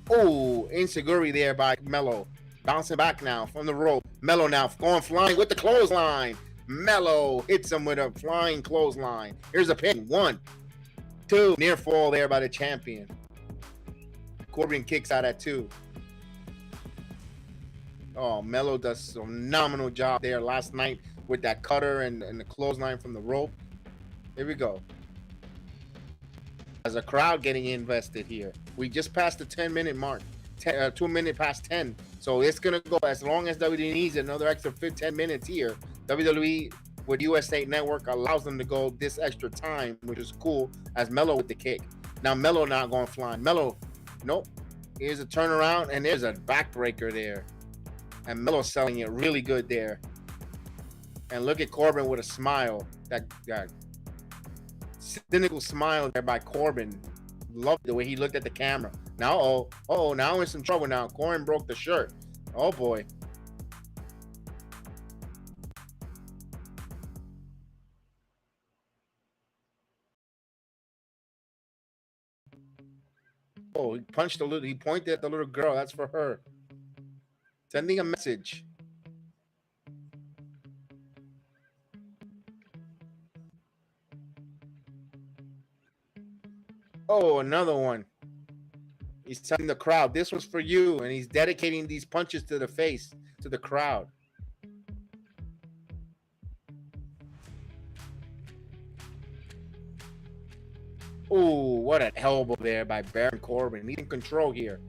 Oh, insecurity there by Mello. Bouncing back now from the rope. Mello now going flying with the clothesline. Mello hits him with a flying clothesline. Here's a pin. 1, 2. Near fall there by the champion. Corbin kicks out at 2. Oh, Mello does a phenomenal job there last night with that cutter and the clothesline from the rope. Here we go. As a crowd getting invested here. We just passed the 10-minute mark. 2 minutes past 10. So it's going to go as long as WWE needs another extra 10 minutes here. WWE with USA Network allows them to go this extra time, which is cool, as Mello with the kick. Now Mello not going flying. Mello, nope. Here's a turnaround, and there's a backbreaker there. And Mello selling it really good there. And look at Corbin with a smile. That cynical smile there by Corbin. Love the way he looked at the camera. Now, now we're in some trouble now. Corbin broke the shirt. Oh, boy. Oh, he pointed at the little girl. That's for her. Sending a message. Oh, another one. He's telling the crowd, this was for you. And he's dedicating these punches to the face, to the crowd. Oh, what an elbow there by Baron Corbin. He's in control here.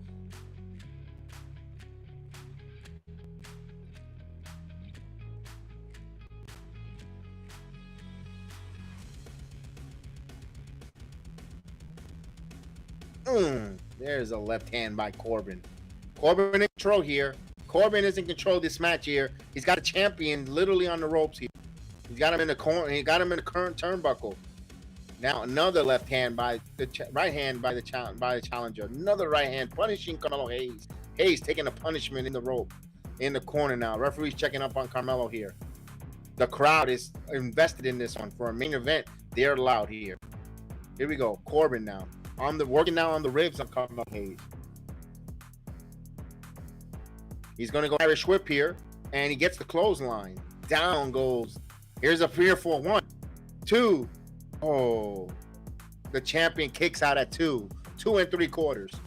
There's a left hand by Corbin. Corbin in control here. Corbin is in control of this match here. He's got a champion literally on the ropes here. He's got him in the corner. He got him in the current turnbuckle. Now another left hand by the right hand by the challenger. Another right hand punishing Carmelo Hayes. Hayes taking a punishment in the rope, in the corner now. Referee's checking up on Carmelo here. The crowd is invested in this one for a main event. They're loud here. Here we go. Corbin now. Working now on the ribs of Carmelo Hayes. He's going to go Irish whip here, and he gets the clothesline. Down goes. Here's a fearful 1, 2. Oh, the champion kicks out at 2 3/4.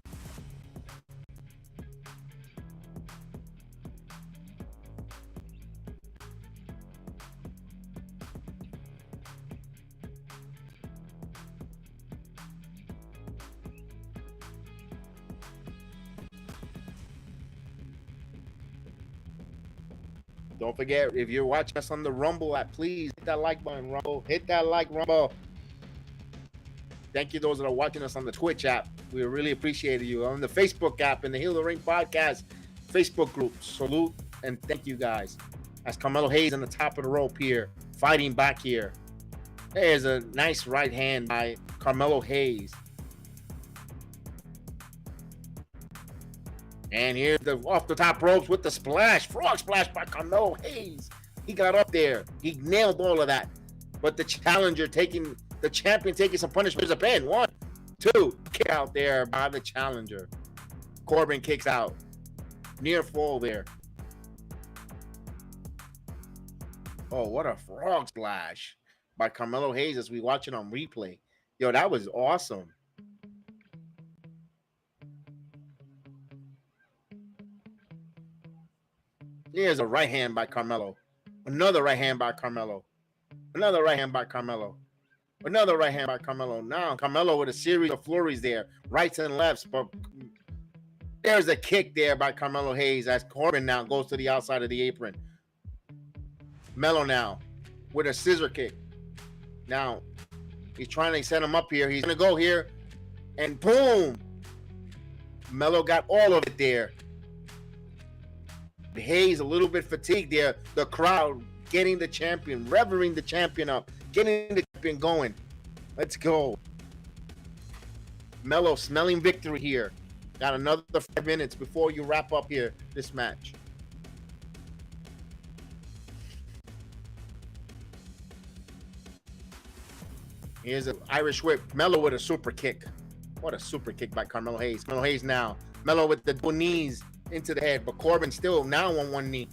Don't forget, if you're watching us on the Rumble app, please hit that like button, Rumble. Hit that like, Rumble. Thank you those that are watching us on the Twitch app. We really appreciate you. On the Facebook app and the Heal the Ring podcast Facebook group. Salute and thank you guys. As Carmelo Hayes on the top of the rope here, fighting back here. There's a nice right hand by Carmelo Hayes. And here's the off the top ropes with the splash. Frog splash by Carmelo Hayes. He got up there. He nailed all of that. But the champion taking some punishment. There's a pin. 1, 2. Kick out there by the challenger. Corbin kicks out. Near fall there. Oh, what a frog splash by Carmelo Hayes as we watch it on replay. Yo, that was awesome. Here's a right hand by Carmelo. Another right hand by Carmelo. Another right hand by Carmelo. Another right hand by Carmelo. Now Carmelo with a series of flurries there, rights and lefts, but there's a kick there by Carmelo Hayes as Corbin now goes to the outside of the apron. Melo now with a scissor kick. Now he's trying to set him up here. He's going to go here, and boom! Melo got all of it there. Hayes a little bit fatigued there. The crowd getting the champion, revering the champion up, getting the champion going. Let's go. Melo smelling victory here. Got another 5 minutes before you wrap up here this match. Here's an Irish whip. Melo with a super kick. What a super kick by Carmelo Hayes. Carmelo Hayes now. Melo with the knees into the head, but Corbin still now on one knee.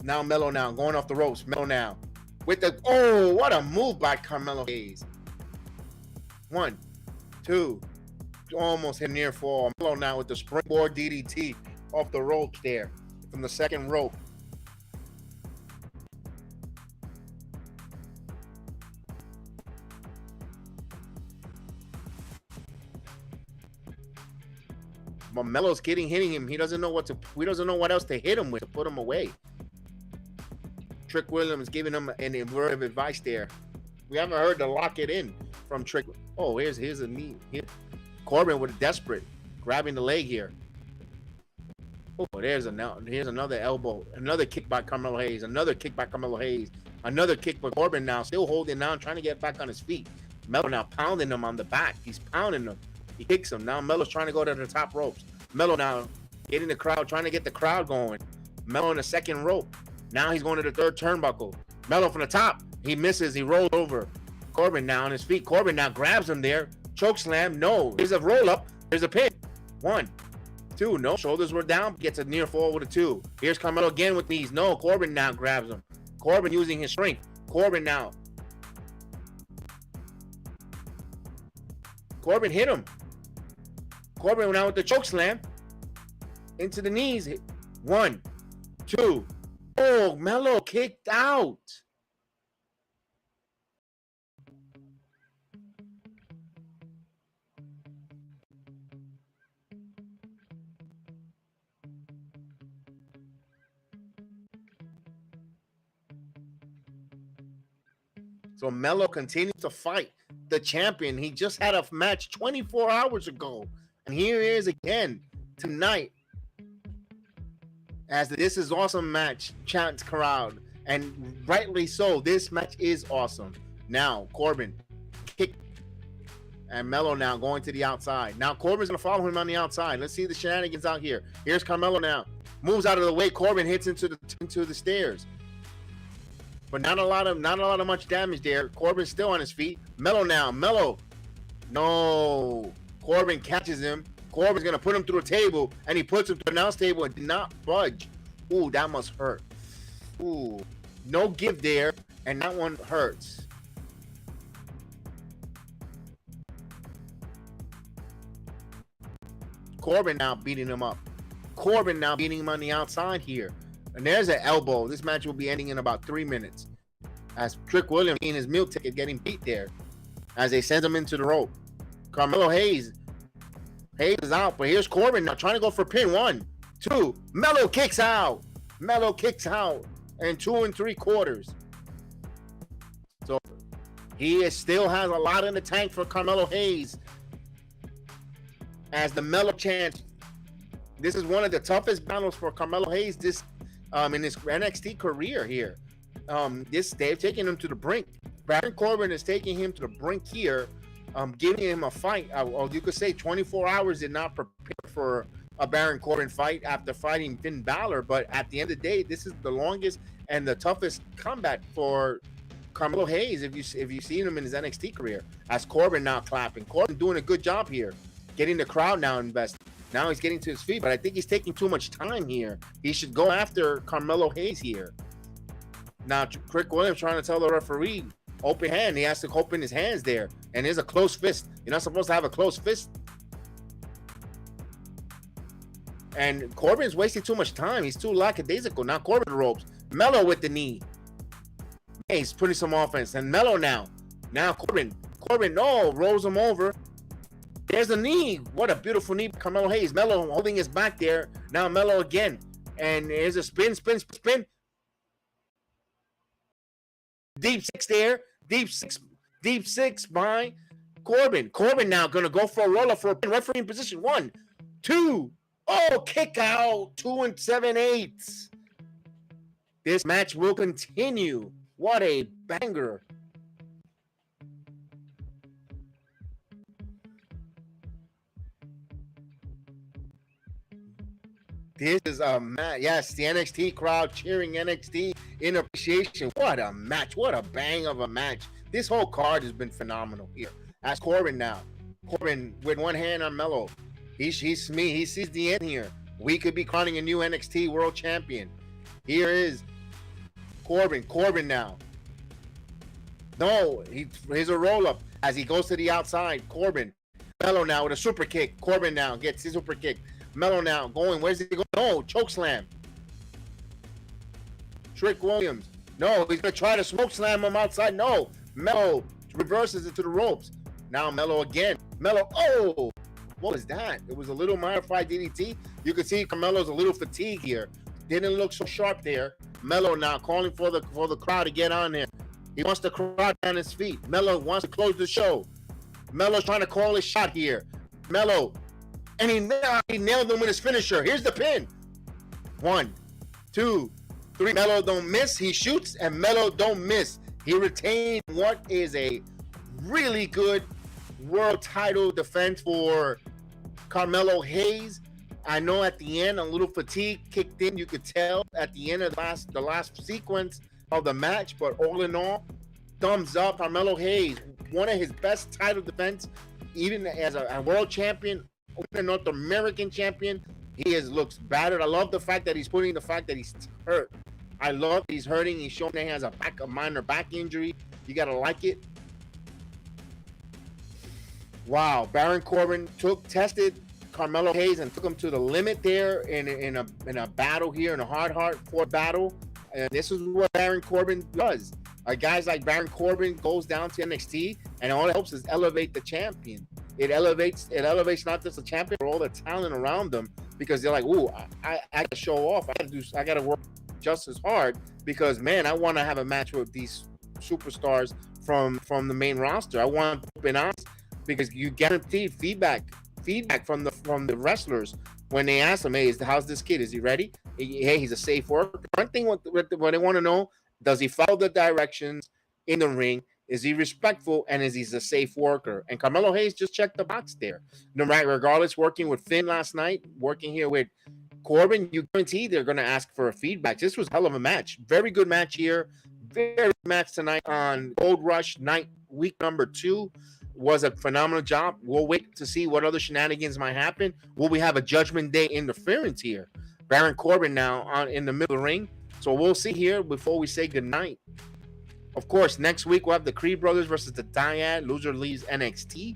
Now Melo now going off the ropes. Melo now with the, oh, what a move by Carmelo Hayes. 1, 2, almost hit near fall. Melo now with the springboard DDT off the ropes there from the second rope. But Melo's hitting him. He doesn't know what else to hit him with to put him away. Trick Williams giving him an word of advice there. We haven't heard the lock it in from Trick. Oh, here's a knee. Here. Corbin with a desperate grabbing the leg here. Oh, here's another elbow. Another kick by Carmelo Hayes. Another kick by Carmelo Hayes. Another kick by Corbin now, still holding on, trying to get back on his feet. Melo now pounding him on the back. He's pounding him. He kicks him. Now Melo's trying to go to the top ropes. Melo now getting the crowd, trying to get the crowd going. Melo in the second rope. Now he's going to the third turnbuckle. Melo from the top. He misses. He rolls over. Corbin now on his feet. Corbin now grabs him there. Choke slam. No. There's a roll up. There's a pin. 1, 2. No. Shoulders were down. Gets a near fall with a 2. Here's Carmelo again with these. No. Corbin now grabs him. Corbin using his strength. Corbin now. Corbin hit him. Corbin went out with the choke slam into the knees. 1, 2. Oh, Melo kicked out. So Melo continues to fight the champion. He just had a match 24 hours ago. And here he is again tonight as the This Is Awesome match chants crowd. And rightly so. This match is awesome. Now, Corbin kick. And Melo now going to the outside. Now, Corbin's going to follow him on the outside. Let's see the shenanigans out here. Here's Carmelo now. Moves out of the way. Corbin hits into the stairs. But not a lot of much damage there. Corbin's still on his feet. Melo now. Melo. No. Corbin catches him. Corbin's going to put him through a table, and he puts him to the announce table and did not budge. Ooh, that must hurt. Ooh. No give there, and that one hurts. Corbin now beating him up. Corbin now beating him on the outside here. And there's an elbow. This match will be ending in about 3 minutes. As Trick Williams in his meal ticket getting beat there. As they send him into the rope. Carmelo Hayes. Hayes is out. But here's Corbin now trying to go for pin. 1, 2. Melo kicks out. Melo kicks out. And 2 3/4. So he still has a lot in the tank for Carmelo Hayes. As the Melo chant. This is one of the toughest battles for Carmelo Hayes in his NXT career here. They've taken him to the brink. Baron Corbin is taking him to the brink here, giving him a fight. Or you could say 24 hours did not prepare for a Baron Corbin fight after fighting Finn Balor. But at the end of the day, this is the longest and the toughest combat for Carmelo Hayes if you've seen him in his NXT career. As Corbin now clapping. Corbin doing a good job here, getting the crowd now invested. Now he's getting to his feet, but I think he's taking too much time here. He should go after Carmelo Hayes here. Now, Crick Williams trying to tell the referee, open hand. He has to open his hands there. And there's a closed fist. You're not supposed to have a closed fist. And Corbin's wasting too much time. He's too lackadaisical. Now Corbin ropes. Melo with the knee. Hey, he's putting some offense. And Melo now. Now Corbin, no, rolls him over. There's a knee. What a beautiful knee. Carmelo Hayes. Melo holding his back there. Now Melo again. And here's a spin. Deep six there. Deep six by Corbin. Corbin now going to go for a roll-up for a pin. Referee in position. 1, 2. Oh, kick out. 2 7/8. This match will continue. What a banger. This is a match. Yes, the NXT crowd cheering NXT in appreciation. What a match. What a bang of a match. This whole card has been phenomenal here. That's Corbin now. Corbin with one hand on Melo. He sees the end here. We could be crowning a new NXT World Champion. Here is Corbin. Corbin now. No, here's a roll-up as he goes to the outside. Corbin. Melo now with a super kick. Corbin now gets his super kick. Melo now going. Where's he going? No, choke slam. Trick Williams. No, he's going to try to smoke slam him outside. No. Melo reverses it to the ropes. Now Melo again. Melo. Oh, what was that? It was a little modified DDT. You can see Carmelo's a little fatigued here. Didn't look so sharp there. Melo now calling for the crowd to get on him. He wants the crowd on his feet. Melo wants to close the show. Melo's trying to call his shot here. Melo. And he nailed him with his finisher. Here's the pin. 1, 2, 3. Melo don't miss. He shoots, and Melo don't miss. He retained what is a really good world title defense for Carmelo Hayes. I know at the end, a little fatigue kicked in. You could tell at the end of the last sequence of the match. But all in all, thumbs up. Carmelo Hayes, one of his best title defense, even as a world champion, a North American champion. He looks battered. I love the fact that he's putting the fact that he's hurt. I love he's hurting. He's showing that he has a minor back injury. You gotta like it. Wow, Baron Corbin tested Carmelo Hayes and took him to the limit there in a battle here, in a hard-fought battle. And this is what Baron Corbin does. Guys like Baron Corbin goes down to NXT, and all it helps is elevate the champion. It elevates not just the champion, but all the talent around them, because they're like, ooh, I got to show off. I got to work just as hard because, man, I want to have a match with these superstars from the main roster. I want open eyes because you guarantee feedback from the wrestlers when they ask them, hey, how's this kid? Is he ready? Hey, he's a safe worker. One thing what they want to know, does he follow the directions in the ring? Is he respectful, and is he a safe worker? And Carmelo Hayes just checked the box there. No matter, regardless, working with Finn last night, working here with Corbin, you guarantee they're going to ask for a feedback. This was a hell of a match. Very good match here. Very good match tonight on Gold Rush night, week number 2. Was a phenomenal job. We'll wait to see what other shenanigans might happen. Will we have a Judgment Day interference here? Baron Corbin now in the middle of the ring. So we'll see here before we say goodnight. Of course, next week we'll have the Creed Brothers versus the Dyad. Loser leaves NXT.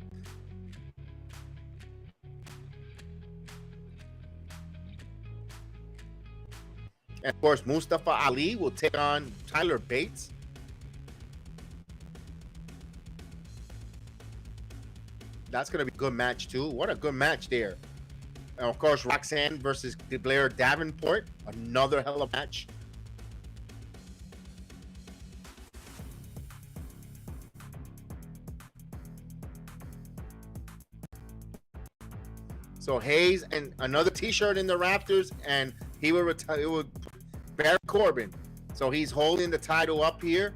And of course, Mustafa Ali will take on Tyler Bates. That's going to be a good match, too. What a good match there. And of course, Roxanne versus Blair Davenport. Another hell of a match. So Hayes and another T-shirt in the rafters, and he will retire. It would Baron Corbin. So he's holding the title up here.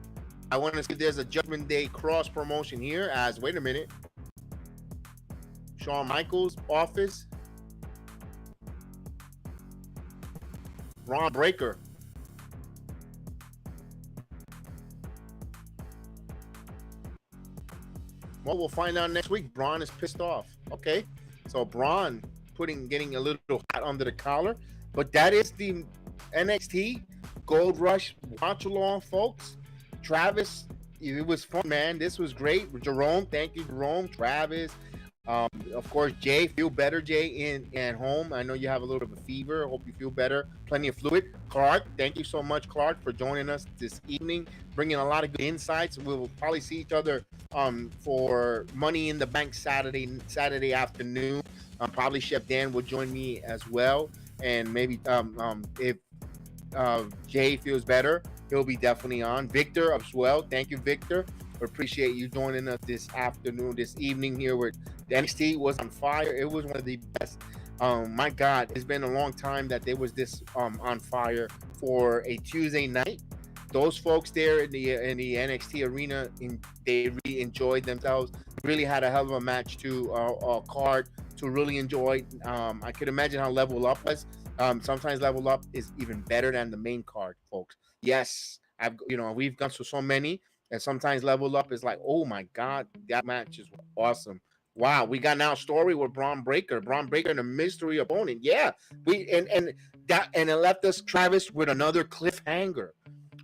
I want to see if there's a Judgment Day cross promotion here. Wait a minute, Shawn Michaels' office. Ron Breaker. Well, we'll find out next week. Braun is pissed off. Okay. So Braun getting a little hot under the collar, but that is the NXT Gold Rush watch along, folks. Travis, it was fun, man. This was great. Jerome, thank you, Jerome. Travis, of course, Jay. Feel better, Jay, at home. I know you have a little bit of a fever. Hope you feel better. Plenty of fluid. Clark, thank you so much, Clark, for joining us this evening, bringing a lot of good insights. We'll probably see each other for Money in the Bank Saturday afternoon. Probably Chef Dan will join me as well, and maybe if Jay feels better, he'll be definitely on. Victor as well. Thank you, Victor. We appreciate you joining us this afternoon, this evening here. Where the NXT was on fire. It was one of the best. My God, it's been a long time that there was this on fire for a Tuesday night. Those folks there in the NXT arena, they really enjoyed themselves. Really had a hell of a match to a card to really enjoy. I could imagine how Level Up was. Sometimes Level Up is even better than the main card, folks. Yes, we've gone to so many, and sometimes Level Up is like, oh my God, that match is awesome. Wow, we got now a story with Braun Breaker and a mystery opponent. Yeah, and it left us, Travis, with another cliffhanger,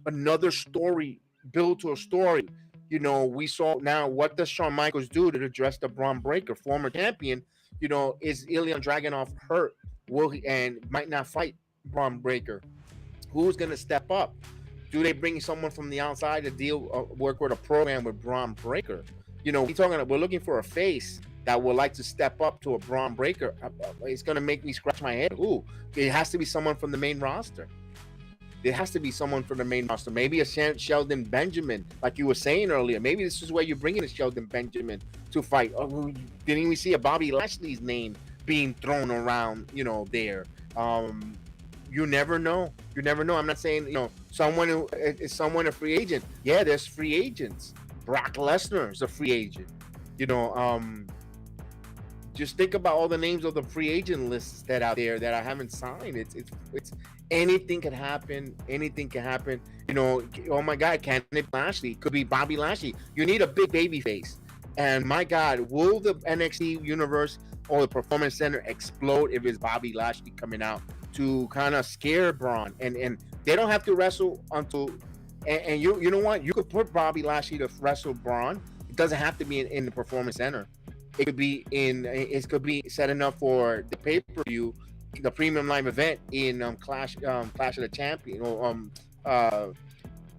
another story built to a story. We saw now, what does Shawn Michaels do to address the Braun Breaker, former champion? Is Ilya Dragunov hurt? Will he and might not fight Braun Breaker? Who's gonna step up? Do they bring someone from the outside to work with a program with Braun Breaker? We're looking for a face that would like to step up to a Braun Breaker. It's gonna make me scratch my head. Ooh, it has to be someone from the main roster. It has to be someone from the main roster. Maybe a Sheldon Benjamin, like you were saying earlier. Maybe this is where you're bringing a Sheldon Benjamin to fight. Didn't we see a Bobby Lashley's name being thrown around? There. You never know. I'm not saying someone a free agent. Yeah, there's free agents. Brock Lesnar is a free agent. Just think about all the names of the free agent lists that out there that I haven't signed. It's anything could happen. Anything can happen. Oh my God, Candice Lashley could be Bobby Lashley. You need a big baby face. And my God, will the NXT universe or the Performance Center explode if it's Bobby Lashley coming out to kind of scare Braun? And they don't have to wrestle until. And you know what? You could put Bobby Lashley to wrestle Braun. It doesn't have to be in the Performance Center. It could be it could be set enough for the pay-per-view, the premium live event in Clash of the Champion, or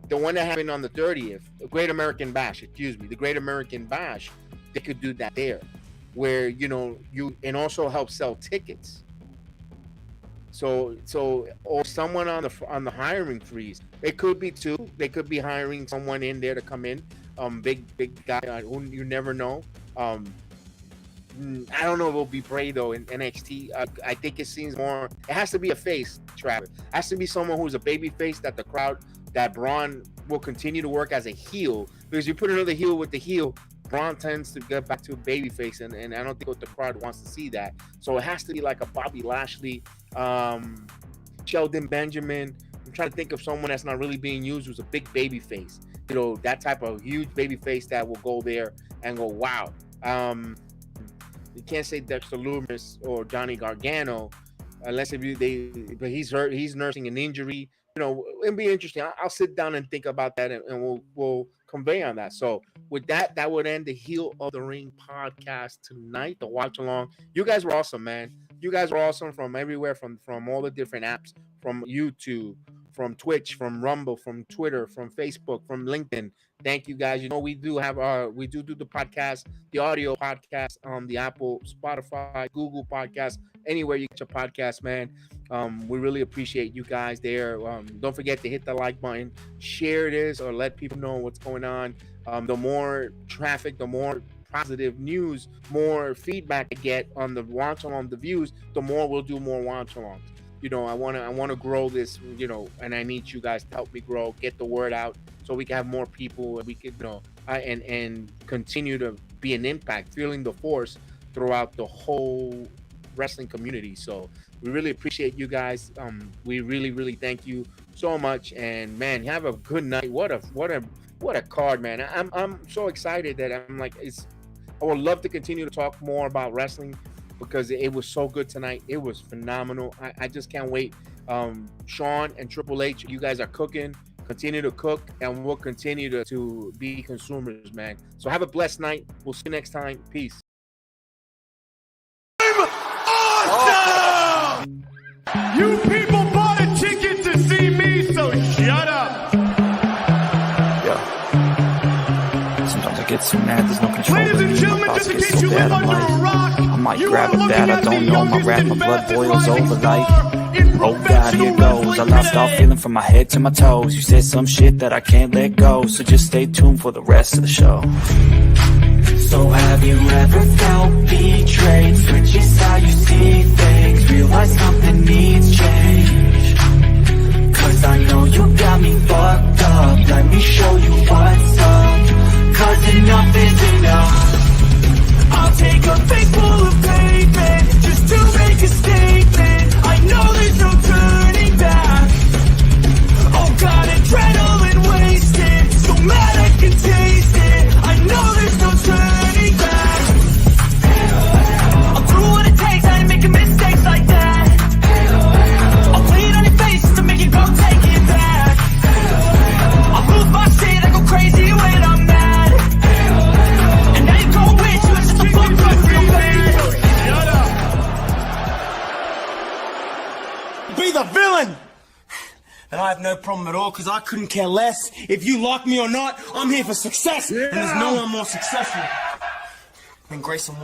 the one that happened on the 30th, the Great American Bash. The Great American Bash. They could do that there, where you and also help sell tickets. So or someone on the hiring freeze. It could be two. They could be hiring someone in there to come in. Big guy. You never know. I don't know if it'll be Bray though in NXT. I think it seems more. It has to be a face, Travis. It has to be someone who's a baby face that that Braun will continue to work as a heel. Because you put another heel with the heel, Braun tends to get back to a baby face, and I don't think what the crowd wants to see that. So it has to be like a Bobby Lashley, Sheldon Benjamin. I'm trying to think of someone that's not really being used who's a big baby face. That type of huge baby face that will go there and go, wow. You can't say Dexter Lumis or Johnny Gargano unless but he's hurt. He's nursing an injury. It'll be interesting. I'll sit down and think about that, and we'll convey on that. So with that would end the Heel of the Ring podcast tonight. The watch along. You guys were awesome, man. You guys were awesome from everywhere, from all the different apps, from YouTube, from Twitch, from Rumble, from Twitter, from Facebook, from LinkedIn. Thank you guys. We do have we do the podcast, the audio podcast on the Apple, Spotify, Google Podcast, anywhere you get your podcast, man. We really appreciate you guys there. Don't forget to hit the like button, share this, or let people know what's going on. The more traffic, the more positive news, more feedback I get on the watch along, the views, the more we'll do more watch alongs. I want to grow this, and I need you guys to help me grow, get the word out, so we can have more people, and we can, and continue to be an impact, feeling the force throughout the whole wrestling community. So we really appreciate you guys. We really, really thank you so much, and man, have a good night. What a card, man. I'm so excited that I'm like, I would love to continue to talk more about wrestling, because it was so good tonight. It was phenomenal. I just can't wait Sean and Triple H, you guys are cooking. Continue to cook, and we'll continue to be consumers, man. So have a blessed night. We'll see you next time. Peace. Awesome! You people bought a ticket to see me, so shut up. Yeah. Sometimes I get so mad, there's no control. Ladies and gentlemen, just in case you live under a rock, I might you grab are a bat, looking I at don't the know, my youngest rap, my and blood best boils rising over like, star in oh God, here professional goes. I wrestling lost all today. feeling from my head to my toes. You said some shit that I can't let go, so just stay tuned for the rest of the show. So have you ever felt betrayed? Switches how you see things, realize something needs change. Cause I know you got me fucked up, let me show you what's up. Cause enough is enough. I'll take a face full of pavement just to make a statement. I know there's no turning back. Oh God, adrenaline wasted, so mad I can taste it. I know there's no turning back. I'll do what it takes, I ain't making mistakes like that. I'll bleed on your face just to make you go take it back. I'll lose my shit, I go crazy when I'm mad. And now you go with you, it's just a fuck up real bad. Shut up. Be the villain! And I have no problem at all, because I couldn't care less. If you like me or not, I'm here for success. And there's no one more successful than Grayson Waller.